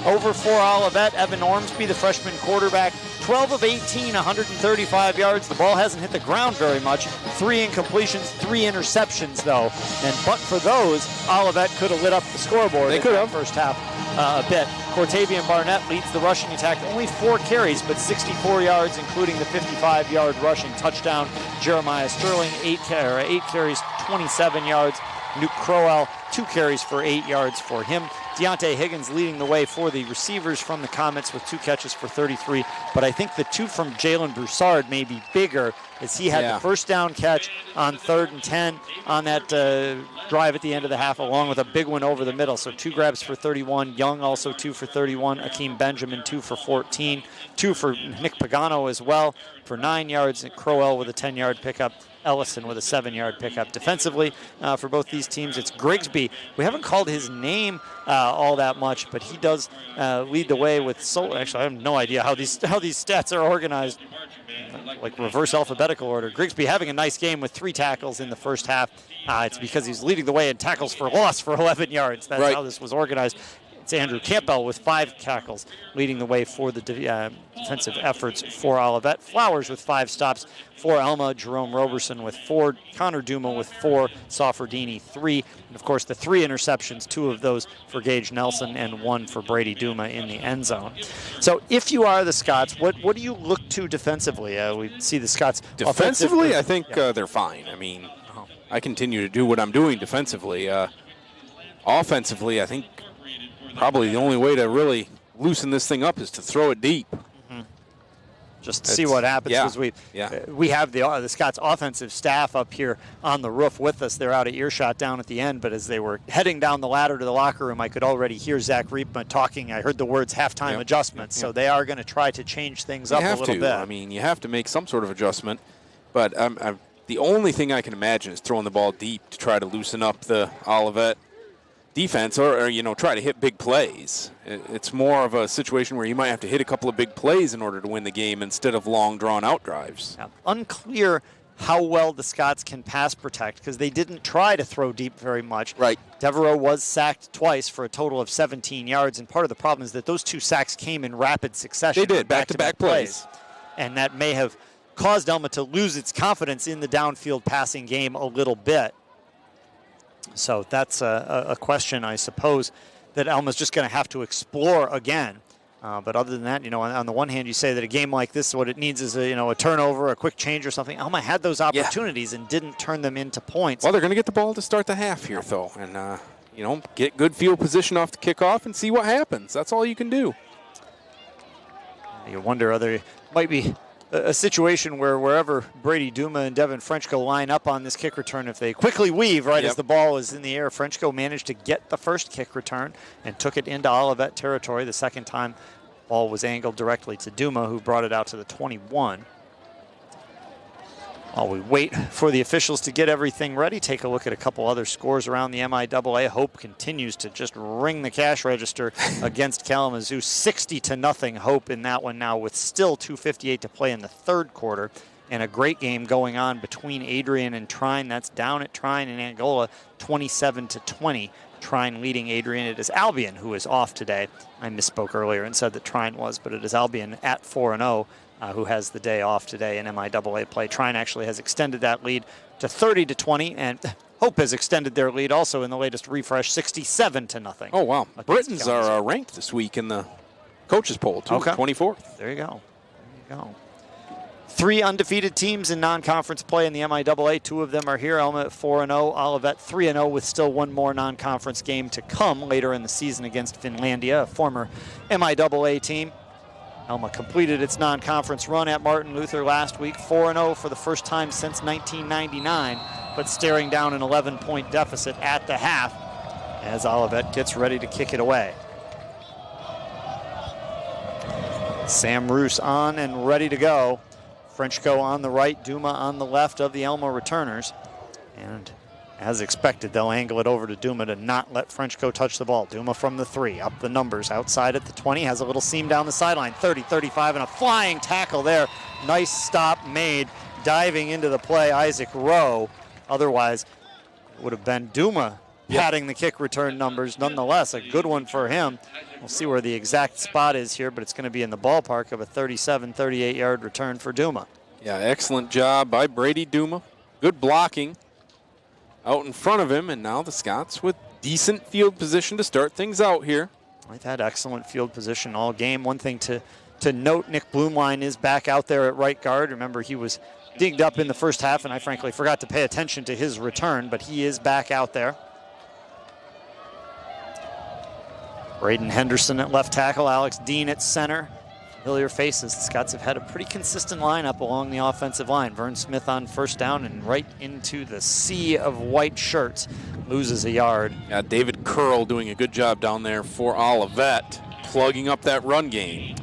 Over for Olivet, Evan Ormsby, the freshman quarterback, 12 of 18, 135 yards. The ball hasn't hit the ground very much. 3 incompletions, 3 interceptions, though. And but for those, Olivet could have lit up the scoreboard in the first half a bit. Cortavian Barnett leads the rushing attack. Only 4 carries, but 64 yards, including the 55-yard rushing touchdown. Jeremiah Sterling, 8 carries, 27 yards. Nuke Crowell, 2 carries for 8 yards for him. Deontay Higgins leading the way for the receivers from the Comets with 2 catches for 33. But I think the 2 from Jalen Broussard may be bigger, as he had the first down catch on 3rd and 10 on that drive at the end of the half, along with a big one over the middle. So 2 grabs for 31. Young also 2 for 31. Akeem Benjamin 2 for 14. 2 for Nick Pagano as well for 9 yards. And Crowell with a 10-yard pickup. Ellison with a 7-yard pickup. Defensively, for both these teams, it's Grigsby. We haven't called his name all that much, but he does lead the way with actually, I have no idea how these stats are organized, like reverse alphabetical order. Grigsby having a nice game with 3 tackles in the first half. It's because he's leading the way in tackles for loss for 11 yards. That's how this was organized. It's Andrew Campbell with 5 tackles leading the way for the defensive efforts for Olivet. Flowers with 5 stops for Alma. Jerome Roberson with 4. Connor Duma with 4. Soffordini 3. And, of course, the 3 interceptions, 2 of those for Gage Nelson and 1 for Brady Duma in the end zone. So if you are the Scots, what do you look to defensively? We see the Scots defensively. I think they're fine. I mean, I continue to do what I'm doing defensively. Offensively, I think probably the only way to really loosen this thing up is to throw it deep. Just to see what happens, because we have the Scots offensive staff up here on the roof with us. They're out of earshot down at the end, but as they were heading down the ladder to the locker room, I could already hear Zach Riepma talking. I heard the words halftime adjustments, so they are going to try to change things up a little bit. I mean, you have to make some sort of adjustment, but the only thing I can imagine is throwing the ball deep to try to loosen up the Olivet defense, or try to hit big plays. It's more of a situation where you might have to hit a couple of big plays in order to win the game instead of long, drawn-out drives. Unclear how well the Scots can pass protect, because they didn't try to throw deep very much. Right. Devereaux was sacked twice for a total of 17 yards, and part of the problem is that those 2 sacks came in rapid succession. They did, back-to-back plays. And that may have caused Alma to lose its confidence in the downfield passing game a little bit. So that's a question, I suppose, that Alma's just going to have to explore again. But other than that, you know, on the one hand, you say that a game like this, what it needs is a turnover, a quick change or something. Alma had those opportunities and didn't turn them into points. Well, they're going to get the ball to start the half here, though, and get good field position off the kickoff and see what happens. That's all you can do. You wonder there might be a situation where wherever Brady Duma and Devin Frenchko line up on this kick return, if they quickly weave as the ball is in the air, Frenchko managed to get the first kick return and took it into Olivet territory. The second time, ball was angled directly to Duma, who brought it out to the 21. While we wait for the officials to get everything ready, take a look at a couple other scores around the MIAA. Hope continues to just ring the cash register against Kalamazoo. 60-0 Hope in that one now with still 2:58 to play in the third quarter. And a great game going on between Adrian and Trine. That's down at Trine in Angola, 27-20. Trine leading Adrian. It is Albion who is off today. I misspoke earlier and said that Trine was, but it is Albion at 4-0. Who has the day off today in MIAA play. Trine actually has extended that lead to 30-20, and Hope has extended their lead also in the latest refresh, 67-0. Oh, wow. Britons are ranked this week in the coaches poll, too, 24th. There you go. 3 undefeated teams in non-conference play in the MIAA. 2 of them are here. Alma at 4-0, Olivet 3-0 with still one more non-conference game to come later in the season against Finlandia, a former MIAA team. Alma completed its non-conference run at Martin Luther last week, 4-0 for the first time since 1999, but staring down an 11-point deficit at the half as Olivet gets ready to kick it away. Sam Roos on and ready to go. Frenchko on the right, Duma on the left of the Alma returners. And as expected, they'll angle it over to Duma to not let Frenchko touch the ball. Duma from the 3, up the numbers, outside at the 20, has a little seam down the sideline, 30, 35, and a flying tackle there. Nice stop made, diving into the play, Isaac Rowe. Otherwise, it would have been Duma padding the kick return numbers. Nonetheless, a good one for him. We'll see where the exact spot is here, but it's going to be in the ballpark of a 37, 38-yard return for Duma. Yeah, excellent job by Brady Duma. Good blocking out in front of him, and now the Scots with decent field position to start things out here. They've had excellent field position all game. One thing to note, Nick Blumlein is back out there at right guard. Remember, he was dinged up in the first half, and I frankly forgot to pay attention to his return, but he is back out there. Braden Henderson at left tackle, Alex Dean at center. Familiar faces. The Scots have had a pretty consistent lineup along the offensive line. Vern Smith on first down and right into the sea of white shirts. Loses a yard. Yeah, David Curl doing a good job down there for Olivet, plugging up that run game.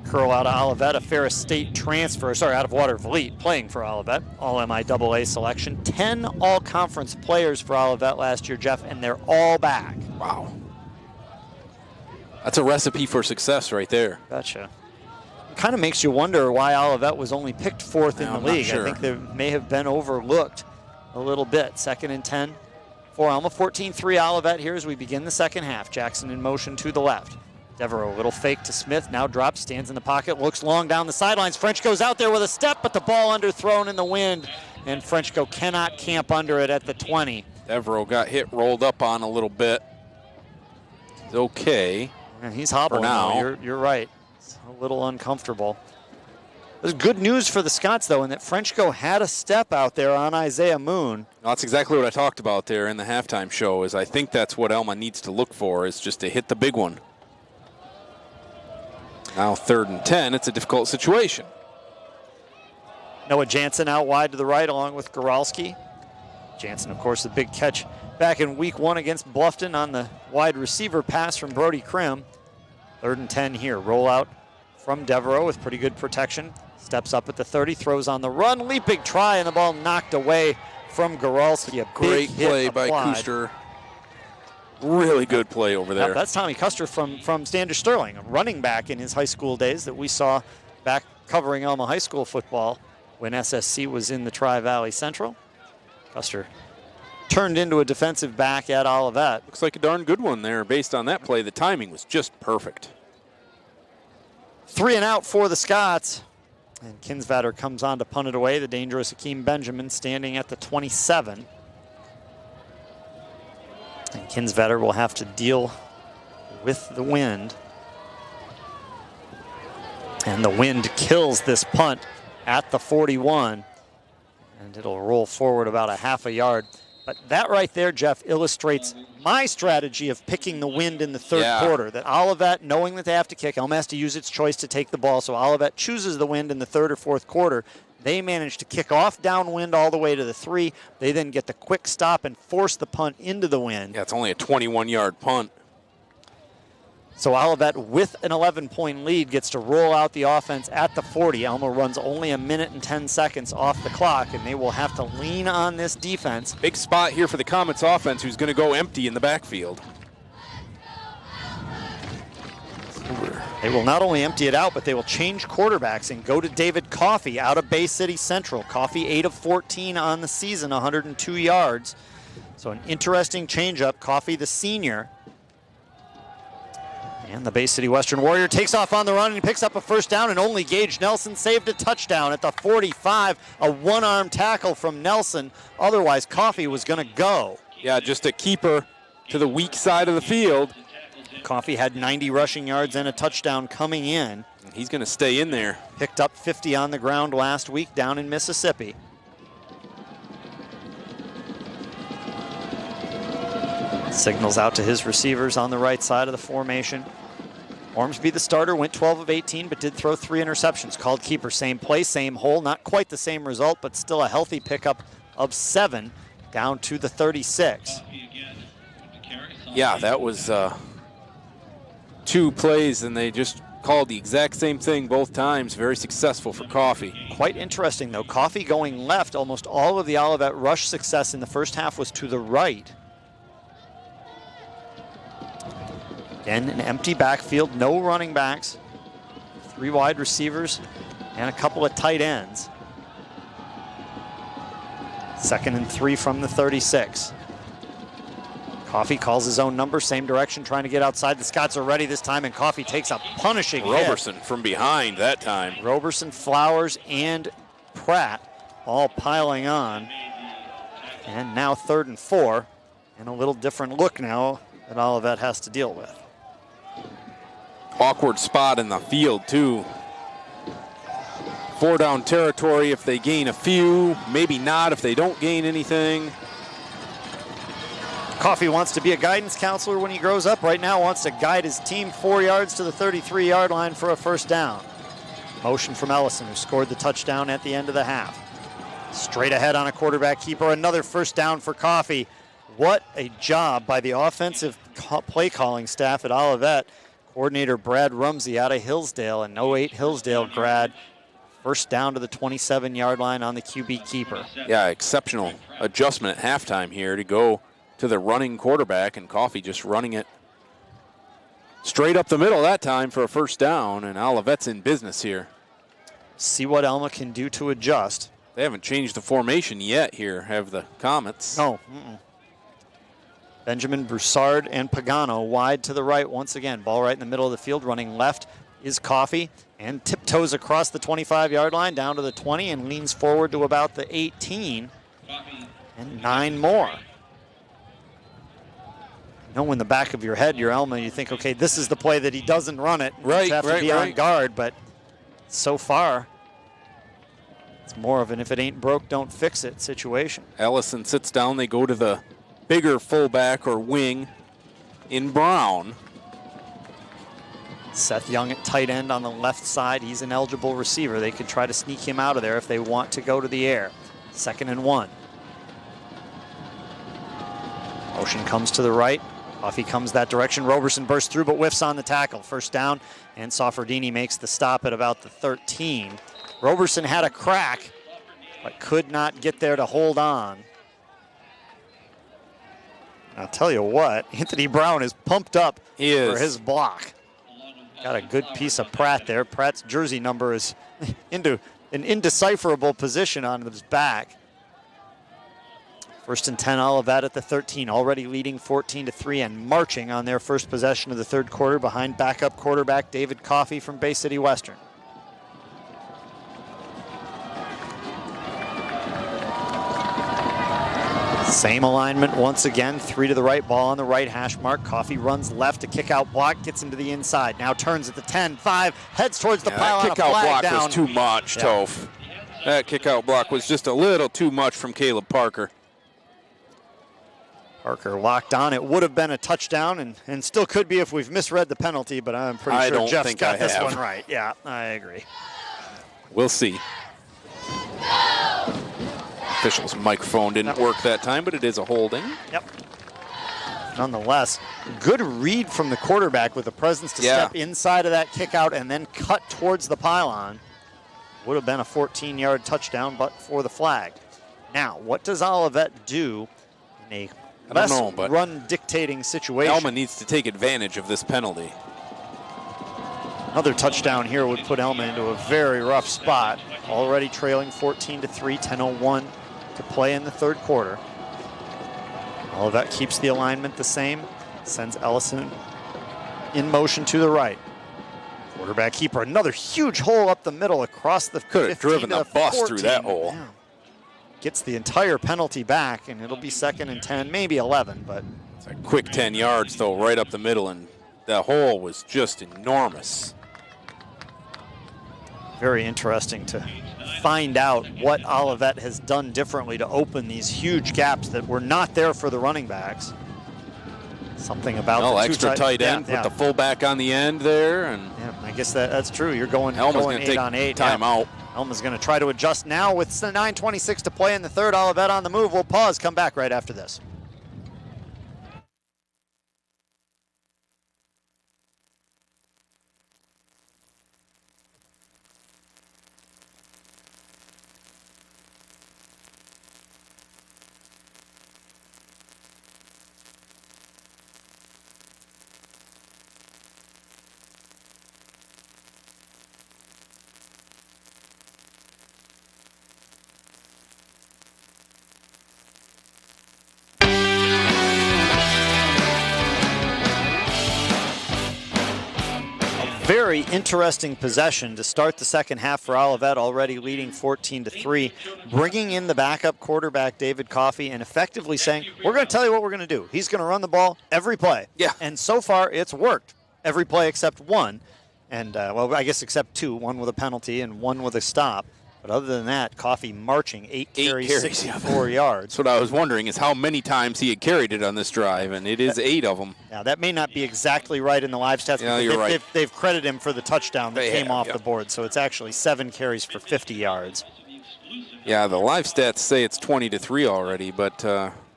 Curl out of Olivet, a Ferris State transfer, out of Watervliet, playing for Olivet. All MIAA selection. 10 all-conference players for Olivet last year, Jeff, and they're all back. Wow. That's a recipe for success right there. Gotcha. Kind of makes you wonder why Olivet was only picked 4th in the league. Sure. I think they may have been overlooked a little bit. 2nd and 10 for Alma. 14-3 Olivet here as we begin the second half. Jackson in motion to the left. Devereaux, a little fake to Smith, now drops, stands in the pocket, looks long down the sidelines. French goes out there with a step, but the ball underthrown in the wind, and Frenchko cannot camp under it at the 20. Devereaux got hit, rolled up on a little bit. It's okay. And he's hobbling now. You're right. A little uncomfortable. There's good news for the Scots, though, in that Frenchko had a step out there on Isaiah Moon. Well, that's exactly what I talked about there in the halftime show, is I think that's what Alma needs to look for, is just to hit the big one. Now 3rd and 10, it's a difficult situation. Noah Jansen out wide to the right along with Goralski. Jansen, of course, the big catch back in week 1 against Bluffton on the wide receiver pass from Brody Krim. 3rd and 10 here. Rollout from Devereaux with pretty good protection. Steps up at the 30, throws on the run. Leaping try, and the ball knocked away from Goralski. A great play by Kuster. Really good play over there. That's Tommy Custer from Standish Sterling, a running back in his high school days that we saw back covering Alma High School football when SSC was in the Tri-Valley Central. Custer turned into a defensive back at Olivet. Looks like a darn good one there based on that play. The timing was just perfect. 3 and out for the Scots. And Kinsvatter comes on to punt it away. The dangerous Akeem Benjamin standing at the 27. And Kinsvatter will have to deal with the wind. And the wind kills this punt at the 41. And it'll roll forward about a half a yard. But that right there, Jeff, illustrates my strategy of picking the wind in the third quarter. That Olivet, knowing that they have to kick, Alma has to use its choice to take the ball. So Olivet chooses the wind in the third or fourth quarter. They manage to kick off downwind all the way to the 3. They then get the quick stop and force the punt into the wind. Yeah, it's only a 21-yard punt. So Olivet, with an 11-point lead, gets to roll out the offense at the 40. Alma runs only a minute and 10 seconds off the clock, and they will have to lean on this defense. Big spot here for the Comets offense, who's going to go empty in the backfield. They will not only empty it out, but they will change quarterbacks and go to David Coffey out of Bay City Central. Coffey 8 of 14 on the season, 102 yards. So an interesting changeup. Coffey, the senior. And the Bay City Western Warrior takes off on the run and he picks up a first down, and only Gage Nelson saved a touchdown at the 45. A one-arm tackle from Nelson. Otherwise, Coffey was going to go. Yeah, just a keeper to the weak side of the field. Coffey had 90 rushing yards and a touchdown coming in. He's going to stay in there. Picked up 50 on the ground last week down in Mississippi. Signals out to his receivers on the right side of the formation. Ormsby, the starter, went 12 of 18, but did throw 3 interceptions. Called keeper, same play, same hole. Not quite the same result, but still a healthy pickup of 7 down to the 36. Yeah, that was 2 plays, and they just called the exact same thing both times. Very successful for Coffey. Quite interesting, though. Coffey going left. Almost all of the Olivet rush success in the first half was to the right. Again, an empty backfield, no running backs, 3 wide receivers, and a couple of tight ends. 2nd and 3 from the 36. Coffey calls his own number, same direction, trying to get outside. The Scots are ready this time, and Coffey takes a punishing hit. Roberson from behind that time. Roberson, Flowers, and Pratt all piling on. And now 3rd and 4, and a little different look now that Olivet has to deal with. Awkward spot in the field, too. 4 down territory if they gain a few, maybe not if they don't gain anything. Coffey wants to be a guidance counselor when he grows up. Right now wants to guide his team 4 yards to the 33-yard line for a first down. Motion from Ellison, who scored the touchdown at the end of the half. Straight ahead on a quarterback keeper, another first down for Coffey. What a job by the offensive play calling staff at Olivet. Coordinator Brad Rumsey out of Hillsdale, and 08 Hillsdale grad. First down to the 27-yard line on the QB keeper. Yeah, exceptional adjustment at halftime here to go to the running quarterback, and Coffey just running it straight up the middle that time for a first down, and Olivet's in business here. See what Alma can do to adjust. They haven't changed the formation yet here, have the Comets? No. Benjamin Broussard and Pagano wide to the right once again. Ball right in the middle of the field. Running left is Coffey, and tiptoes across the 25-yard line down to the 20 and leans forward to about the 18. And 9 more. You know, in the back of your head, your Alma, you think, okay, this is the play that he doesn't run it. Right, you have to be on guard, but so far, it's more of an if it ain't broke, don't fix it situation. Ellison sits down. They go to the bigger fullback or wing in Brown. Seth Young at tight end on the left side. He's an eligible receiver. They could try to sneak him out of there if they want to go to the air. 2nd and 1. Motion comes to the right. Coffey comes that direction. Roberson bursts through but whiffs on the tackle. First down, and Soffordini makes the stop at about the 13. Roberson had a crack but could not get there to hold on. I'll tell you what, Anthony Brown is pumped up for his block. Got a good piece of Pratt there. Pratt's jersey number is into an indecipherable position on his back. 1st and 10, Olivet at the 13, already leading 14-3 and marching on their first possession of the third quarter behind backup quarterback David Coffey from Bay City Western. Same alignment once again, 3 to the right, ball on the right hash mark. Coffee runs left, a kick out block, gets him to the inside. Now turns at the 10, 5, heads towards the pile. That kick out block down. was too much, Toph. That kick out block was just a little too much from Caleb Parker. Parker locked on. It would have been a touchdown and still could be if we've misread the penalty, but I'm pretty sure Jeff's got this one right. Yeah, I agree. We'll see. Official's microphone didn't work that time, but it is a holding. Yep. Nonetheless, good read from the quarterback with the presence to step inside of that kick out and then cut towards the pylon. Would have been a 14-yard touchdown, but for the flag. Now, what does Olivet do in a less run-dictating situation? Alma needs to take advantage of this penalty. Another touchdown here would put Alma into a very rough spot. Already trailing 14-3, 10:01 to play in the third quarter. Olivet keeps the alignment the same, sends Ellison in motion to the right. Quarterback keeper, another huge hole up the middle across the 15 could have driven the bus through that hole. Yeah. Gets the entire penalty back, and it'll be 2nd and 10, maybe 11, but it's a quick 10 yards though, right up the middle, and that hole was just enormous. Very interesting to find out what Olivet has done differently to open these huge gaps that were not there for the running backs. Something about the extra tight end with the fullback on the end there, and I guess that's true. You're going Elma's going to 8 take on 8. Timeout. Elma's going to try to adjust now with 9:26 to play in the third. Olivet on the move. We'll pause. Come back right after this. Very interesting possession to start the second half for Olivet, already leading 14-3, bringing in the backup quarterback, David Coffey, and effectively saying, we're going to tell you what we're going to do. He's going to run the ball every play. Yeah. And so far, it's worked. Every play except one. And, well, I guess except 2, one with a penalty and one with a stop. But other than that, Coffey marching, 8 carries, 64 yards. That's what I was wondering, is how many times he had carried it on this drive, and it is 8 of them. Now, that may not be exactly right in the live stats. Yeah, you're right. They've credited him for the touchdown that came off the board, so it's actually 7 carries for 50 yards. Yeah, the live stats say it's 20-3 already, but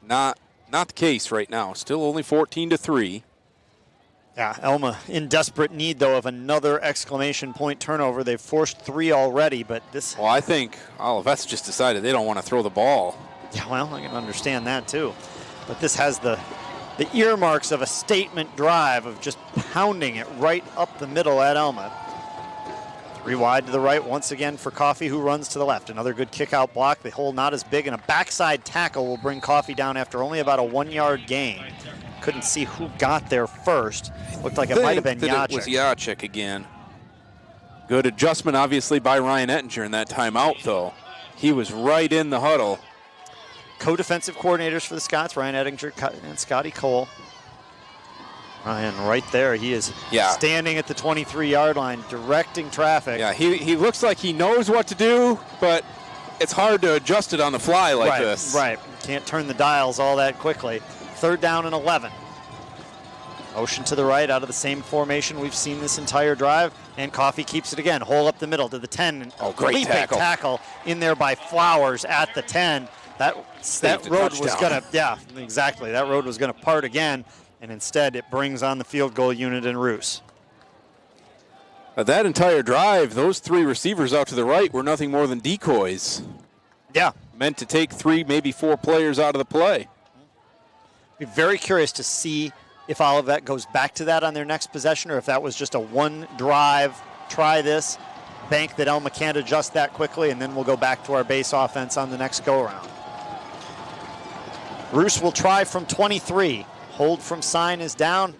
not the case right now. Still only 14-3. Yeah, Alma in desperate need, though, of another exclamation point turnover. They've forced 3 already, but this... Well, I think Olivet's just decided they don't want to throw the ball. Yeah, well, I can understand that, too. But this has the earmarks of a statement drive of just pounding it right up the middle at Alma. 3 wide to the right once again for Coffey, who runs to the left. Another good kick-out block. The hole not as big, and a backside tackle will bring Coffey down after only about a 1-yard gain. Couldn't see who got there first. Looked like it might have been Jacek. It was Jacek again. Good adjustment, obviously, by Ryan Ettinger in that timeout, though. He was right in the huddle. Co-defensive coordinators for the Scots, Ryan Ettinger and Scotty Cole. Ryan right there. He is standing at the 23-yard line, directing traffic. Yeah, he looks like he knows what to do, but it's hard to adjust it on the fly like this. Right, can't turn the dials all that quickly. 3rd down and 11. Motion to the right out of the same formation we've seen this entire drive, and Coffey keeps it again. Hole up the middle to the 10. Great tackle in there by Flowers at the 10. That road was going to, that road was going to part again, and instead it brings on the field goal unit and Roos. That entire drive, those 3 receivers out to the right were nothing more than decoys. Yeah. Meant to take 3, maybe 4 players out of the play. Be very curious to see if Olivet goes back to that on their next possession, or if that was just a 1 drive, try this, bank that Alma can't adjust that quickly, and then we'll go back to our base offense on the next go-around. Roos will try from 23. Hold from Sign is down.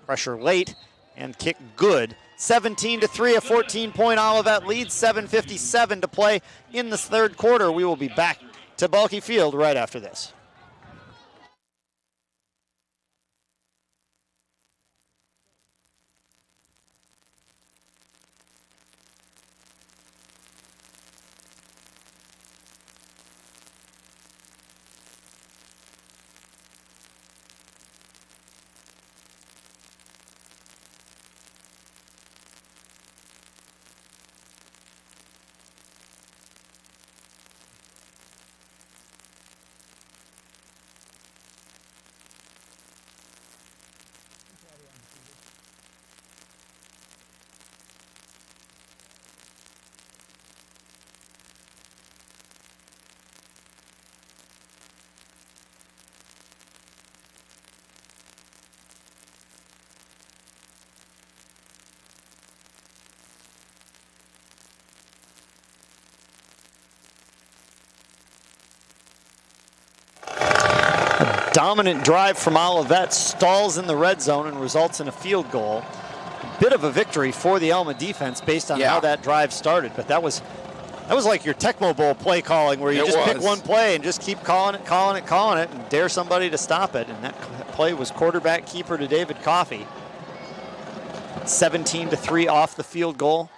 Pressure late and kick good. 17-3, a 14-point Olivet lead. 7:57 to play in the third quarter. We will be back to Bulky Field right after this. Dominant drive from Olivet stalls in the red zone and results in a field goal. Bit of a victory for the Alma defense based on how that drive started, but that was like your Tecmo Bowl play calling, where you pick one play and just keep calling it, and dare somebody to stop it. And that play was quarterback keeper to David Coffey. 17-3 off the field goal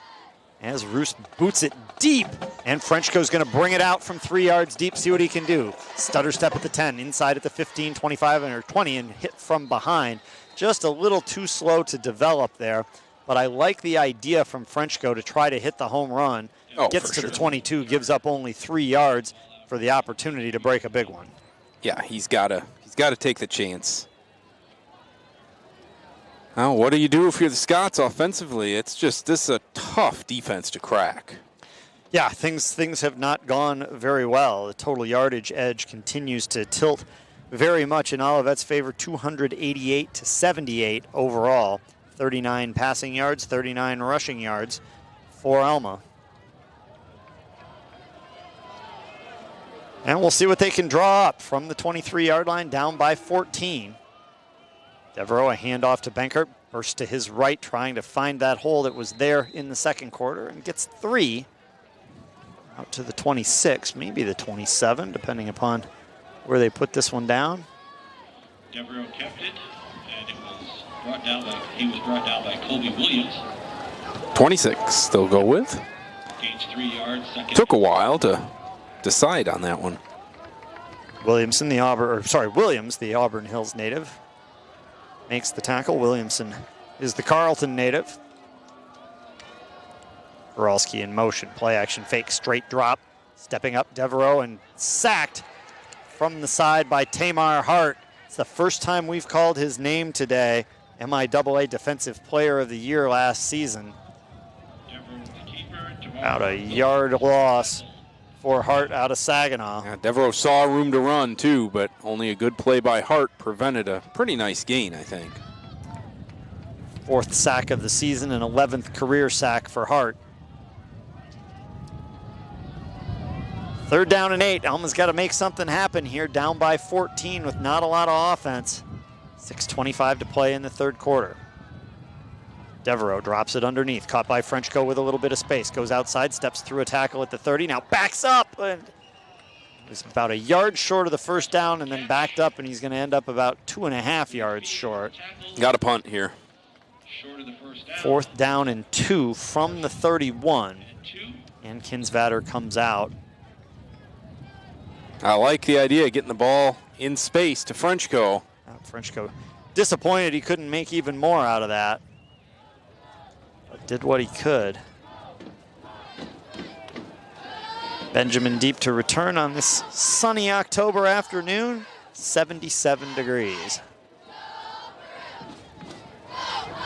as Roos boots it deep, and Frenchco's going to bring it out from 3 yards deep, see what he can do. Stutter step at the 10, inside at the 15, 25, or 20, and hit from behind. Just a little too slow to develop there, but I like the idea from Frenchco to try to hit the home run. Gets to the 22, gives up only 3 yards for the opportunity to break a big one. Yeah, he's got to take the chance. Now, what do you do if you're the Scots offensively? It's just, this is a tough defense to crack. Yeah, things have not gone very well. The total yardage edge continues to tilt very much in Olivet's favor, 288 to 78 overall. 39 passing yards, 39 rushing yards for Alma. And we'll see what they can draw up from the 23-yard line, down by 14. Devereaux, a handoff to Benkert, bursts to his right, trying to find that hole that was there in the second quarter, and gets 3 out to the 26, maybe the 27, depending upon where they put this one down. Devereaux kept it, and it was brought down by Colby Williams. 26 they'll go with. Gains 3 yards. Took a while to decide on that one. Williams, the Auburn Hills native, makes the tackle. Williamson is the Carleton native. Boralski in motion, play action fake, straight drop, stepping up Devereaux, and sacked from the side by Tamar Hart. It's the first time we've called his name today. MIAA Defensive Player of the Year last season. About a yard loss for Hart out of Saginaw. Yeah, Devereaux saw room to run too, but only a good play by Hart prevented a pretty nice gain, I think. 4th sack of the season and 11th career sack for Hart. 3rd down and 8. Alma's got to make something happen here, down by 14 with not a lot of offense. 6:25 to play in the 3rd quarter. Devereaux drops it underneath, caught by Frenchco with a little bit of space, goes outside, steps through a tackle at the 30, now backs up, and was about a yard short of the first down, and then backed up, and he's going to end up about 2.5 yards short. Got a punt here. 4th down and 2 from the 31, and Kinsvatter comes out. I like the idea of getting the ball in space to Frenchco. Frenchco disappointed he couldn't make even more out of that. Did what he could. Benjamin Deep to return on this sunny October afternoon, 77 degrees.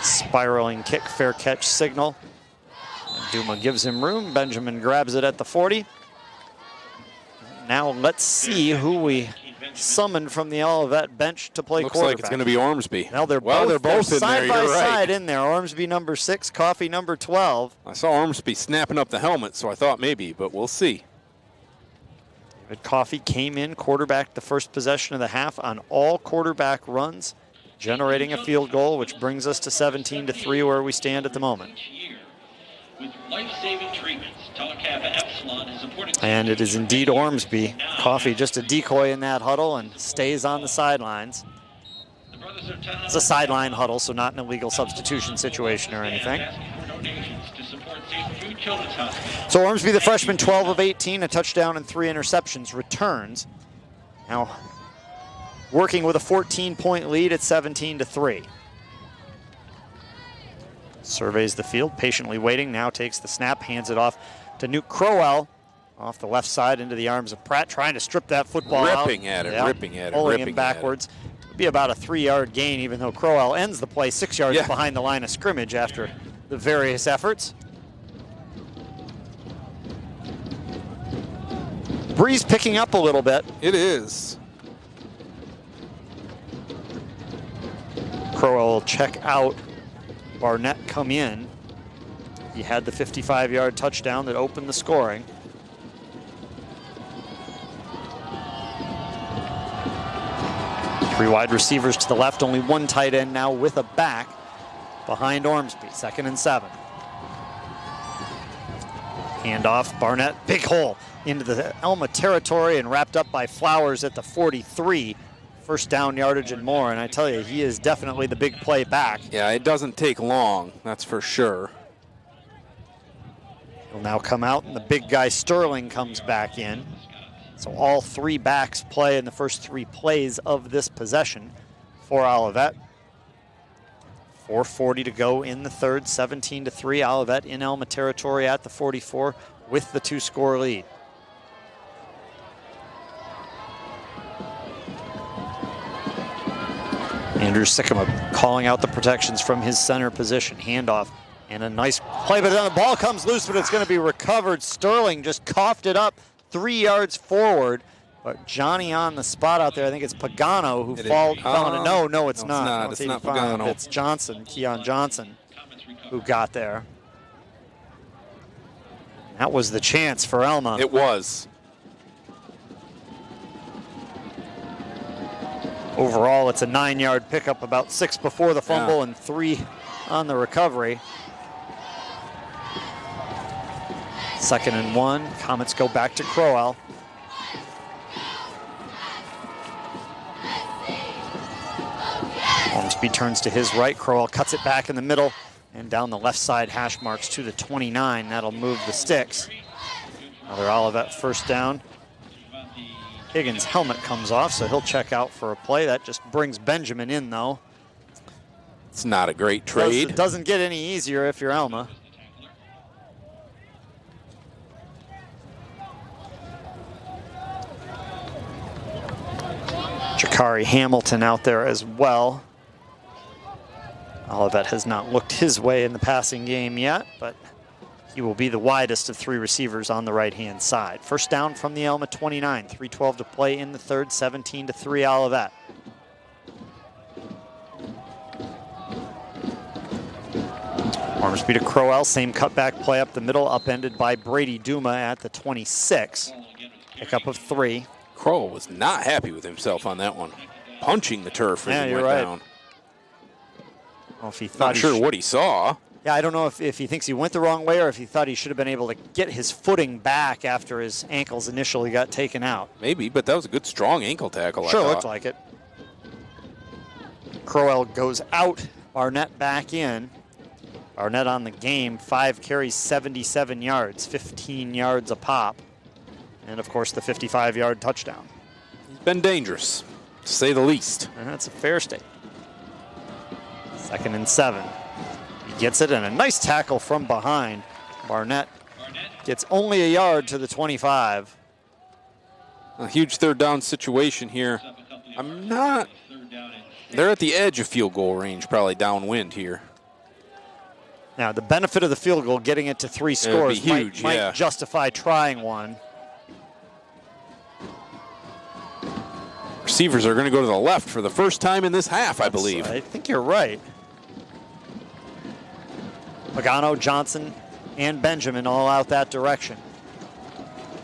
Spiraling kick, fair catch signal. Duma gives him room. Benjamin grabs it at the 40. Now let's see who we summoned from the Olivet bench to play quarterback. Looks like it's going to be Ormsby. Well, they're both in side there. by side in there. Ormsby number 6, Coffey number 12. I saw Ormsby snapping up the helmet, so I thought maybe, but we'll see. David Coffey came in, quarterbacked the first possession of the half on all quarterback runs, generating a field goal, which brings us to 17-3 where we stand at the moment. With life-saving treatments, Epsilon has supported. And it is indeed Ormsby. Coffey just a decoy in that huddle and stays on the sidelines. It's a sideline huddle, so not an illegal substitution situation or anything. So Ormsby, the freshman, 12 of 18, a touchdown and 3 interceptions, returns. Now working with a 14-point lead at 17-3. Surveys the field, patiently waiting, now takes the snap, hands it off to Nuke Crowell off the left side into the arms of Pratt, trying to strip that football out. Ripping at it. Pulling him backwards. It'll be about a 3-yard gain, even though Crowell ends the play 6 yards behind the line of scrimmage after the various efforts. Breeze picking up a little bit. It is. Crowell will check out. Barnett come in. He had the 55-yard touchdown that opened the scoring. 3 wide receivers to the left, only 1 tight end now with a back behind Ormsby. 2nd and 7. Handoff, Barnett, big hole into the Alma territory and wrapped up by Flowers at the 43. First down yardage and more, and I tell you, he is definitely the big play back. Yeah, it doesn't take long, that's for sure. He'll now come out, and the big guy Sterling comes back in. So all 3 backs play in the first 3 plays of this possession for Olivet. 4:40 to go in the third, 17-3. Olivet in Alma territory at the 44 with the 2-score lead. Andrew Sycamore calling out the protections from his center position. Handoff and a nice play, but then the ball comes loose, but it's going to be recovered. Sterling just coughed it up 3 yards forward. But Johnny on the spot out there, I think it's Pagano who fell on it. No, it's not. It's not Pagano. It's Johnson, Keon Johnson, who got there. That was the chance for Alma. It was. Overall, it's a 9-yard pickup, about 6 before the fumble and 3 on the recovery. 2nd and 1. Comets go back to Crowell. Ormsby turns to his right. Crowell cuts it back in the middle and down the left side hash marks to the 29. That'll move the sticks. Another Olivet first down. Higgins' helmet comes off, so he'll check out for a play. That just brings Benjamin in, though. It's not a great trade. It doesn't get any easier if you're Alma. Jakari Hamilton out there as well. Olivet has not looked his way in the passing game yet, but he will be the widest of 3 receivers on the right-hand side. First down from the Alma 29, 3:12 to play in the third, 17-3 Olivet. Ormsby to Crowell, same cutback play up the middle, upended by Brady Duma at the 26. Pickup of 3. Crowell was not happy with himself on that one. Punching the turf as he went down. Well, if he thought not sure what he saw. Yeah, I don't know if he thinks he went the wrong way or if he thought he should have been able to get his footing back after his ankles initially got taken out. Maybe, but that was a good, strong ankle tackle. Sure looked like it. Crowell goes out, Barnett back in. Barnett on the game, 5 carries, 77 yards, 15 yards a pop. And, of course, the 55-yard touchdown. He's been dangerous, to say the least. And that's a fair statement. 2nd and 7. He gets it, and a nice tackle from behind. Barnett gets only a yard to the 25. A huge 3rd down situation here. They're at the edge of field goal range, probably downwind here. Now, the benefit of the field goal, getting it to 3 scores, huge, might justify trying one. Receivers are going to go to the left for the first time in this half, I believe. I think you're right. Pagano, Johnson, and Benjamin all out that direction.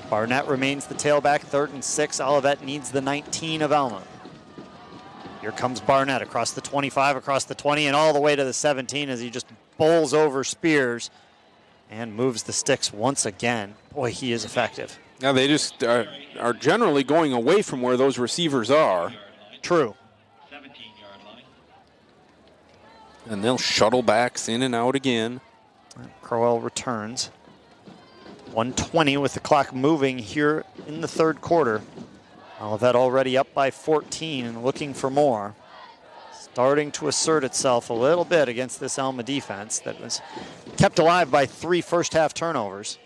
Barnett remains the tailback, 3rd and 6. Olivet needs the 19 of Alma. Here comes Barnett across the 25, across the 20, and all the way to the 17 as he just bowls over Spears and moves the sticks once again. Boy, he is effective. Now they just are generally going away from where those receivers are. True. And they'll shuttle backs in and out again. Crowell returns. 1:20 with the clock moving here in the 3rd quarter. Olivet already up by 14 and looking for more. Starting to assert itself a little bit against this Alma defense that was kept alive by 3 first-half turnovers.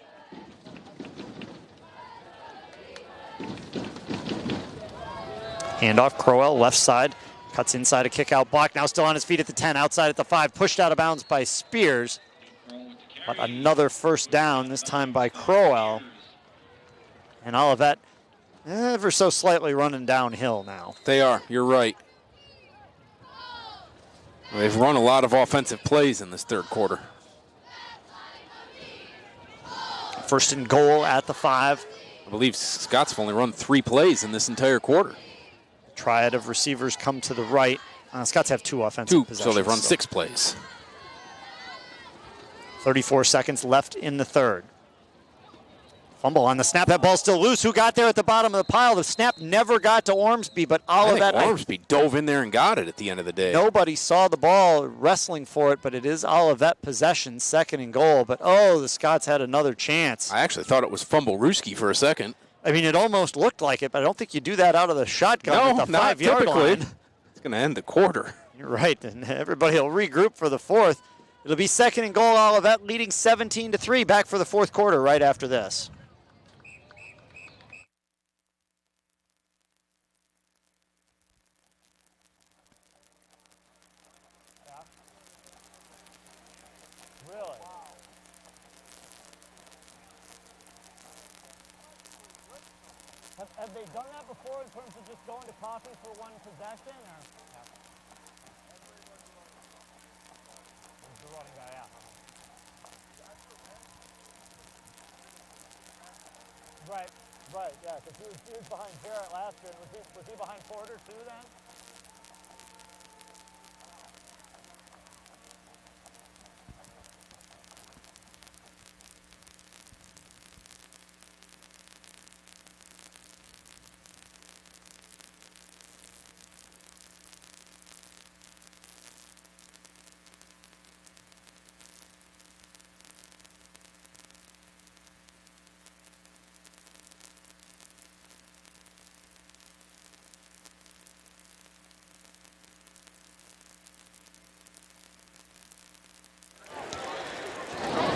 Handoff, Crowell, left side, cuts inside a kick-out block, now still on his feet at the 10, outside at the 5, pushed out of bounds by Spears. But another first down, this time by Crowell. And Olivet ever so slightly running downhill now. They are, you're right. They've run a lot of offensive plays in this 3rd quarter. 1st and goal at the 5. I believe Scott's only run 3 plays in this entire quarter. triad of receivers come to the right. Scots have 2 offensive possessions. So they've run 6 plays. 34 seconds left in the third. Fumble on the snap. That ball's still loose. Who got there at the bottom of the pile? The snap never got to Ormsby, but Olivet. I think Ormsby dove in there and got it at the end of the day. Nobody saw the ball wrestling for it, but it is Olivet possession, 2nd and goal. But, the Scots had another chance. I actually thought it was Fumble-Ruski for a second. I mean, it almost looked like it, but I don't think you do that out of the shotgun at the 5-yard line. It's going to end the quarter. You're right, and everybody will regroup for the 4th. It'll be 2nd and goal, Olivet leading 17-3. Back for the 4th quarter right after this. Have they done that before in terms of just going to coffee for one possession? Or? The running guy, yeah. Right, yeah, because he was behind Jarrett last year. Was he behind Porter too then?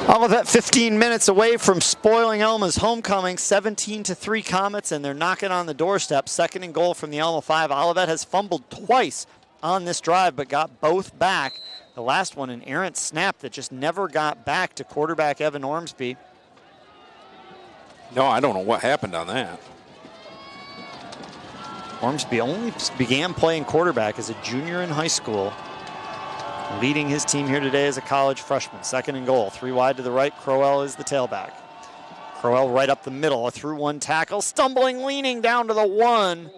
Olivet 15 minutes away from spoiling Alma's homecoming. 17-3 Comets, and they're knocking on the doorstep. 2nd and goal from the Alma 5. Olivet has fumbled twice on this drive, but got both back. The last one, an errant snap that just never got back to quarterback Evan Ormsby. No, I don't know what happened on that. Ormsby only began playing quarterback as a junior in high school. Leading his team here today as a college freshman. 2nd and goal. 3 wide to the right. Crowell is the tailback. Crowell right up the middle. A through 1 tackle. Stumbling, leaning down to the 1.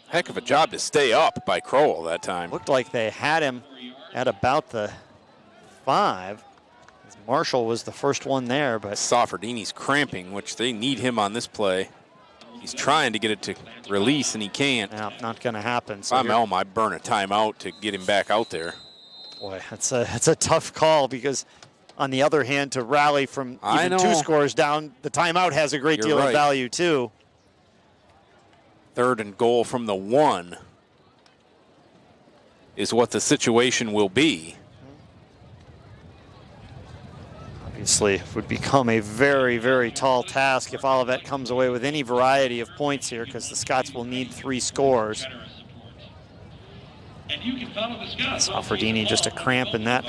Heck of a job to stay up by Crowell that time. Looked like they had him at about the 5. Marshall was the first one there, but Soffordini's cramping, which they need him on this play. He's trying to get it to release, and he can't. No, not going to happen. So if I'm Alma, I'd burn a timeout to get him back out there. Boy, it's a tough call, because on the other hand, to rally from even 2 scores down, the timeout has a great deal of value too. 3rd and goal from the 1 is what the situation will be. Obviously, it would become a very, very tall task if Olivet comes away with any variety of points here, because the Scots will need 3 scores. Soffordini just a cramp in that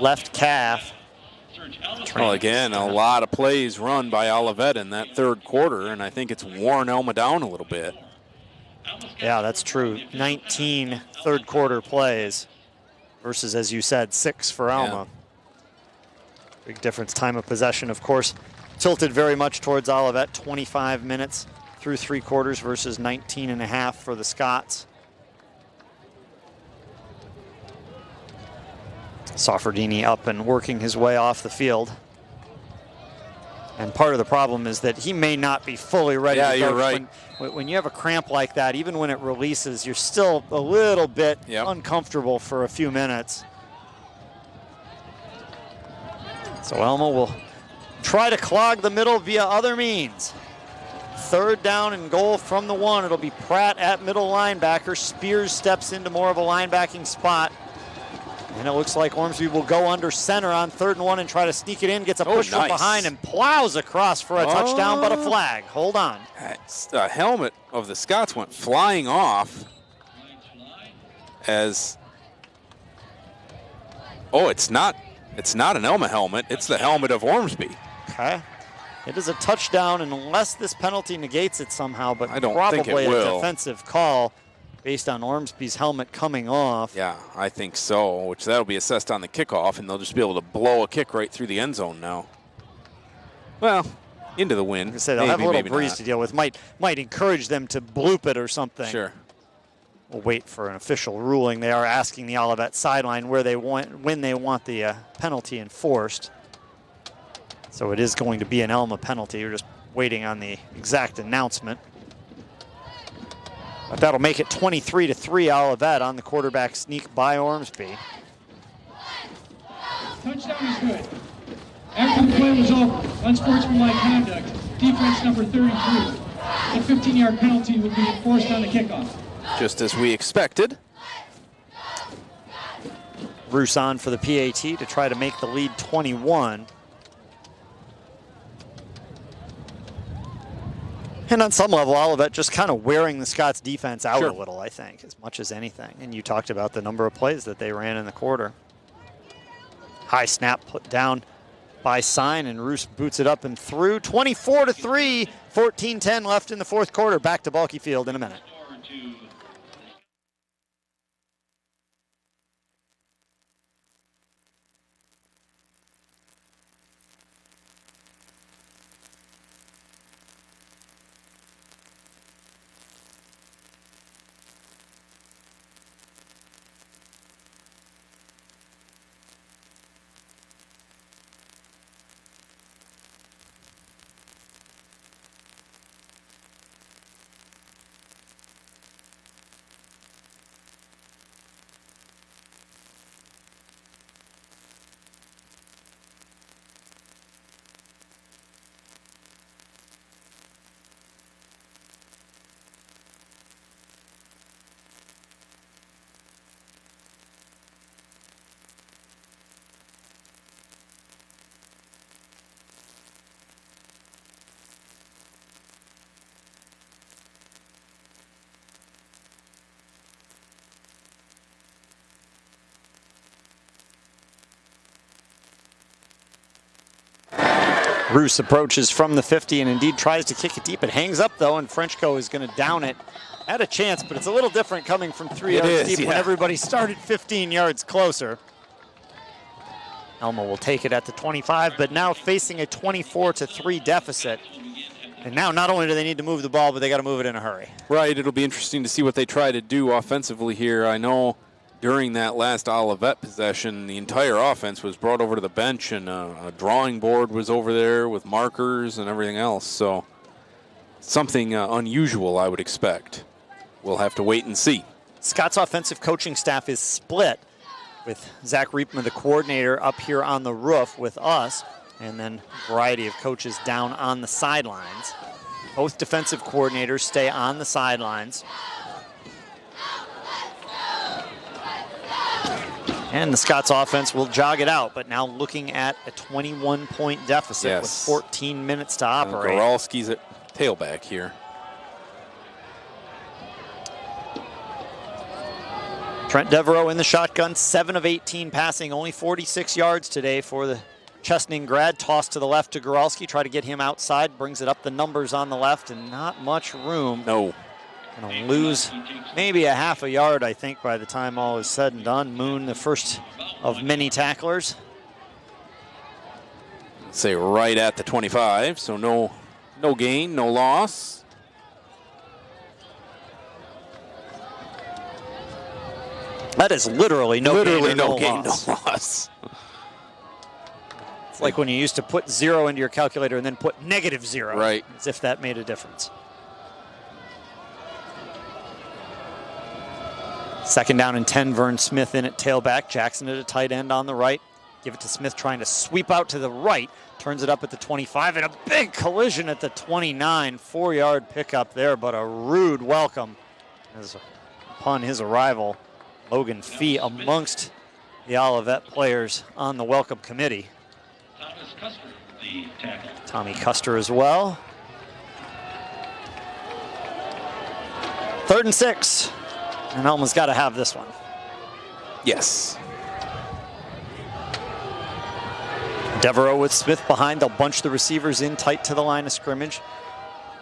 left calf. Well, again, a lot of plays run by Olivet in that 3rd quarter, and I think it's worn Alma down a little bit. Yeah, that's true. 19 3rd quarter plays versus, as you said, 6 for Alma. Yeah. Big difference. Time of possession, of course, tilted very much towards Olivet. 25 minutes through 3 quarters versus 19 and a half for the Scots. Soffordini up and working his way off the field. And part of the problem is that he may not be fully ready to go. Yeah, you're right. When you have a cramp like that, even when it releases, you're still a little bit uncomfortable for a few minutes. So Alma will try to clog the middle via other means. 3rd down and goal from the 1. It'll be Pratt at middle linebacker. Spears steps into more of a linebacking spot. And it looks like Ormsby will go under center on 3rd and 1 and try to sneak it in. Gets a push from behind and plows across for a touchdown, but a flag. Hold on. The helmet of the Scots went flying off as... Oh, it's not an Alma helmet. It's the helmet of Ormsby. Okay. It is a touchdown unless this penalty negates it somehow, but I don't probably think it will. A defensive call based on Ormsby's helmet coming off. Yeah, I think so, which that'll be assessed on the kickoff, and they'll just be able to blow a kick right through the end zone now. Well, into the wind. Like I said, they'll have a little breeze to deal with. Might encourage them to bloop it or something. Sure. we'll wait for an official ruling. They are asking the Olivet sideline when they want the penalty enforced. So it is going to be an Alma penalty. We're just waiting on the exact announcement. But that'll make it 23-3 Olivet on the quarterback sneak by Ormsby. Touchdown is good. After the play was over, unsportsmanlike conduct, defense number 33. A 15-yard penalty would be enforced on the kickoff. Just as we expected. Bruce on for the PAT to try to make the lead 21. And on some level, Olivet just kind of wearing the Scots defense out a little, I think, as much as anything. And you talked about the number of plays that they ran in the quarter. High snap put down by Sign, and Roos boots it up and through. 24-3, 14-10 left in the fourth quarter. Back to Balke Field in a minute. Roos approaches from the 50 and indeed tries to kick it deep. It hangs up though, and Frenchco is going to down it. Had a chance, but it's a little different coming from 3 yards deep when everybody started 15 yards closer. Alma will take it at the 25, but now facing a 24-3 deficit. And now not only do they need to move the ball, but they got to move it in a hurry. Right, it'll be interesting to see what they try to do offensively here. I know during that last Olivet possession, the entire offense was brought over to the bench, and a drawing board was over there with markers and everything else. So something unusual, I would expect. We'll have to wait and see. Scott's offensive coaching staff is split, with Zach Riepma, the coordinator, up here on the roof with us, and then a variety of coaches down on the sidelines. Both defensive coordinators stay on the sidelines. And the Scots offense will jog it out, but now looking at a 21-point deficit with 14 minutes to operate. Goralski's at tailback here. Trent Devereaux in the shotgun, 7 of 18 passing, only 46 yards today for the Chesaning grad. Toss to the left to Goralski, try to get him outside, brings it up the numbers on the left, and not much room. No. Gonna lose maybe a half a yard, I think, by the time all is said and done. Moon, the first of many tacklers. Say right at the 25, so no gain, no loss. That is literally no gain, no loss. It's like when you used to put 0 into your calculator and then put -0. Right. As if that made a difference. Second down and 10, Vern Smith in at tailback. Jackson at a tight end on the right. Give it to Smith, trying to sweep out to the right. Turns it up at the 25, and a big collision at the 29. 4-yard pickup there, but a rude welcome as upon his arrival. Logan Fee amongst the Olivet players on the welcome committee. Tommy Custer as well. 3rd and 6. And Alma's got to have this one. Yes. Devereaux with Smith behind. They'll bunch the receivers in tight to the line of scrimmage.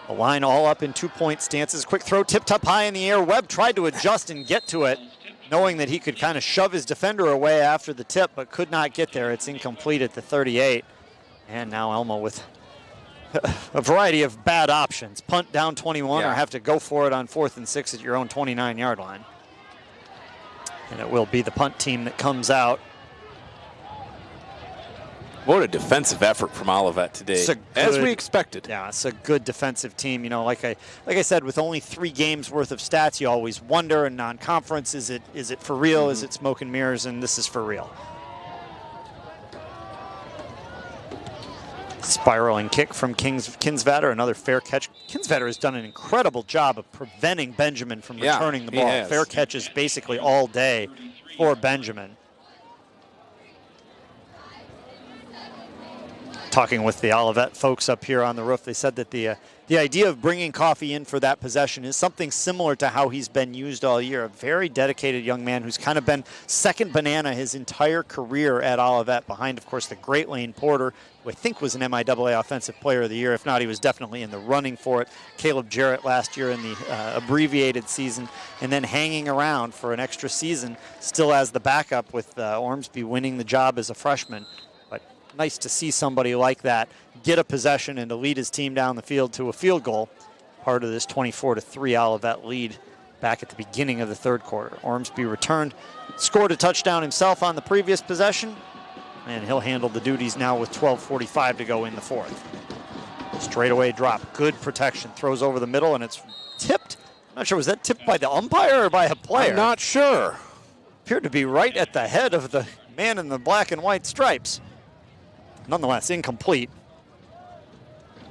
The line all up in 2-point stances. Quick throw, tipped up high in the air. Webb tried to adjust and get to it, knowing that he could kind of shove his defender away after the tip, but could not get there. It's incomplete at the 38. And now Alma with a variety of bad options. Punt down 21 or have to go for it on 4th and 6 at your own 29-yard line. And it will be the punt team that comes out. What a defensive effort from Olivet today, as we expected. Yeah, it's a good defensive team. You know, like I said, with only 3 games worth of stats, you always wonder in non-conference, is it for real? Is it smoke and mirrors? And this is for real. Spiraling kick from Kinsvatter, another fair catch. Kinsvatter has done an incredible job of preventing Benjamin from returning the ball. Fair catches basically all day for Benjamin. Talking with the Olivet folks up here on the roof, they said that the idea of bringing Coffee in for that possession is something similar to how he's been used all year. A very dedicated young man who's kind of been second banana his entire career at Olivet, behind, of course, the great Lane Porter, who I think was an MIAA Offensive Player of the Year. If not, he was definitely in the running for it. Caleb Jarrett last year in the abbreviated season, and then hanging around for an extra season, still as the backup with Ormsby winning the job as a freshman. Nice to see somebody like that get a possession and to lead his team down the field to a field goal. Part of this 24-3 Olivet lead back at the beginning of the third quarter. Ormsby returned, scored a touchdown himself on the previous possession, and he'll handle the duties now with 12:45 to go in the fourth. Straightaway drop, good protection, throws over the middle, and it's tipped. I'm not sure, was that tipped by the umpire or by a player? I'm not sure. Appeared to be right at the head of the man in the black and white stripes. Nonetheless, incomplete.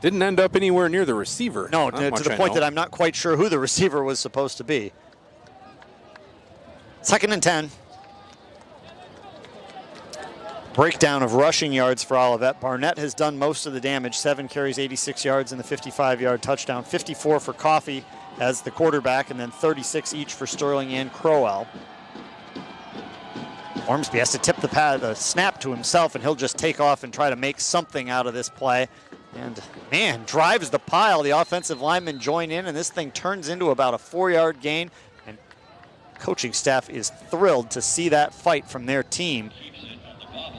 Didn't end up anywhere near the receiver. No, to the point that I'm not quite sure who the receiver was supposed to be. 2nd and 10. Breakdown of rushing yards for Olivet. Barnett has done most of the damage. 7 carries, 86 yards, and the 55-yard touchdown. 54 for Coffee as the quarterback, and then 36 each for Sterling and Crowell. Ormsby has to tip the snap to himself, and he'll just take off and try to make something out of this play. And, man, drives the pile. The offensive linemen join in, and this thing turns into about a 4-yard gain. And coaching staff is thrilled to see that fight from their team.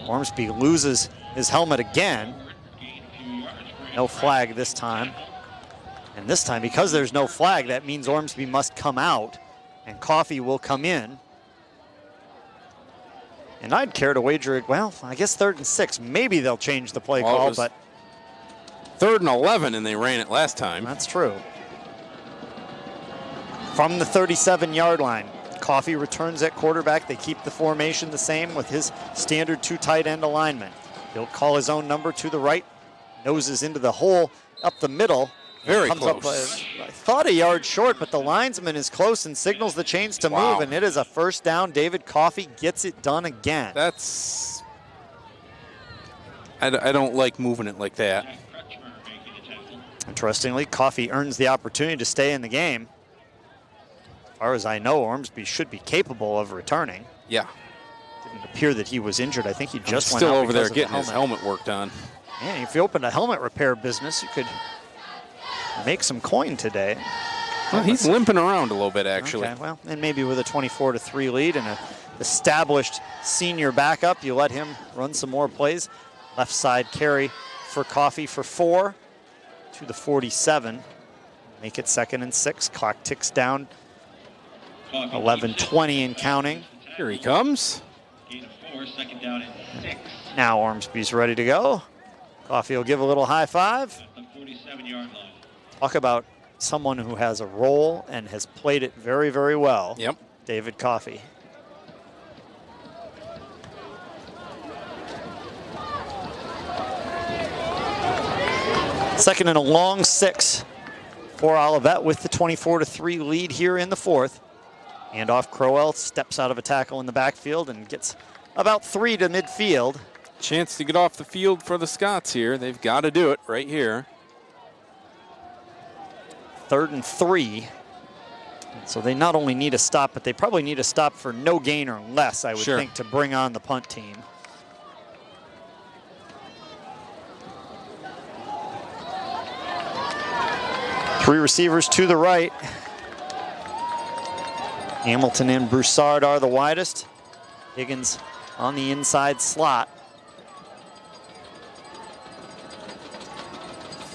Ormsby loses his helmet again. No flag this time. And this time, because there's no flag, that means Ormsby must come out, and Coffee will come in. And I'd care to wager it, well, I guess 3rd and 6. Maybe they'll change the play call, but 3rd and 11, and they ran it last time. That's true. From the 37-yard line, Coffee returns at quarterback. They keep the formation the same with his standard 2 tight end alignment. He'll call his own number to the right, noses into the hole up the middle. Very comes close. Up, I thought a yard short, but the linesman is close and signals the chains to move, and it is a first down. David Coffee gets it done again. That's... I don't like moving it like that. Interestingly, Coffee earns the opportunity to stay in the game. As far as I know, Ormsby should be capable of returning. Yeah. Didn't appear that he was injured. I think he just went still out over there because of getting his helmet worked on. Man, if you opened a helmet repair business, you could make some coin today. Well, he's limping around a little bit, actually. Okay, well, and maybe with a 24-3 lead and an established senior backup, you let him run some more plays. Left side carry for Coffee for 4 to the 47. Make it 2nd and 6. Clock ticks down. 11:20 and counting. Here he comes. Gain of 4, 2nd down and 6. Now Ormsby's ready to go. Coffee will give a little high five. The 47-yard line. Talk about someone who has a role and has played it very, very well. Yep. David Coffee. Second and a long 6 for Olivet with the 24-3 lead here in the fourth. And off Crowell steps out of a tackle in the backfield and gets about 3 to midfield. Chance to get off the field for the Scots here. They've got to do it right here. 3rd and 3. So they not only need a stop, but they probably need a stop for no gain or less, I would think, to bring on the punt team. Three receivers to the right. Hamilton and Broussard are the widest. Higgins on the inside slot.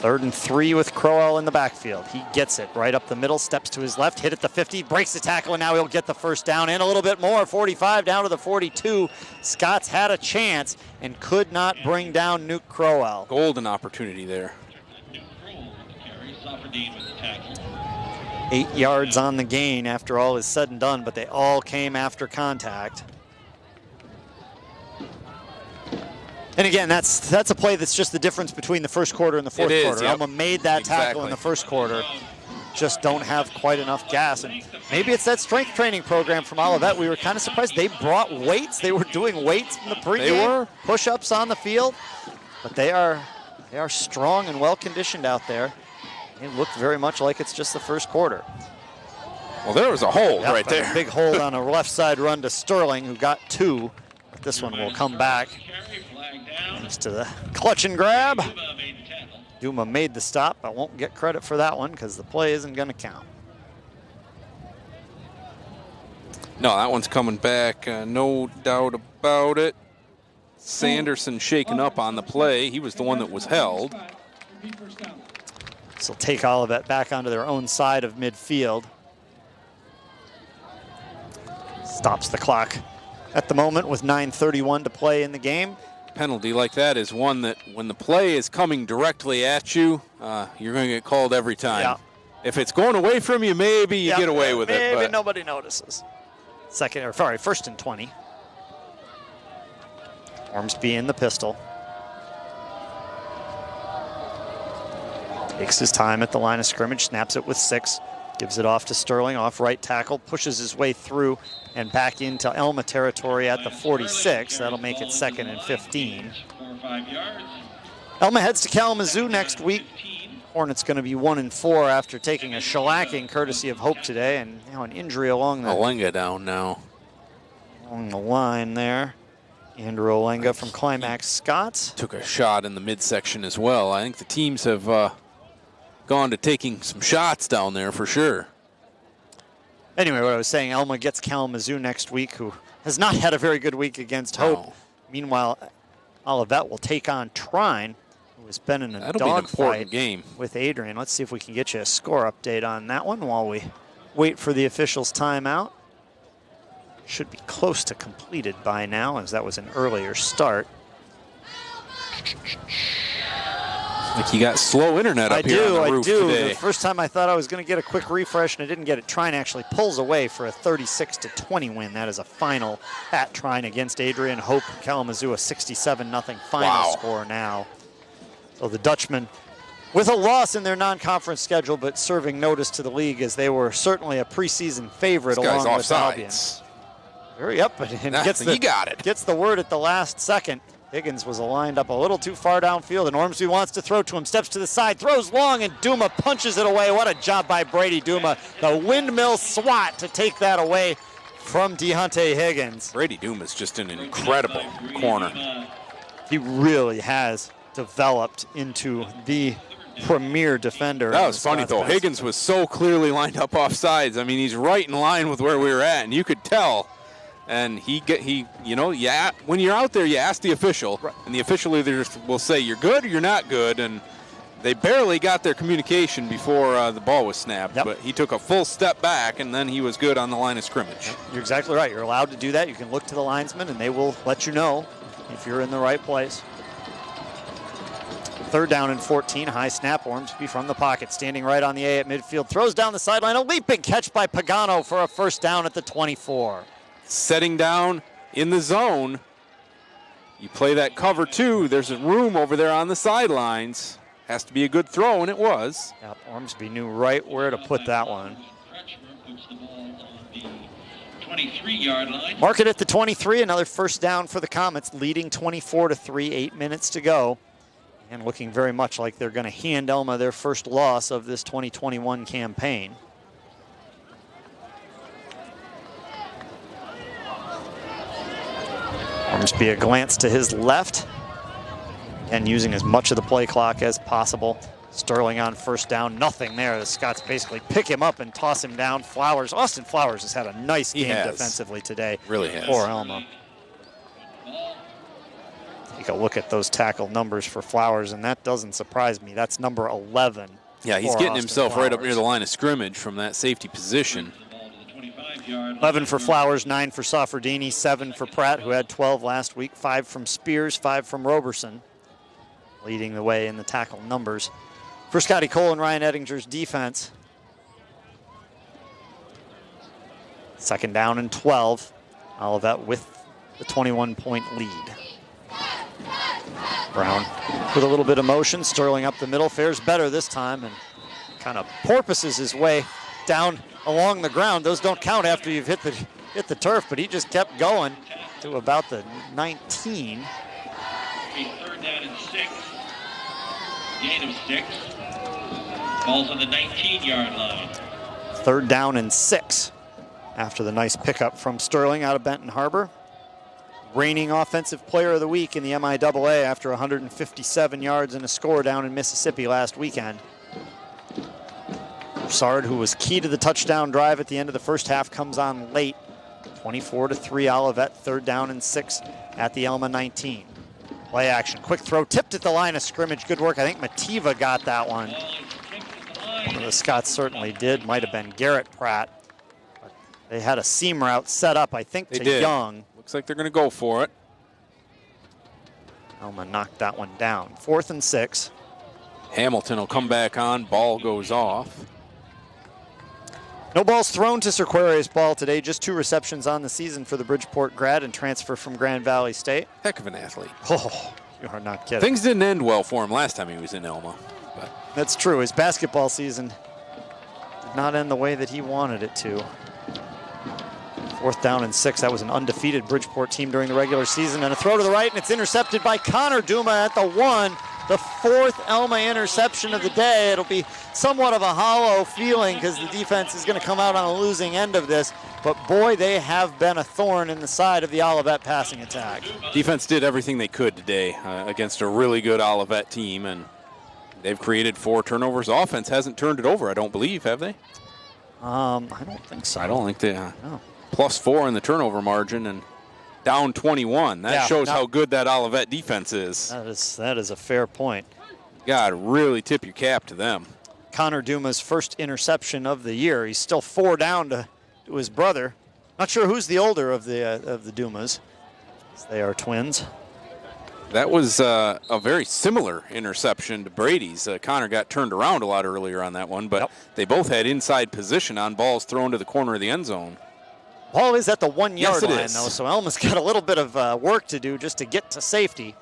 3rd and 3 with Crowell in the backfield. He gets it right up the middle, steps to his left, hit at the 50, breaks the tackle, and now he'll get the first down and a little bit more. 45 down to the 42. Scott's had a chance and could not bring down Nuke Crowell. Golden opportunity there. 8 yards on the gain after all is said and done, but they all came after contact. And again, that's a play that's just the difference between the first quarter and the fourth quarter. Yep. Alma made that tackle in the first quarter. Just don't have quite enough gas. And maybe it's that strength training program from Olivet. We were kind of surprised. They brought weights. They were doing weights in the pregame. They were. Push-ups on the field. But they are strong and well-conditioned out there. It looked very much like it's just the first quarter. Well, there was a hold right there. A big hold on a left side run to Sterling, who got 2. But this one will come back. Thanks to the clutch and grab. Duma made the stop. I won't get credit for that one because the play isn't going to count. No, that one's coming back. No doubt about it. Sanderson shaken up on the play. He was the one that was held. This will take Olivet back onto their own side of midfield. Stops the clock at the moment with 9:31 to play in the game. Penalty like that is one that when the play is coming directly at you, you're going to get called every time. Yeah. If it's going away from you, maybe you get away with it. Maybe But nobody notices. First and 20. Ormsby in the pistol. Takes his time at the line of scrimmage, snaps it with 6. Gives it off to Sterling, off right tackle, pushes his way through and back into Alma territory at the 46. That'll make it 2nd and 15. Alma heads to Kalamazoo next week. Hornets going to be 1-4 after taking a shellacking courtesy of Hope today, and now an injury along the Olenga down now. Along the line there. Andrew Olenga from Climax Scots. Took a shot in the midsection as well. I think the teams have gone to taking some shots down there for sure. Anyway, what I was saying, Alma gets Kalamazoo next week, who has not had a very good week against Hope. Meanwhile, Olivet will take on Trine, who has been in a dogfight game with Adrian. Let's see if we can get you a score update on that one while we wait for the officials' timeout. Should be close to completed by now, as that was an earlier start. Like you got slow internet up here on the roof today. The first time I thought I was going to get a quick refresh and I didn't get it. Trine actually pulls away for a 36-20 win. That is a final at Trine against Adrian. Hope Kalamazoo, a 67-0 final score now. So the Dutchmen with a loss in their non-conference schedule, but serving notice to the league as they were certainly a preseason favorite along with Albion. Yep, and gets the word at the last second. Higgins was lined up a little too far downfield, and Ormsby wants to throw to him, steps to the side, throws long, and Duma punches it away. What a job by Brady Duma. The windmill swat to take that away from Deontay Higgins. Brady Duma is just an incredible corner. He really has developed into the premier defender. That was funny, though. Higgins was so clearly lined up off sides. I mean, he's right in line with where we were at, and you could tell. And when you're out there, you ask the official, and the official either will say you're good or you're not good, and they barely got their communication before the ball was snapped. Yep. But he took a full step back, and then he was good on the line of scrimmage. Yep. You're exactly right. You're allowed to do that. You can look to the linesman, and they will let you know if you're in the right place. 3rd down and 14, high snap. Ormsby from the pocket, standing right on the A at midfield, throws down the sideline, a leaping catch by Pagano for a first down at the 24. Setting down in the zone. You play that cover 2. There's a room over there on the sidelines. Has to be a good throw, and it was. Yep, Ormsby knew right where to put that one. 23-yard line. Mark it at the 23. Another first down for the Comets, leading 24-3, 8 minutes to go. And looking very much like they're going to hand Alma their first loss of this 2021 campaign. Ormsby a glance to his left and using as much of the play clock as possible. Sterling on first down, nothing there. The Scots basically pick him up and toss him down. Austin Flowers has had a nice game defensively today. Really has. For Alma. Take a look at those tackle numbers for Flowers, and that doesn't surprise me. That's number 11. Yeah, he's getting himself right up near the line of scrimmage from that safety position. 11 for Flowers, 9 for Soffordini, 7 for Pratt, who had 12 last week, 5 from Spears, 5 from Roberson, leading the way in the tackle numbers. For Scotty Cole and Ryan Ettinger's defense. 2nd down and 12. Olivet with the 21-point lead. Brown with a little bit of motion, Sterling up the middle, fares better this time and kind of porpoises his way down along the ground. Those don't count after you've hit the turf, but he just kept going to about the 19. 3rd down and 6. Gain of 6. Ball's on the 19-yard line. 3rd down and 6 after the nice pickup from Sterling out of Benton Harbor. Reigning Offensive Player of the Week in the MIAA after 157 yards and a score down in Mississippi last weekend. Broussard, who was key to the touchdown drive at the end of the first half, comes on late. 24-3 Olivet, 3rd down and 6 at the Alma 19. Play action, quick throw, tipped at the line of scrimmage. Good work. I think Mativa got that one. One of the Scots certainly did. Might have been Garrett Pratt. But they had a seam route set up, I think, to Young. Looks like they're going to go for it. Alma knocked that one down. 4th and 6. Hamilton will come back on. Ball goes off. No balls thrown to Cerqueirius Ball today. Just 2 receptions on the season for the Bridgeport grad and transfer from Grand Valley State. Heck of an athlete. Oh, you are not kidding. Things didn't end well for him last time he was in Alma. But that's true. His basketball season did not end the way that he wanted it to. 4th down and 6. That was an undefeated Bridgeport team during the regular season. And a throw to the right, and it's intercepted by Connor Duma at the 1. The 4th Alma interception of the day. It'll be somewhat of a hollow feeling because the defense is going to come out on a losing end of this. But boy, they have been a thorn in the side of the Olivet passing attack. Defense did everything they could today against a really good Olivet team, and they've created 4 turnovers. Offense hasn't turned it over, I don't believe, have they? I don't think so. I don't think they. No. +4 in the turnover margin and down 21. That shows how good that Olivet defense is. That is a fair point. You got to really tip your cap to them. Connor Duma's first interception of the year. He's still 4 down to his brother. Not sure who's the older of the Dumas. They are twins. That was a very similar interception to Brady's. Connor got turned around a lot earlier on that one, but they both had inside position on balls thrown to the corner of the end zone. Ball is at the 1-yard line, is. though, so Alma's got a little bit of work to do just to get to safety.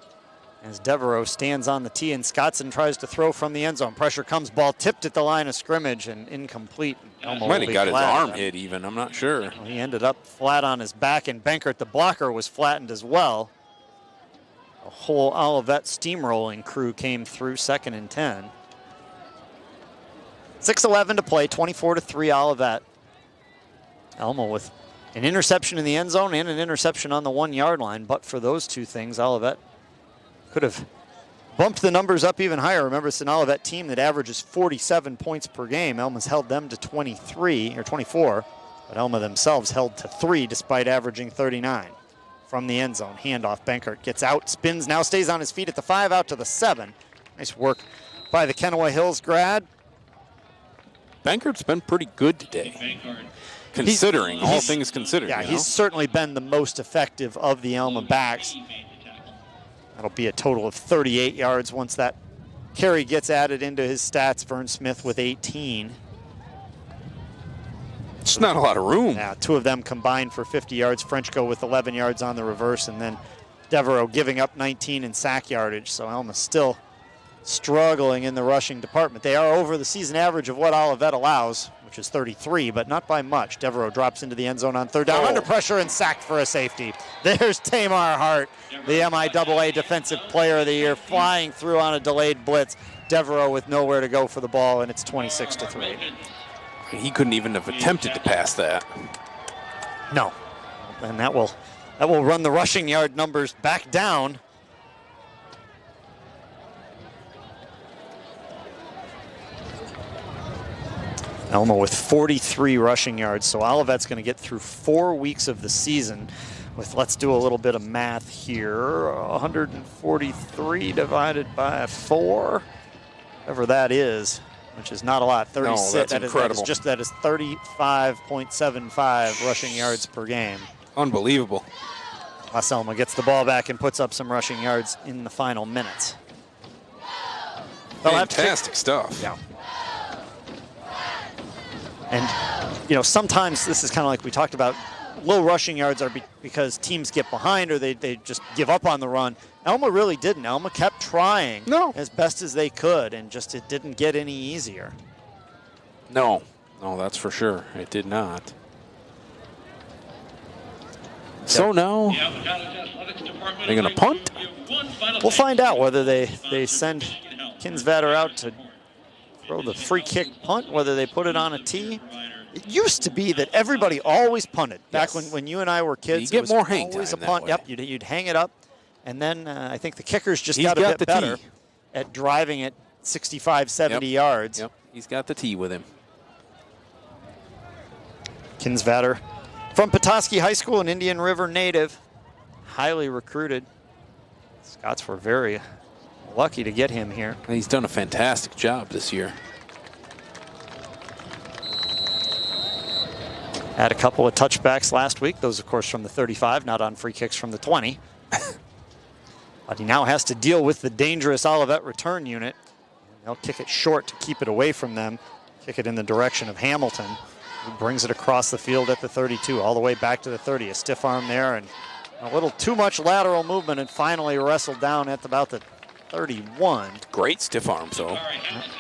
As Devereaux stands on the tee and Scottson tries to throw from the end zone. Pressure comes, ball tipped at the line of scrimmage and incomplete. Might have got his arm hit even, I'm not sure. Well, he ended up flat on his back, and Bankert, the blocker, was flattened as well. A whole Olivet steamrolling crew came through, 2nd and 10. 6:11 to play, 24-3 Olivet. Alma with an interception in the end zone and an interception on the 1-yard line, but for those 2 things, Olivet could have bumped the numbers up even higher. Remember, it's an Olivet team that averages 47 points per game. Alma's held them to 23 or 24, but Alma themselves held to 3 despite averaging 39. From the end zone, handoff, Bankert gets out, spins, now stays on his feet at the 5, out to the 7. Nice work by the Kennewood Hills grad. Bankert's been pretty good today. Considering, all things considered. Yeah, he's certainly been the most effective of the Alma backs. That'll be a total of 38 yards once that carry gets added into his stats. Vern Smith with 18. It's not a lot of room. Yeah, 2 of them combined for 50 yards. Frenchco with 11 yards on the reverse, and then Devereaux giving up 19 in sack yardage. So Alma still struggling in the rushing department. They are over the season average of what Olivet allows, which is 33, but not by much. Devereaux drops into the end zone on 3rd down, under pressure and sacked for a safety. There's Tamar Hart, the MIAA Defensive Player of the Year, flying through on a delayed blitz. Devereaux with nowhere to go for the ball, and it's 26-3. He couldn't even have attempted to pass that. No, and that will run the rushing yard numbers back down. Alma with 43 rushing yards, so Olivet's going to get through 4 weeks of the season let's do a little bit of math here. 143 divided by 4, whatever that is, which is not a lot. 36. No, that's incredible. That is 35.75 rushing yards per game. Unbelievable. West Alma gets the ball back and puts up some rushing yards in the final minutes. Fantastic stuff. Yeah. And, sometimes this is kind of like we talked about. Low rushing yards are because teams get behind or they just give up on the run. Alma really didn't. Alma kept trying as best as they could, and just it didn't get any easier. No, that's for sure. It did not. So now, they're going to punt? We'll find out whether they send Kinsvatter out to throw the free kick punt, whether they put it on a tee. It used to be that everybody always punted. Back when you and I were kids, you get more hang always a time punt. that way. Yep, you'd hang it up, and then I think the kickers just got a bit better at driving it 65, 70 yards. Yep, he's got the tee with him. Kinsvatter from Petoskey High School, an Indian River native, highly recruited. Scots were very lucky to get him here. He's done a fantastic job this year. Had a couple of touchbacks last week. Those, of course, from the 35, not on free kicks from the 20. But he now has to deal with the dangerous Olivet return unit. They'll kick it short to keep it away from them. Kick it in the direction of Hamilton, who brings it across the field at the 32, all the way back to the 30. A stiff arm there and a little too much lateral movement, and finally wrestled down at about the 31. Great stiff arm, so.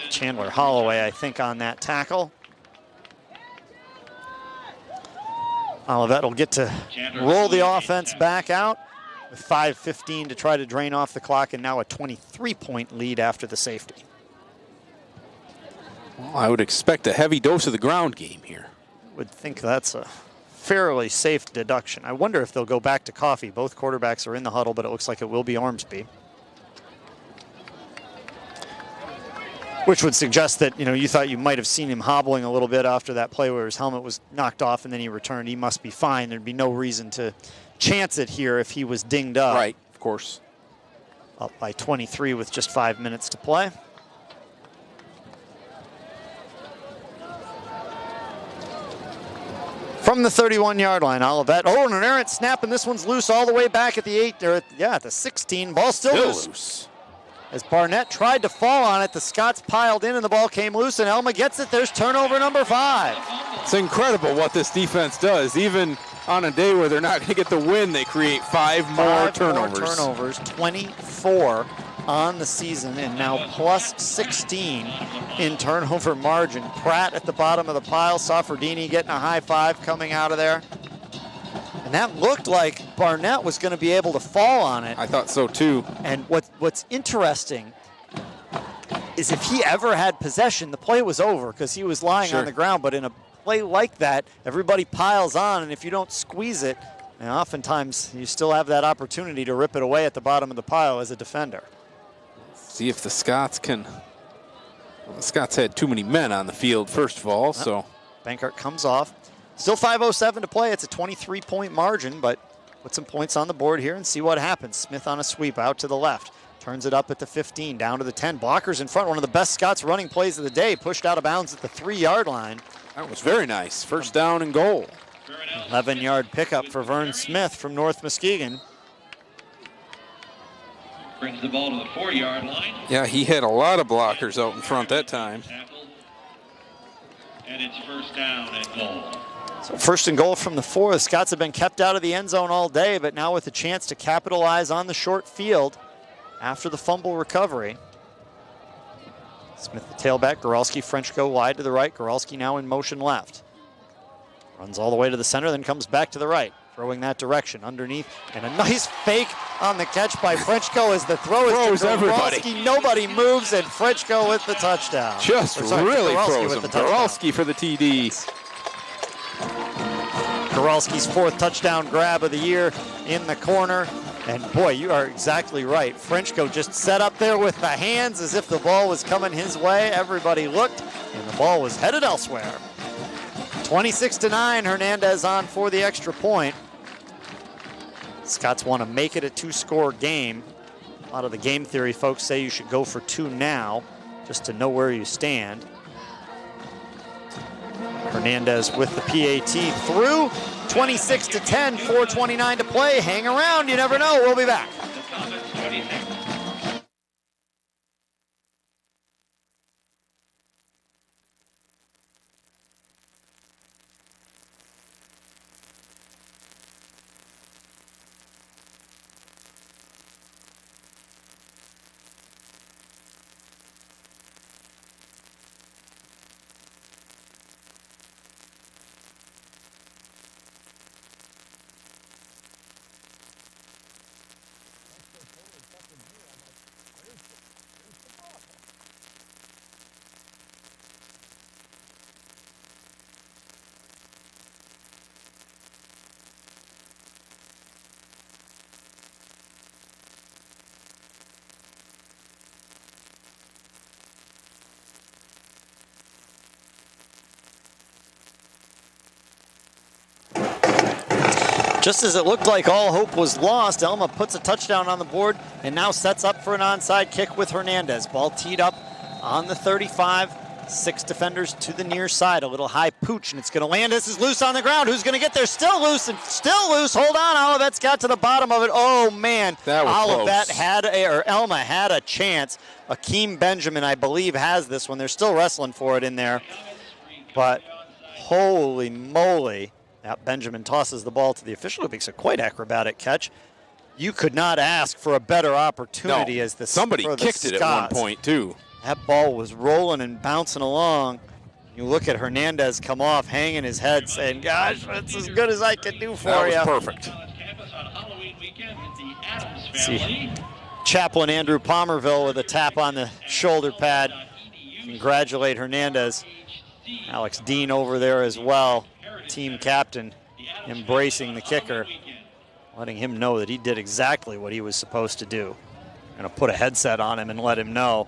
Chandler Holloway, I think, on that tackle. Olivet will get to roll the offense back out with 5:15 to try to drain off the clock, and now a 23-point lead after the safety. Well, I would expect a heavy dose of the ground game here. Would think that's a fairly safe deduction. I wonder if they'll go back to Coffey. Both quarterbacks are in the huddle, but it looks like it will be Ormsby. Which would suggest that, you thought you might have seen him hobbling a little bit after that play where his helmet was knocked off and then he returned. He must be fine. There'd be no reason to chance it here if he was dinged up. Right, of course. Up by 23 with just 5 minutes to play. From the 31-yard line, Olivet. Oh, and an errant snap, and this one's loose all the way back at the 8, or at the 16. Ball still loose. As Barnett tried to fall on it, the Scots piled in and the ball came loose, and Alma gets it. There's turnover number 5. It's incredible what this defense does. Even on a day where they're not going to get the win, they create 5 more turnovers. 24 on the season, and now plus 16 in turnover margin. Pratt at the bottom of the pile. Safardini getting a high five coming out of there. And that looked like Barnett was going to be able to fall on it. I thought so too. And what's interesting is if he ever had possession, the play was over because he was lying on the ground. But in a play like that, everybody piles on, and if you don't squeeze it, and oftentimes you still have that opportunity to rip it away at the bottom of the pile as a defender. See if the Scots can. Well, the Scots had too many men on the field, first of all, so. Bankert comes off. Still 5:07 to play. It's a 23-point margin, but put some points on the board here and see what happens. Smith on a sweep out to the left. Turns it up at the 15, down to the 10. Blockers in front. One of the best Scots running plays of the day. Pushed out of bounds at the 3-yard line. That was very nice. First down and goal. 11-yard pickup for Vern Smith from North Muskegon. Brings the ball to the 4-yard line. Yeah, he had a lot of blockers out in front that time. And it's first down and goal. So first and goal from the 4. The Scots have been kept out of the end zone all day, but now with a chance to capitalize on the short field after the fumble recovery. Smith the tailback, Goralski, French go wide to the right. Goralski now in motion left. Runs all the way to the center, then comes back to the right. Throwing that direction underneath, and a nice fake on the catch by Frenchko as the throw is to Goralski. Nobody moves, and Frenchko with the touchdown. Just really throws him. Goralski for the TD. Goralski's 4th touchdown grab of the year in the corner. And boy, you are exactly right. Frenchko just set up there with the hands as if the ball was coming his way. Everybody looked, and the ball was headed elsewhere. 26-9, Hernandez on for the extra point. Scots want to make it a 2-score game. A lot of the game theory folks say you should go for 2 now, just to know where you stand. Hernandez with the PAT through, 26-10, 4:29 to play. Hang around, you never know. We'll be back. Just as it looked like all hope was lost, Alma puts a touchdown on the board and now sets up for an onside kick with Hernandez. Ball teed up on the 35. 6 defenders to the near side. A little high pooch, and it's going to land. This is loose on the ground. Who's going to get there? Still loose and still loose. Hold on. Olivet's got to the bottom of it. Oh, man. That was Olivet close. Alma had a chance. Akeem Benjamin, I believe, has this one. They're still wrestling for it in there. But holy moly. Now Benjamin tosses the ball to the official, who makes a quite acrobatic catch. You could not ask for a better opportunity as the somebody kicked it at one point too. That ball was rolling and bouncing along. You look at Hernandez come off, hanging his head, saying, "Gosh, that's as good as I can do for you." That was perfect. See, Chaplain Andrew Palmerville with a tap on the shoulder pad. Congratulate Hernandez. Alex Dean over there as well. Team captain embracing the kicker, letting him know that he did exactly what he was supposed to do. Gonna put a headset on him and let him know.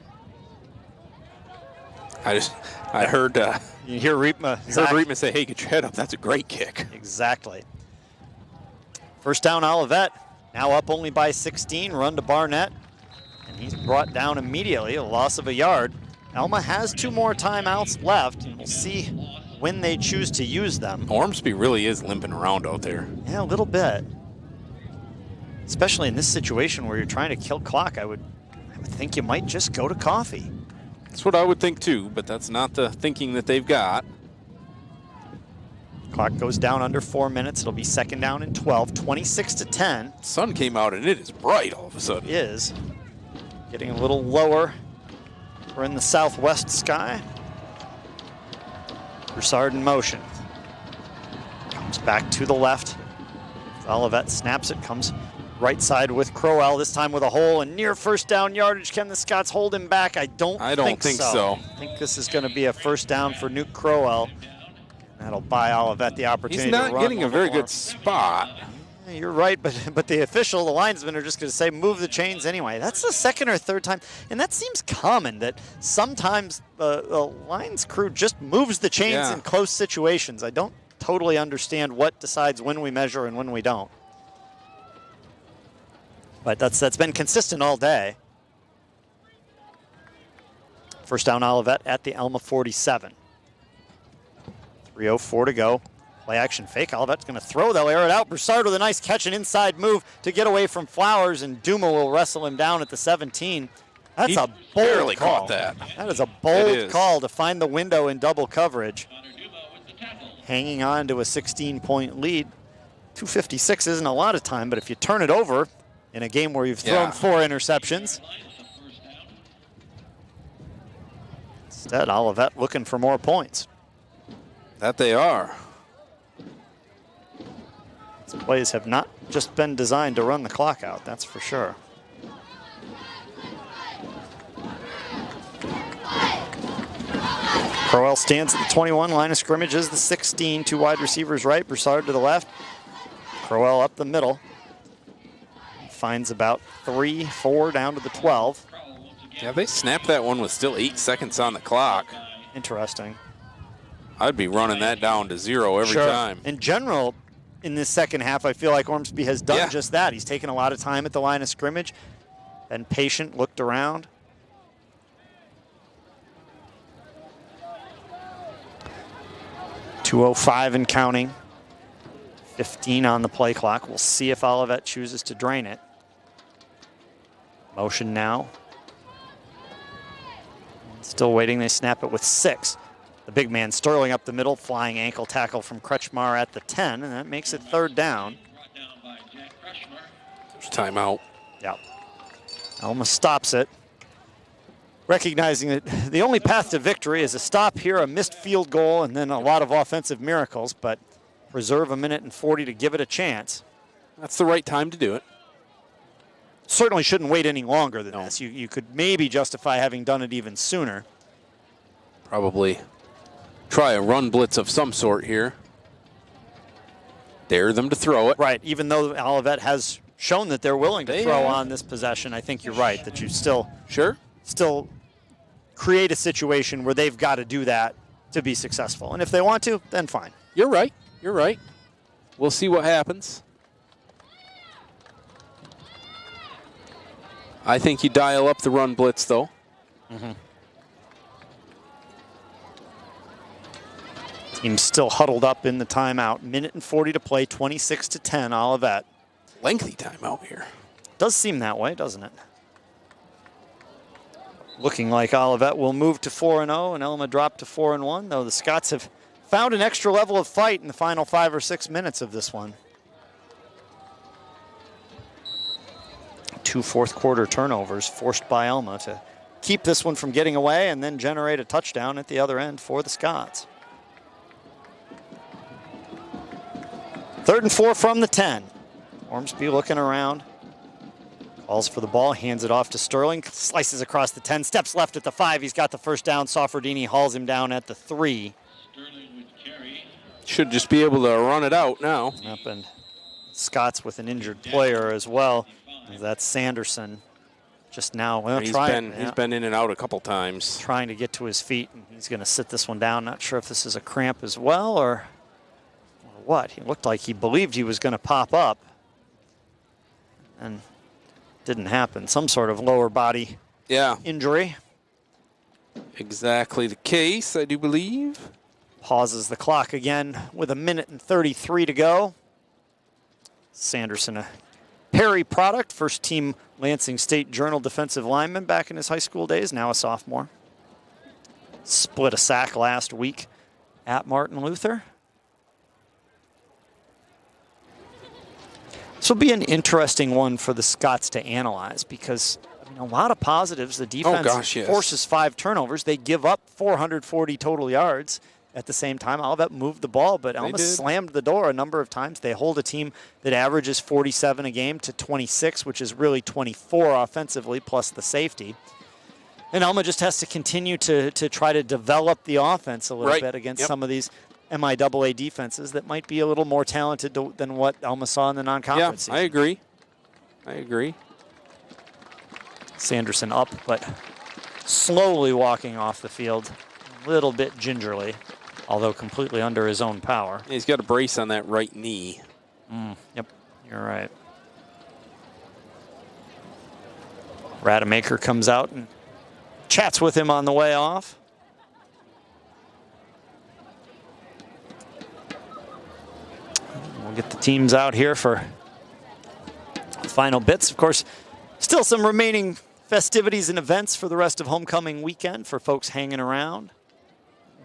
I heard you hear Riepma say, "Hey, get your head up. That's a great kick." Exactly. First down, Olivet. Now up only by 16. Run to Barnett, and he's brought down immediately. A loss of a yard. Alma has 2 more timeouts left, and we'll see when they choose to use them. Ormsby really is limping around out there. Yeah, a little bit. Especially in this situation where you're trying to kill clock, I would think you might just go to coffee. That's what I would think too, but that's not the thinking that they've got. Clock goes down under 4 minutes. It'll be second down and 12, 26-10. Sun came out and it is bright all of a sudden. It is. Getting a little lower. We're in the southwest sky. Broussard in motion. Comes back to the left. Olivet snaps it, comes right side with Crowell, this time with a hole and near first down yardage. Can the Scots hold him back? I don't think so. I think this is going to be a first down for Nuke Crowell. That'll buy Olivet the opportunity to run. He's not getting a very good spot. You're right, but the official, the linesmen are just going to say move the chains anyway. That's the second or third time, and that seems common that sometimes the lines crew just moves the chains in close situations. I don't totally understand what decides when we measure and when we don't. But that's been consistent all day. First down, Olivet at the Alma 47. 3:04 to go. Play action fake. Olivet's going to throw. They'll air it out. Broussard with a nice catch, an inside move to get away from Flowers, and Duma will wrestle him down at the 17. That's a bold call. Caught that. That is a bold call to find the window in double coverage. Hanging on to a 16-point lead. 2:56 isn't a lot of time, but if you turn it over in a game where you've thrown 4 interceptions. Instead, Olivet looking for more points. That they are. These plays have not just been designed to run the clock out, that's for sure. Crowell stands at the 21, line of scrimmage is the 16, 2 wide receivers right, Broussard to the left. Crowell up the middle. Finds about 3, 4 down to the 12. Yeah, they snapped that one with still 8 seconds on the clock. Interesting. I'd be running that down to 0 every time. In general, in this second half, I feel like Ormsby has done just that. He's taken a lot of time at the line of scrimmage, been patient, looked around. .205 and counting. 15 on the play clock. We'll see if Olivet chooses to drain it. Motion now. Still waiting. They snap it with 6. The big man Sterling up the middle, flying ankle tackle from Kretschmar at the 10, and that makes it 3rd down. There's timeout. Yeah. Alma stops it, recognizing that the only path to victory is a stop here, a missed field goal, and then a lot of offensive miracles, but preserve 1:40 to give it a chance. That's the right time to do it. Certainly shouldn't wait any longer than this. You could maybe justify having done it even sooner. Probably try a run blitz of some sort here. Dare them to throw it. Right, even though Olivet has shown that they're willing to throw on this possession, I think you're right, that you still create a situation where they've got to do that to be successful. And if they want to, then fine. You're right. You're right. We'll see what happens. I think you dial up the run blitz, though. Team's still huddled up in the timeout. 1:40 to play, 26-10, Olivet. Lengthy timeout here. Does seem that way, doesn't it? Looking like Olivet will move to 4-0 and Alma drop to 4-1, though the Scots have found an extra level of fight in the final 5 or 6 minutes of this one. 2 fourth-quarter turnovers forced by Alma to keep this one from getting away and then generate a touchdown at the other end for the Scots. 3rd and 4 from the 10. Ormsby looking around. Calls for the ball, hands it off to Sterling. Slices across the 10, steps left at the 5. He's got the first down. Soffordini hauls him down at the 3. Should just be able to run it out now. Yep, and Scots with an injured player as well. That's Sanderson. Just now, well, he's been in and out a couple times. Trying to get to his feet, and he's going to sit this one down. Not sure if this is a cramp as well or what. He looked like he believed he was going to pop up, and didn't happen. Some sort of lower body injury. Exactly the case, I do believe. Pauses the clock again with 1:33 to go. Sanderson, a Perry product, first team Lansing State Journal defensive lineman back in his high school days, now a sophomore. Split a sack last week at Martin Luther. This will be an interesting one for the Scots to analyze because a lot of positives. The defense forces 5 turnovers. They give up 440 total yards. At the same time, Olivet moved the ball, but Alma slammed the door a number of times. They hold a team that averages 47 a game to 26, which is really 24 offensively, plus the safety. And Alma just has to continue to try to develop the offense a little bit against some of these MIAA defenses that might be a little more talented than what Alma saw in the non-conference season. I agree. I agree. Sanderson up, but slowly walking off the field, a little bit gingerly, although completely under his own power. He's got a brace on that right knee. Yep, you're right. Rademacher comes out and chats with him on the way off. We'll get the teams out here for final bits. Of course, still some remaining festivities and events for the rest of homecoming weekend for folks hanging around.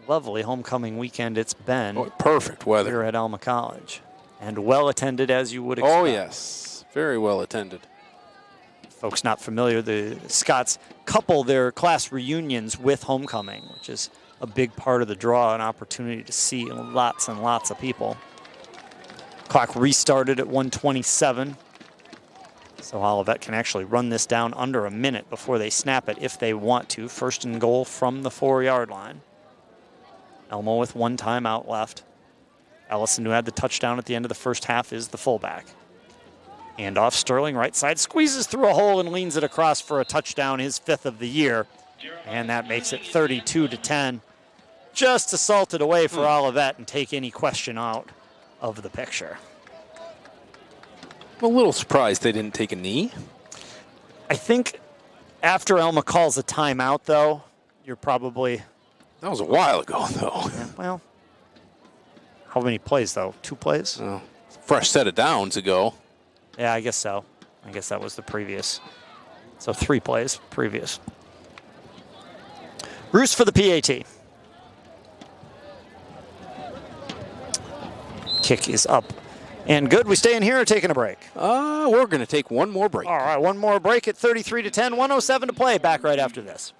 Lovely homecoming weekend it's been. Perfect weather here at Alma College, and well attended as you would expect. Oh yes, very well attended. Folks not familiar, the Scots couple their class reunions with homecoming, which is a big part of the draw, an opportunity to see lots and lots of people. Clock restarted at 1:27. So Olivet can actually run this down under a minute before they snap it if they want to. 1st and goal from the 4-yard line. Elmo with 1 timeout left. Ellison, who had the touchdown at the end of the first half, is the fullback. And off Sterling, right side, squeezes through a hole and leans it across for a touchdown, his 5th of the year. And that makes it 32-10. Just to salt it away for Olivet and take any question out of the picture. I'm a little surprised they didn't take a knee. I think after Alma calls a timeout, though, you're probably... That was a while ago, though. Yeah, well, how many plays, though? 2 plays? Oh, fresh set of downs ago. Yeah, I guess so. I guess that was the previous. So 3 plays previous. Roos for the PAT. Kick is up and good. We stay in here or taking a break? We're going to take one more break. All right, one more break at 33-10, 1:07 to play. Back right after this.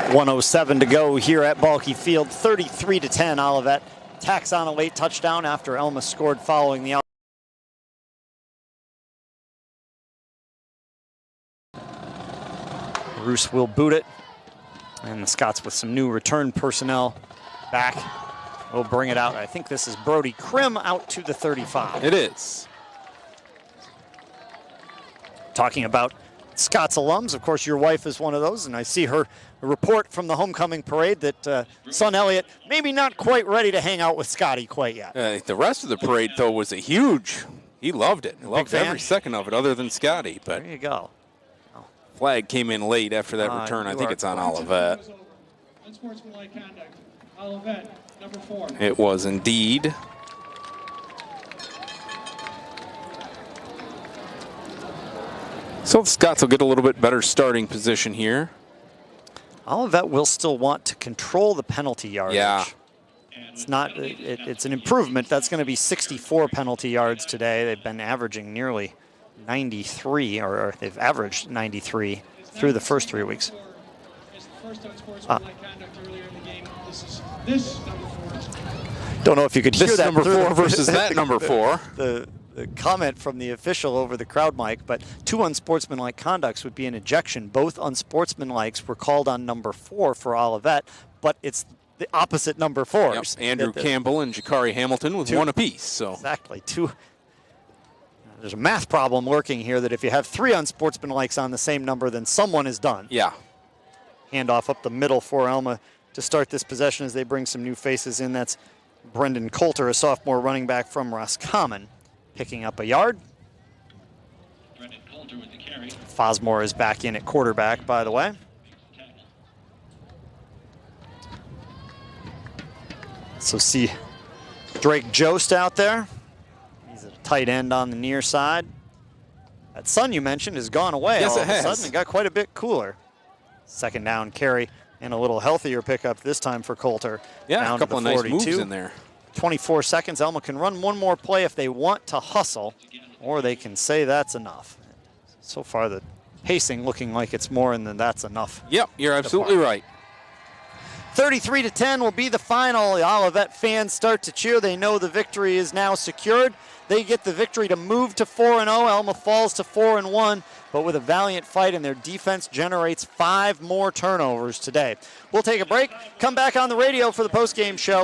1:07 to go here at Balke Field. 33-10. Olivet tacks on a late touchdown after Alma scored following the out. Roos will boot it. And the Scots with some new return personnel back will bring it out. I think this is Brody Krim out to the 35. It is. Talking about Scots alums, of course, your wife is one of those, and I see her report from the homecoming parade that son Elliot maybe not quite ready to hang out with Scotty quite yet. The rest of the parade, though, was a huge. He loved it. He loved every second of it, other than Scotty. But there you go. Flag came in late after that return. I think it's on Olivet. Unsportsmanlike conduct. Olivet, number 4. It was indeed. So the Scots will get a little bit better starting position here. Olivet will still want to control the penalty yardage. Yeah. It's not. It's an improvement. That's going to be 64 penalty yards today. They've been averaging nearly 93, or they've averaged 93 through the first 3 weeks. Don't know if you could hear that number 4 versus that number 4. The comment from the official over the crowd mic, but 2 unsportsmanlike conducts would be an ejection. Both unsportsmanlikes were called on number 4 for Olivet, but it's the opposite number 4s. Yep. Andrew Campbell and Jakari Hamilton with 1 apiece. So exactly 2. There's a math problem lurking here that if you have 3 unsportsmanlikes on the same number, then someone is done. Yeah. Handoff up the middle for Alma to start this possession as they bring some new faces in. That's Brendan Coulter, a sophomore running back from Roscommon, picking up a yard. Brendan Coulter with the carry. Fosmore is back in at quarterback, by the way. So see Drake Jost out there. He's a tight end on the near side. That sun you mentioned has gone away. Yes, all it of a has. sudden. It got quite a bit cooler. Second down carry and a little healthier pickup this time for Coulter. Yeah, down a couple of to the nice 42. moves in there. 24 seconds. Alma can run one more play if they want to hustle, or they can say that's enough. So far, the pacing looking like it's more than that's enough. Yep, you're absolutely right. 33-10 will be the final. The Olivet fans start to cheer. They know the victory is now secured. They get the victory to move to 4-0. Alma falls to 4-1, but with a valiant fight, and their defense generates 5 more turnovers today. We'll take a break, come back on the radio for the postgame show.